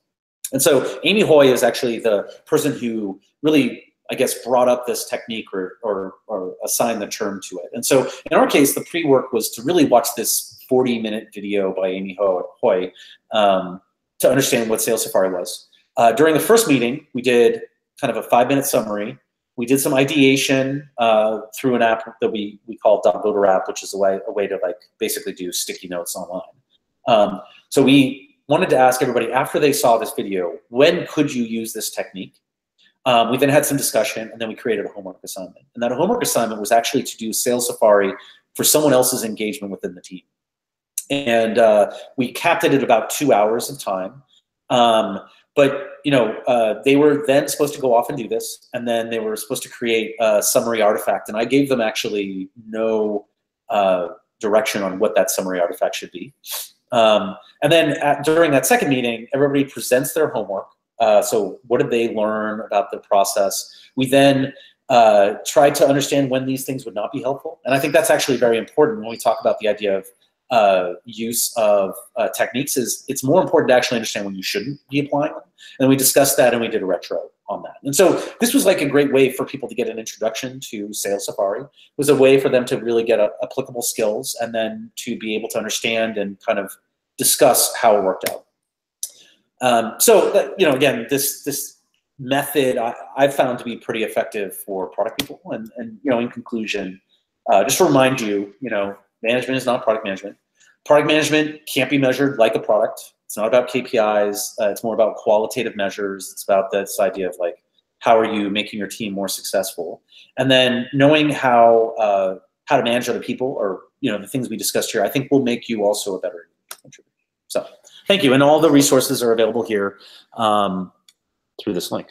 And so Amy Hoy is actually the person who really, I guess, brought up this technique or assigned the term to it. And so in our case, the pre-work was to really watch this 40-minute video by Amy Hoy to understand what Sales Safari was. During the first meeting, we did kind of a 5-minute summary. We did some ideation through an app that we call .voter app, which is a way to like basically do sticky notes online. So we wanted to ask everybody after they saw this video, when could you use this technique? We then had some discussion, and then we created a homework assignment. And that homework assignment was actually to do Sales Safari for someone else's engagement within the team. And we capped it at about 2 hours of time. But they were then supposed to go off and do this, and then they were supposed to create a summary artifact. And I gave them actually no direction on what that summary artifact should be. And then during that second meeting, everybody presents their homework. So what did they learn about the process? We then tried to understand when these things would not be helpful. And I think that's actually very important when we talk about the idea of use of techniques. Is it's more important to actually understand when you shouldn't be applying them. And we discussed that, and we did a retro on that. And so this was like a great way for people to get an introduction to Sales Safari. It was a way for them to really get applicable skills and then to be able to understand and kind of discuss how it worked out. Again, this method I've found to be pretty effective for product people. And in conclusion, just to remind you, management is not product management. Product management can't be measured like a product. It's not about KPIs. It's more about qualitative measures. It's about this idea of like, how are you making your team more successful? And then knowing how to manage other people, or the things we discussed here, I think will make you also a better contributor. So thank you. And all the resources are available here through this link.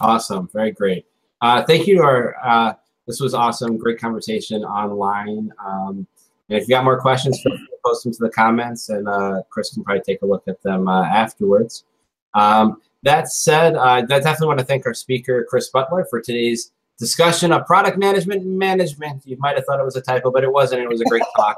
Awesome. Very great. Thank you to our, this was awesome. Great conversation online. And if you got more questions, feel free to post them to the comments, and Chris can probably take a look at them afterwards. That said, I definitely want to thank our speaker, Chris Butler, for today's discussion of product management. You might have thought it was a typo, but it wasn't. It was a great talk.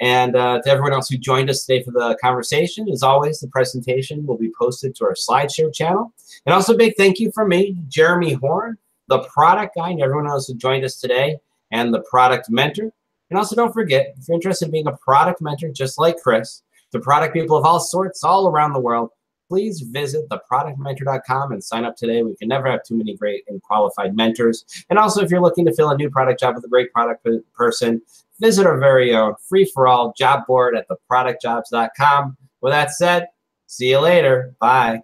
And to everyone else who joined us today for the conversation, as always, the presentation will be posted to our SlideShare channel. And also a big thank you from me, Jeremy Horn, the product guy, and everyone else who joined us today, and the product mentor. And also don't forget, if you're interested in being a product mentor just like Chris, to product people of all sorts all around the world, please visit theproductmentor.com and sign up today. We can never have too many great and qualified mentors. And also, if you're looking to fill a new product job with a great product person, visit our very own free-for-all job board at theproductjobs.com. With that said, see you later. Bye.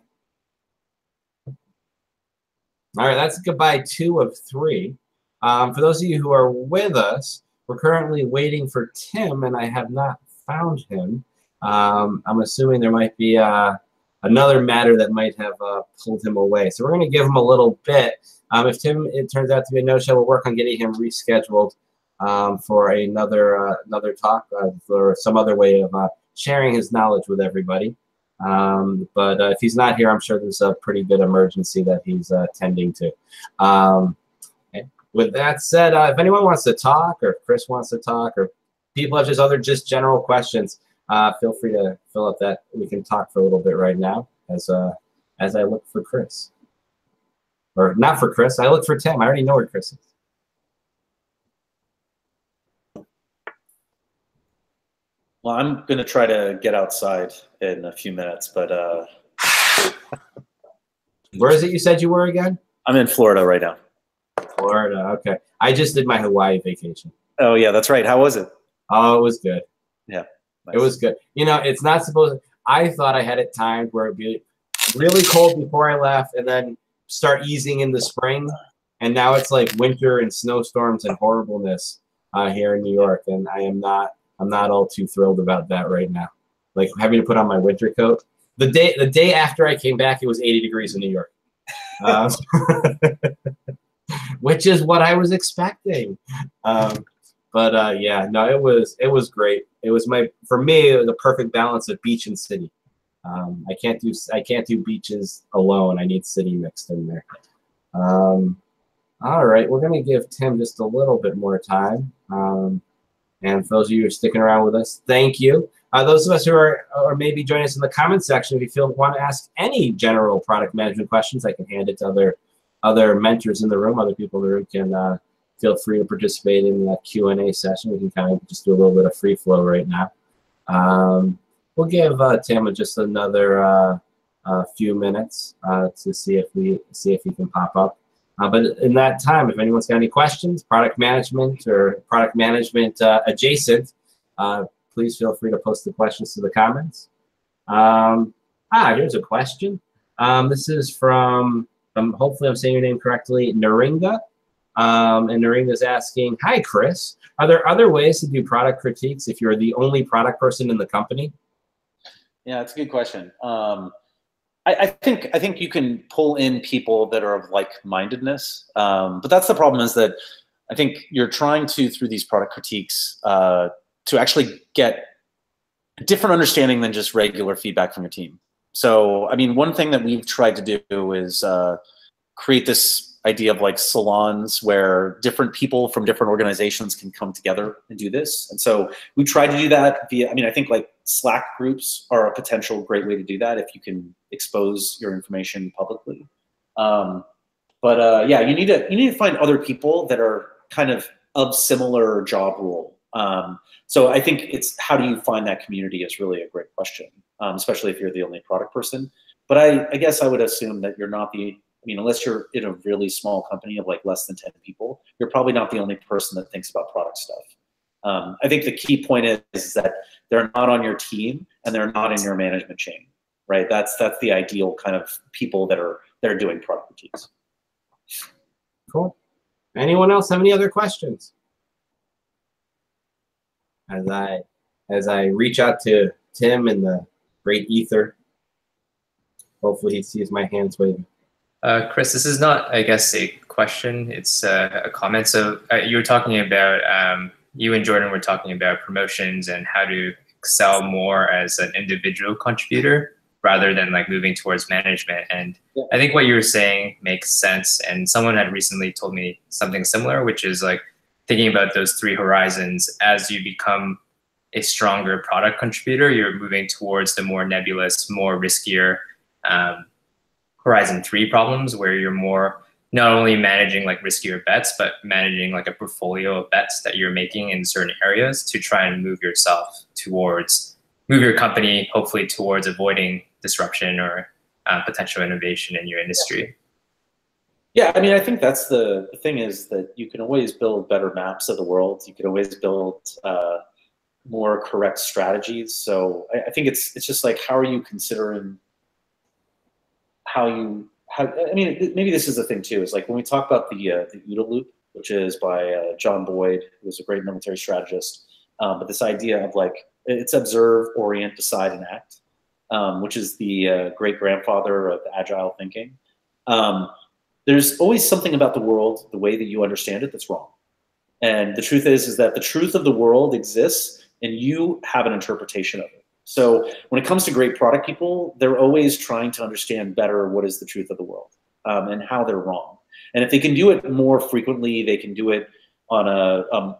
All right, that's goodbye 2 of 3. For those of you who are with us, we're currently waiting for Tim, and I have not found him. I'm assuming there might be another matter that might have pulled him away. So we're going to give him a little bit. If Tim, it turns out to be a no-show, we'll work on getting him rescheduled for another talk or some other way of sharing his knowledge with everybody. But if he's not here, I'm sure there's a pretty good emergency that he's tending to. With that said, if anyone wants to talk, or if Chris wants to talk, or people have just general questions, feel free to fill up that. We can talk for a little bit right now as I look for Chris. Or not for Chris, I look for Tim. I already know where Chris is. Well, I'm going to try to get outside in a few minutes, but where is it you said you were again? I'm in Florida right now. Florida, okay. I just did my Hawaii vacation. Oh, yeah, that's right. How was it? Oh, it was good. Yeah. Nice. It was good. It's not supposed to, I thought I had it timed where it'd be really cold before I left and then start easing in the spring, and now it's like winter and snowstorms and horribleness here in New York, and I'm not all too thrilled about that right now. Like having to put on my winter coat. The day after I came back, it was 80 degrees in New York, which is what I was expecting. But yeah, no, it was great. It was for me it was a perfect balance of beach and city. I can't do beaches alone. I need city mixed in there. All right, we're gonna give Tim just a little bit more time. And for those of you who are sticking around with us, thank you. Those of us who are or maybe join us in the comments section, if you want to ask any general product management questions, I can hand it to other mentors in the room. Other people in the room can feel free to participate in that Q&A session. We can kind of just do a little bit of free flow right now. We'll give Tim just another few minutes to see if he can pop up. But in that time, if anyone's got any questions, product management or product management adjacent, please feel free to post the questions to the comments. Here's a question. This is from hopefully I'm saying your name correctly, Naringa. And Naringa's asking, hi, Chris. Are there other ways to do product critiques if you're the only product person in the company? Yeah, that's a good question. I think you can pull in people that are of like-mindedness, but that's the problem is that I think you're trying to, through these product critiques, to actually get a different understanding than just regular feedback from your team. So, I mean, one thing that we've tried to do is create this idea of like salons where different people from different organizations can come together and do this. And so we try to do that via, I mean, I think like Slack groups are a potential great way to do that if you can expose your information publicly. Yeah, you need to find other people that are kind of similar job role. So I think it's how do you find that community is really a great question, especially if you're the only product person. But I guess I would assume that you're not I mean, unless you're in a really small company of like less than 10 people, you're probably not the only person that thinks about product stuff. I think the key point is that they're not on your team and they're not in your management chain, right? That's the ideal kind of people that are doing product critiques. Cool. Anyone else have any other questions? As I reach out to Tim in the great ether, hopefully he sees my hands waving. Chris, this is not, I guess, a question. It's a comment. So you were talking about, you and Jordan were talking about promotions and how to excel more as an individual contributor rather than like moving towards management. And yeah. I think what you were saying makes sense. And someone had recently told me something similar, which is like thinking about those 3 horizons. As you become a stronger product contributor, you're moving towards the more nebulous, more riskier Horizon 3 problems where you're more not only managing like riskier bets, but managing like a portfolio of bets that you're making in certain areas to try and move your company, hopefully towards avoiding disruption or potential innovation in your industry. Yeah, I mean, I think that's the thing is that you can always build better maps of the world. You can always build more correct strategies. So I think it's just like, how are you considering I mean, maybe this is the thing too, is like when we talk about the OODA loop, which is by John Boyd, who's a great military strategist, but this idea of like, it's observe, orient, decide, and act, which is the great grandfather of agile thinking. There's always something about the world, the way that you understand it, that's wrong. And the truth is that the truth of the world exists and you have an interpretation of it. So when it comes to great product people, they're always trying to understand better what is the truth of the world and how they're wrong. And if they can do it more frequently, they can do it on a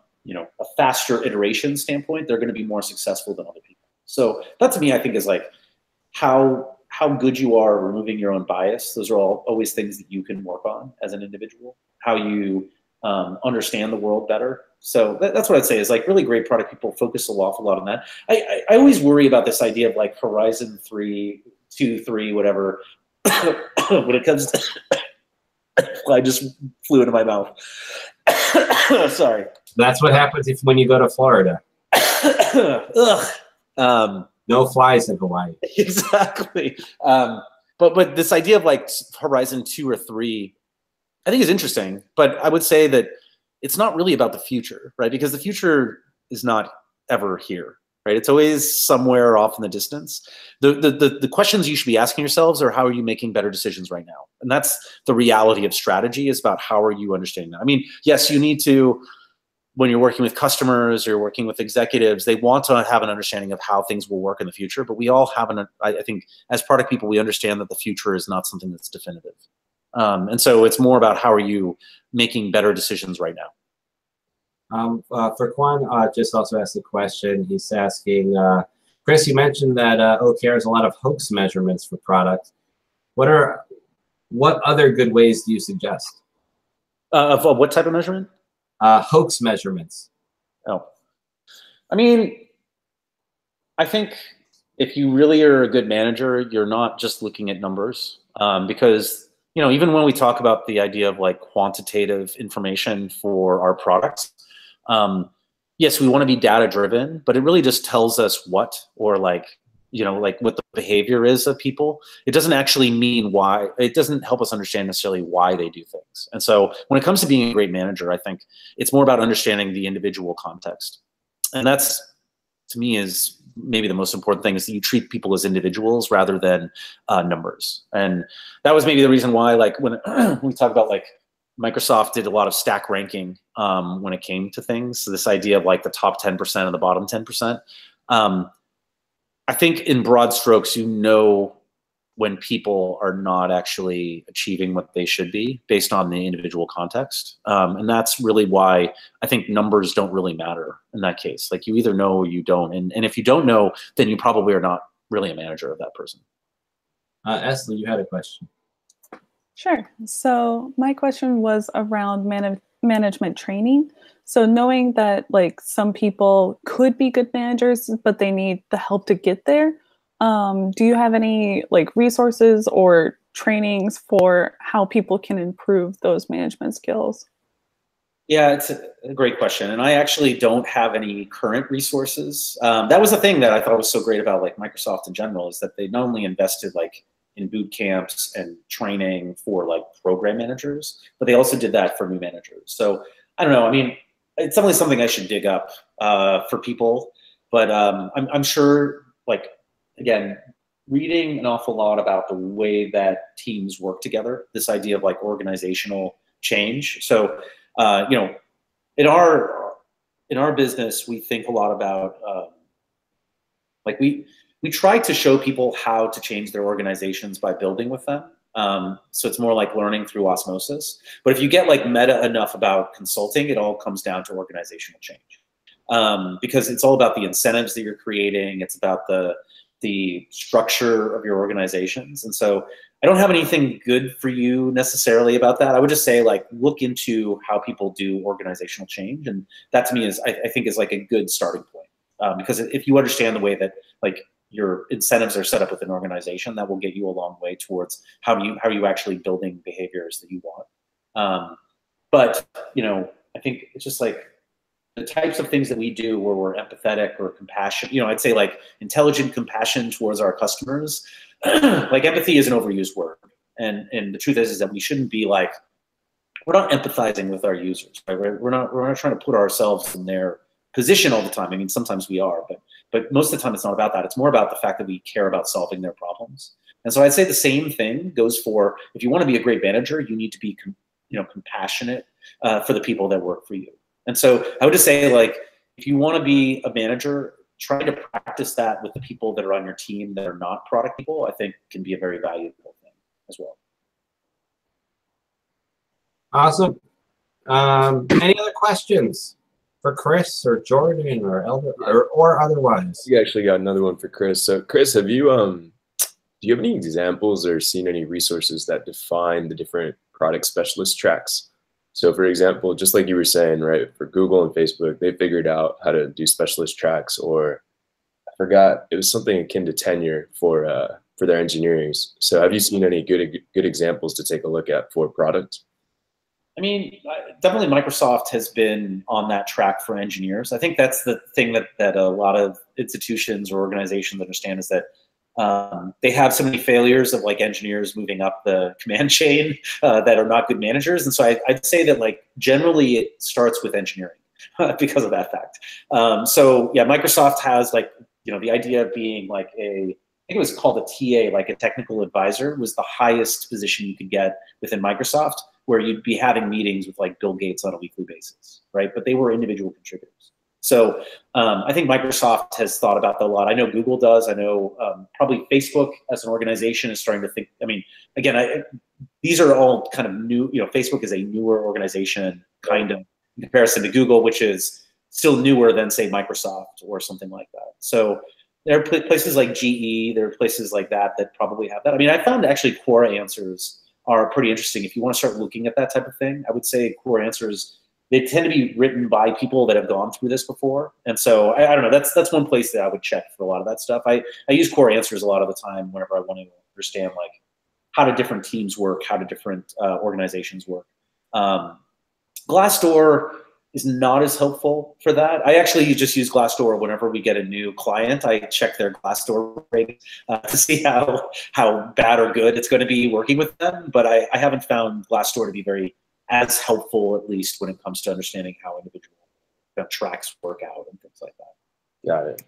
faster iteration standpoint, they're going to be more successful than other people. So that to me, I think is like how good you are removing your own bias. Those are always things that you can work on as an individual, how you understand the world better. So that's what I'd say is like really great product people focus a lot on that. I always worry about this idea of like Horizon 3, 2, 3, whatever, when it comes to, I just flew into my mouth. Sorry. That's what happens when you go to Florida. No flies in Hawaii. Exactly. but this idea of like horizon 2 or 3, I think is interesting. But I would say that it's not really about the future, right? Because the future is not ever here, right? It's always somewhere off in the distance. The questions you should be asking yourselves are, how are you making better decisions right now? And that's the reality of strategy, is about how are you understanding that. I mean, yes, you need to, when you're working with customers or working with executives, they want to have an understanding of how things will work in the future. But we all have I think as product people, we understand that the future is not something that's definitive. And so it's more about how are you making better decisions right now. For Kwan, just also asked a question. He's asking, Chris, you mentioned that OKR has a lot of hoax measurements for product. What other good ways do you suggest? Of what type of measurement? Hoax measurements. Oh, I mean, I think if you really are a good manager, you're not just looking at numbers, because even when we talk about the idea of like quantitative information for our products, yes, we want to be data driven, but it really just tells us what, or like what the behavior is of people. It doesn't actually mean why. It doesn't help us understand necessarily why they do things. And so when it comes to being a great manager, I think it's more about understanding the individual context. And that's, to me, is maybe the most important thing, is that you treat people as individuals rather than numbers. And that was maybe the reason why, like when we talk about like Microsoft did a lot of stack ranking when it came to things. So this idea of like the top 10% and the bottom 10%. I think in broad strokes, when people are not actually achieving what they should be based on the individual context. And that's really why I think numbers don't really matter in that case. Like you either know or you don't. And if you don't know, then you probably are not really a manager of that person. Esley, you had a question. Sure. So my question was around management training. So knowing that like some people could be good managers, but they need the help to get there. Do you have any like resources or trainings for how people can improve those management skills? Yeah, it's a great question. And I actually don't have any current resources. That was the thing that I thought was so great about like Microsoft in general, is that they not only invested like in boot camps and training for like program managers, but they also did that for new managers. So I don't know. I mean, it's definitely something I should dig up for people, but I'm sure, like, again, reading an awful lot about the way that teams work together, this idea of like organizational change. So, in our business, we think a lot about like we try to show people how to change their organizations by building with them. So it's more like learning through osmosis. But if you get like meta enough about consulting, it all comes down to organizational change, because it's all about the incentives that you're creating. It's about the structure of your organizations. And so I don't have anything good for you necessarily about that. I would just say like look into how people do organizational change, and that to me is I think is like a good starting point, because if you understand the way that like your incentives are set up with an organization, that will get you a long way towards how are you actually building behaviors that you want. But I think it's just like the types of things that we do where we're empathetic or compassionate, I'd say like intelligent compassion towards our customers. Like empathy is an overused word. And the truth is that we shouldn't be like, we're not empathizing with our users, right? We're not trying to put ourselves in their position all the time. I mean, sometimes we are, but most of the time it's not about that. It's more about the fact that we care about solving their problems. And so I'd say the same thing goes for, if you want to be a great manager, you need to be compassionate for the people that work for you. And so I would just say, like, if you want to be a manager, trying to practice that with the people that are on your team that are not product people, I think can be a very valuable thing as well. Awesome. Any other questions for Chris or Jordan or Elder or otherwise? You actually got another one for Chris. So Chris, do you have any examples or seen any resources that define the different product specialist tracks? So for example, just like you were saying, right, for Google and Facebook, they figured out how to do specialist tracks, or I forgot, it was something akin to tenure for their engineering. So have you seen any good examples to take a look at for product? I mean, definitely Microsoft has been on that track for engineers. I think that's the thing that a lot of institutions or organizations understand, is that They have so many failures of like engineers moving up the command chain that are not good managers. And so I'd say that like generally it starts with engineering because of that fact. So yeah, Microsoft has like, you know, the idea of being like I think it was called a TA, like a technical advisor, was the highest position you could get within Microsoft, where you'd be having meetings with like Bill Gates on a weekly basis, right? But they were individual contributors. So I think Microsoft has thought about that a lot. I know Google does. I know probably Facebook as an organization is starting to think. I mean, again, these are all kind of new. You know, Facebook is a newer organization, kind of in comparison to Google, which is still newer than say Microsoft or something like that. So there are places like GE. There are places like that that probably have that. I mean, I found actually core answers are pretty interesting. If you want to start looking at that type of thing, I would say core answers. They tend to be written by people that have gone through this before. And so I don't know, that's one place that I would check for a lot of that stuff. I use core answers a lot of the time whenever I want to understand like how do different teams work, how do different organizations work. Glassdoor is not as helpful for that. I actually just use Glassdoor whenever we get a new client. I check their Glassdoor rating to see how bad or good it's going to be working with them. But I haven't found Glassdoor to be very as helpful, at least when it comes to understanding how individual tracks work out and things like that. Got it.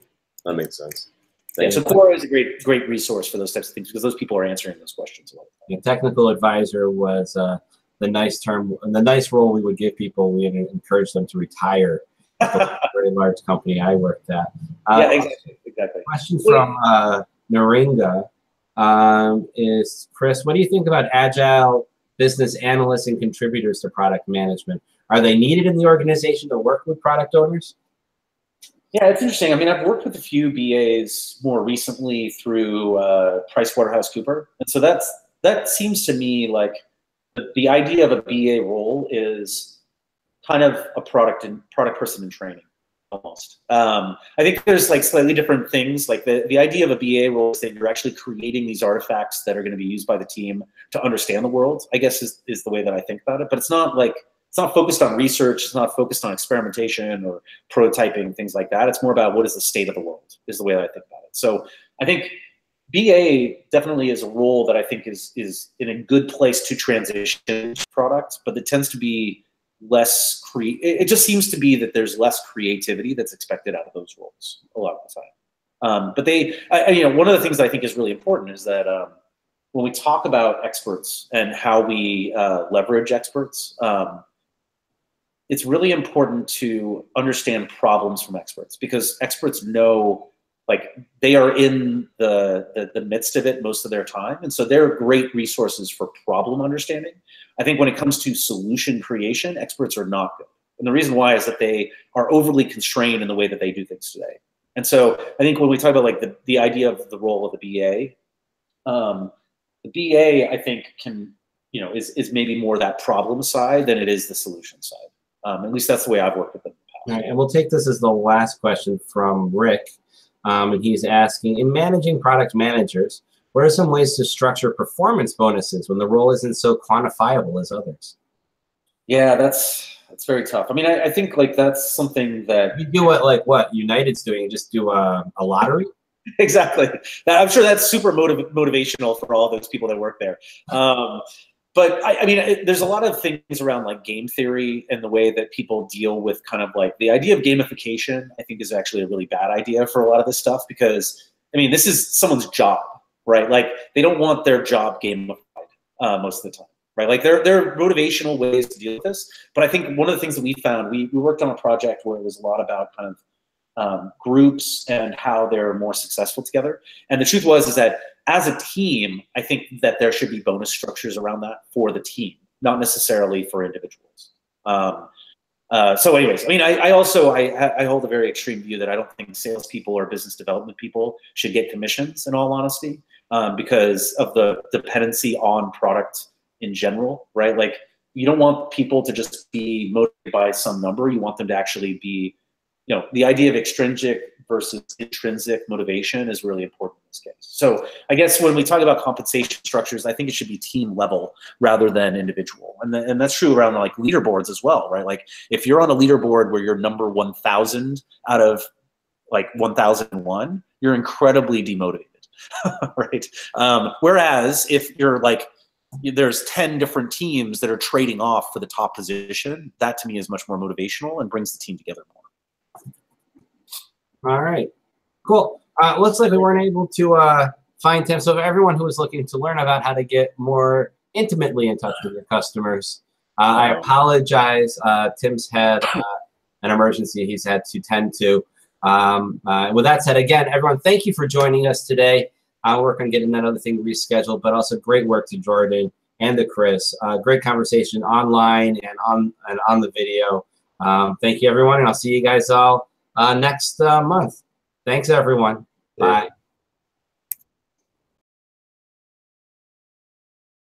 That makes sense. Yeah, so Quora is a great resource for those types of things because those people are answering those questions a lot. Yeah, technical advisor was the nice term, and the nice role we would give people. We would encourage them to retire. At a very large company I worked at. Yeah, exactly. Question from Naringa is, Chris, what do you think about agile business analysts and contributors to product management? Are they needed in the organization to work with product owners? Yeah, it's interesting. I mean, I've worked with a few BAs more recently through PricewaterhouseCoopers, and so that seems to me like the idea of a BA role is kind of a product person in training almost. I think there's like slightly different things. Like the idea of a BA role is that you're actually creating these artifacts that are going to be used by the team to understand the world, I guess is the way that I think about it. But it's not focused on research. It's not focused on experimentation or prototyping, things like that. It's more about what is the state of the world is the way that I think about it. So I think BA definitely is a role that I think is in a good place to transition to product, but it tends to be less it just seems to be that there's less creativity that's expected out of those roles a lot of the time. But you know, one of the things that I think is really important is that when we talk about experts and how we leverage experts, it's really important to understand problems from experts because experts know, like, they are in the midst of it most of their time. And so they're great resources for problem understanding. I think when it comes to solution creation, experts are not good. And the reason why is that they are overly constrained in the way that they do things today. And so I think when we talk about like the idea of the role of the BA, I think is maybe more that problem side than it is the solution side. At least that's the way I've worked with them in the past. All right, and we'll take this as the last question from Rick. And he's asking, in managing product managers, what are some ways to structure performance bonuses when the role isn't so quantifiable as others? Yeah, that's very tough. I mean, I think like that's something that you do what United's doing, just do a lottery. Exactly. I'm sure that's super motivational for all those people that work there. But I mean, there's a lot of things around like game theory and the way that people deal with kind of like the idea of gamification, I think is actually a really bad idea for a lot of this stuff because, I mean, this is someone's job, right? Like they don't want their job gamified most of the time, right? Like there are motivational ways to deal with this. But I think one of the things that we found, we worked on a project where it was a lot about kind of groups and how they're more successful together. And the truth is that as a team, I think that there should be bonus structures around that for the team, not necessarily for individuals. So anyways, I mean, I also hold a very extreme view that I don't think salespeople or business development people should get commissions, in all honesty, because of the dependency on product in general, right? Like you don't want people to just be motivated by some number. You want them to actually be, you know, the idea of extrinsic versus intrinsic motivation is really important in this case. So I guess when we talk about compensation structures, I think it should be team level rather than individual. And that's true around like leaderboards as well, right? Like if you're on a leaderboard where you're number 1,000 out of like 1,001, you're incredibly demotivated. right? Whereas if you're like, there's 10 different teams that are trading off for the top position, that to me is much more motivational and brings the team together more. All right, cool. Looks like we weren't able to find Tim. So for everyone who is looking to learn about how to get more intimately in touch with your customers, I apologize. Tim's had an emergency he's had to tend to. With that said, again, everyone, thank you for joining us today. I'll work on getting that other thing rescheduled, but also great work to Jordan and to Chris. Great conversation online and on the video. Thank you, everyone, and I'll see you guys all next month. Thanks, everyone. Bye.